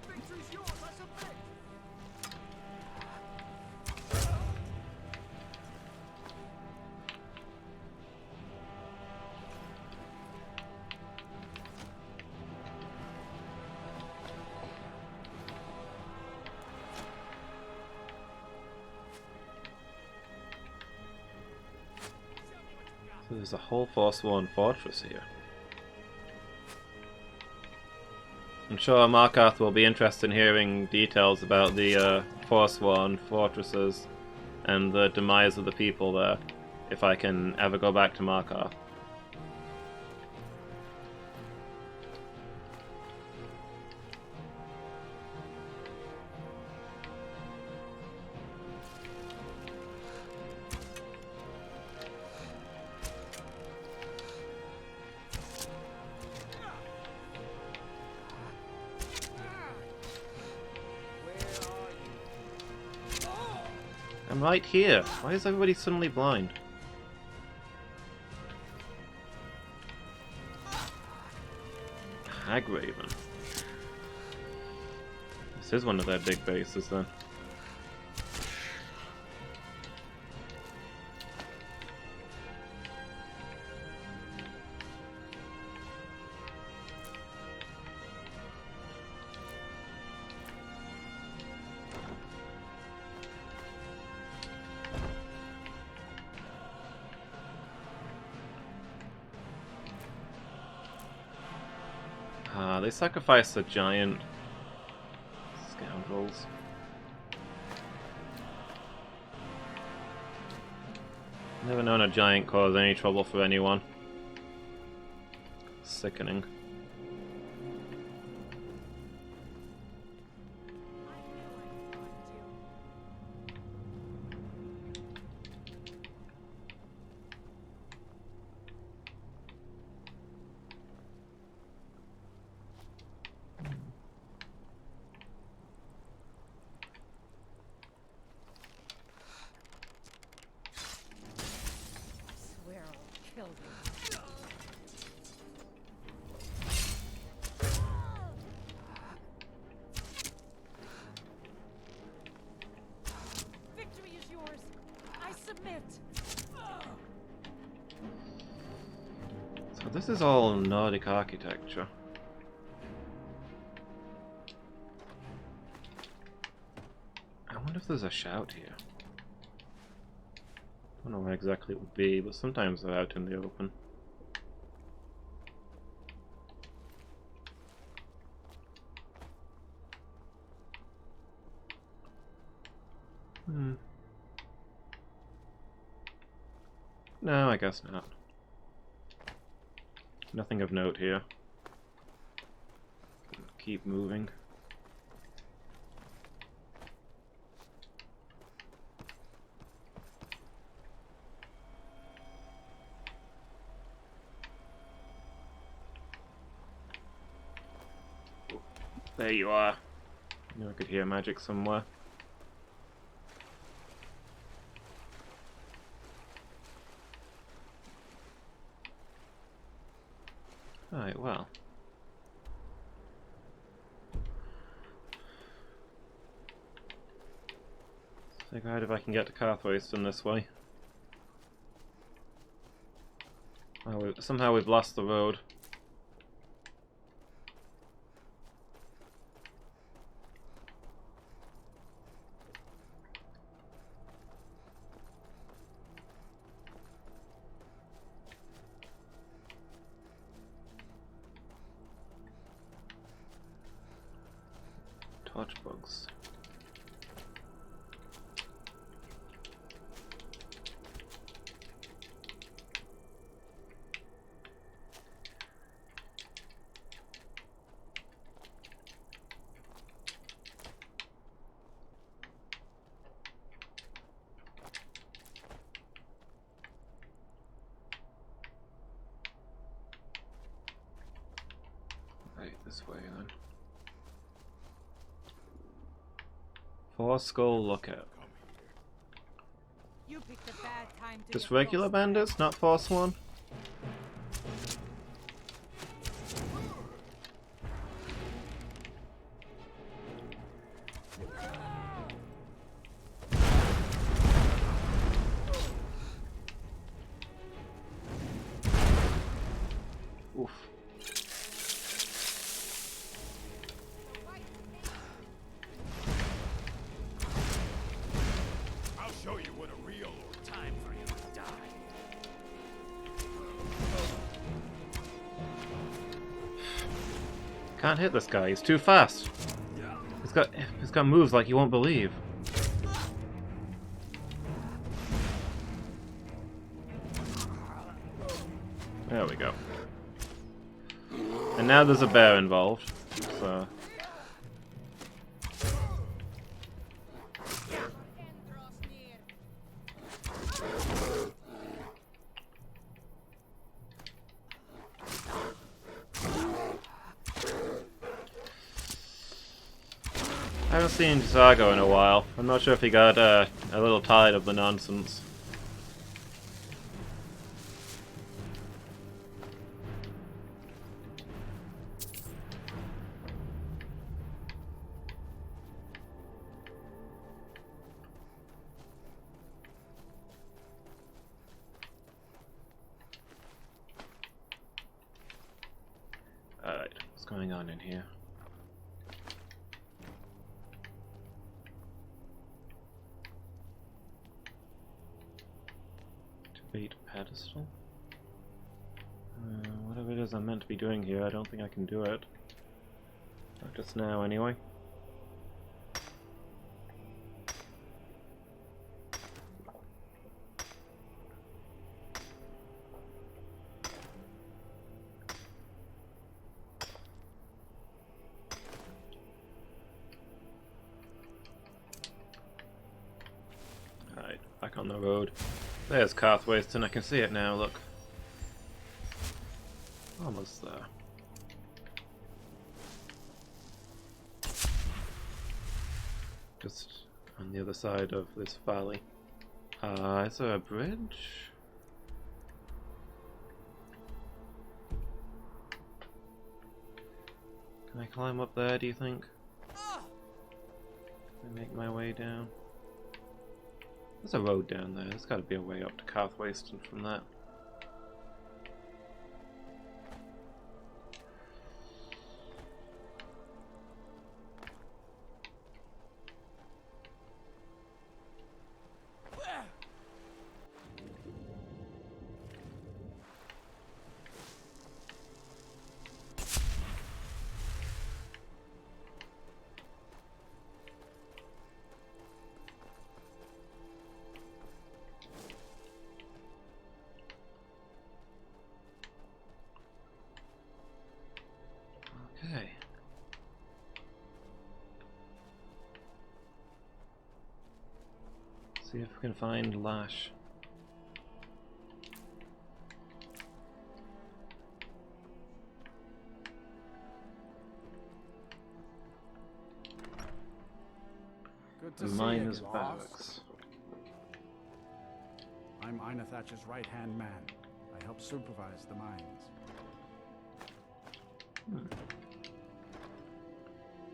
Victory's yours, I submit! So there's a whole Forsworn fortress here. I'm sure Markarth will be interested in hearing details about the Forsworn fortresses and the demise of the people there, if I can ever go back to Markarth. I'm right here. Why is everybody suddenly blind? Hagraven. This is one of their big bases then. They sacrificed a giant. Scoundrels. Never known a giant cause any trouble for anyone. Sickening. this is all Nordic architecture. I wonder if there's a shout here. I don't know where exactly it would be, but sometimes they're out in the open. No, I guess not. Nothing of note here. Keep moving. There you are. I knew I could hear magic somewhere. Right, well. Figure out if I can get to Carthwayston this way. Oh, somehow we've lost the road. Torch bugs. Right, this way then. Four Skull Lookout. You picked a bad time to Just get regular lost. bandits, not Forsworn? Oof. I'll show you what a real time for you to die. Can't hit this guy, he's too fast. He's got moves like you won't believe. There we go. And now there's a bear involved, so... I haven't seen Zago in a while. I'm not sure if he got a little tired of the nonsense. Alright, what's going on in here? Debate pedestal? Whatever it is I'm meant to be doing here, I don't think I can do it. Not just now, anyway. Alright, back on the road. There's Carthwayston, I can see it now, look. Almost there. Just on the other side of this valley. Is there a bridge? Can I climb up there, do you think? Can I make my way down? There's a road down there. There's got to be a way up to Carthwayston from that. See if we can find Lash. Good to Miner's see you, Barracks. I'm Inathatch's right-hand man. I help supervise the mines.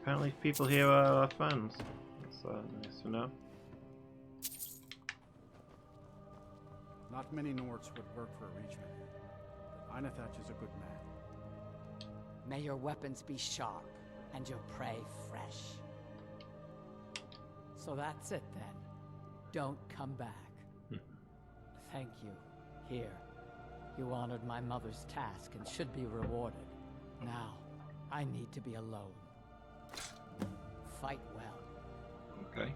Apparently people here are our friends. That's nice to know. Not many Nords would work for a Reachman, but Inathatch is a good man. May your weapons be sharp and your prey fresh. So that's it then. Don't come back. Thank you. Here. You honored my mother's task and should be rewarded. Now, I need to be alone. Fight well. Okay.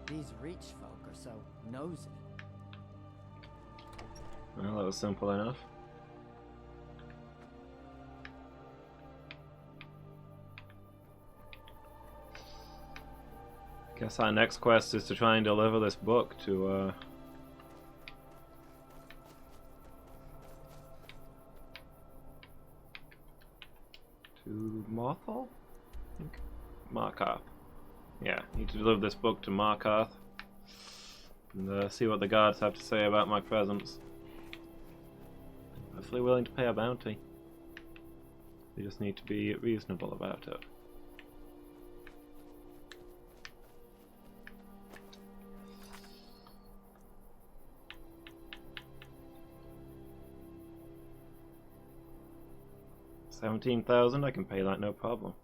These Reach folk are so nosy. Well, that was simple enough. Guess our next quest is to try and deliver this book to Morthal? I think. Markarth. Yeah, need to deliver this book to Markarth and see what the guards have to say about my presence. Hopefully willing to pay a bounty. We just need to be reasonable about it. $17,000, I can pay that no problem.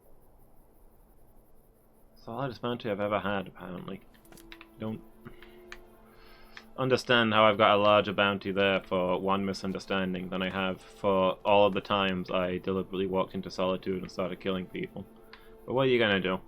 It's the largest bounty I've ever had, apparently. Don't understand how I've got a larger bounty there for one misunderstanding than I have for all of the times I deliberately walked into Solitude and started killing people. But what are you gonna do?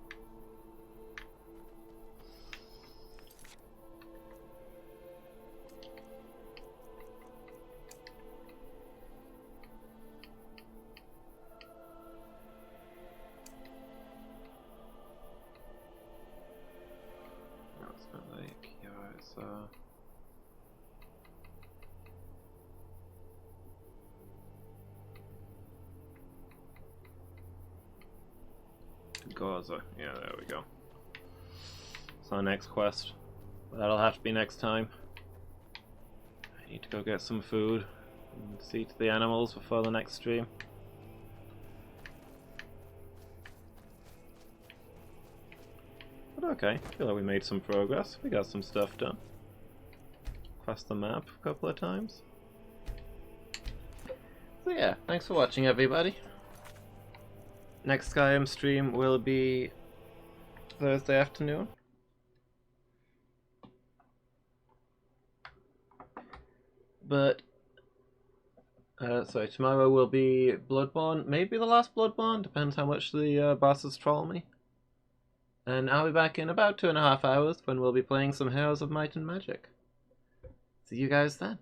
Gaza. Yeah, there we go. It's our next quest. That'll have to be next time. I need to go get some food and see to the animals before the next stream. But okay, I feel like we made some progress. We got some stuff done. Crossed the map a couple of times. So yeah, thanks for watching, everybody. Next Skyrim stream will be Thursday afternoon. But, sorry, tomorrow will be Bloodborne, maybe the last Bloodborne, depends how much the bosses troll me. And I'll be back in about 2.5 hours when we'll be playing some Heroes of Might and Magic. See you guys then.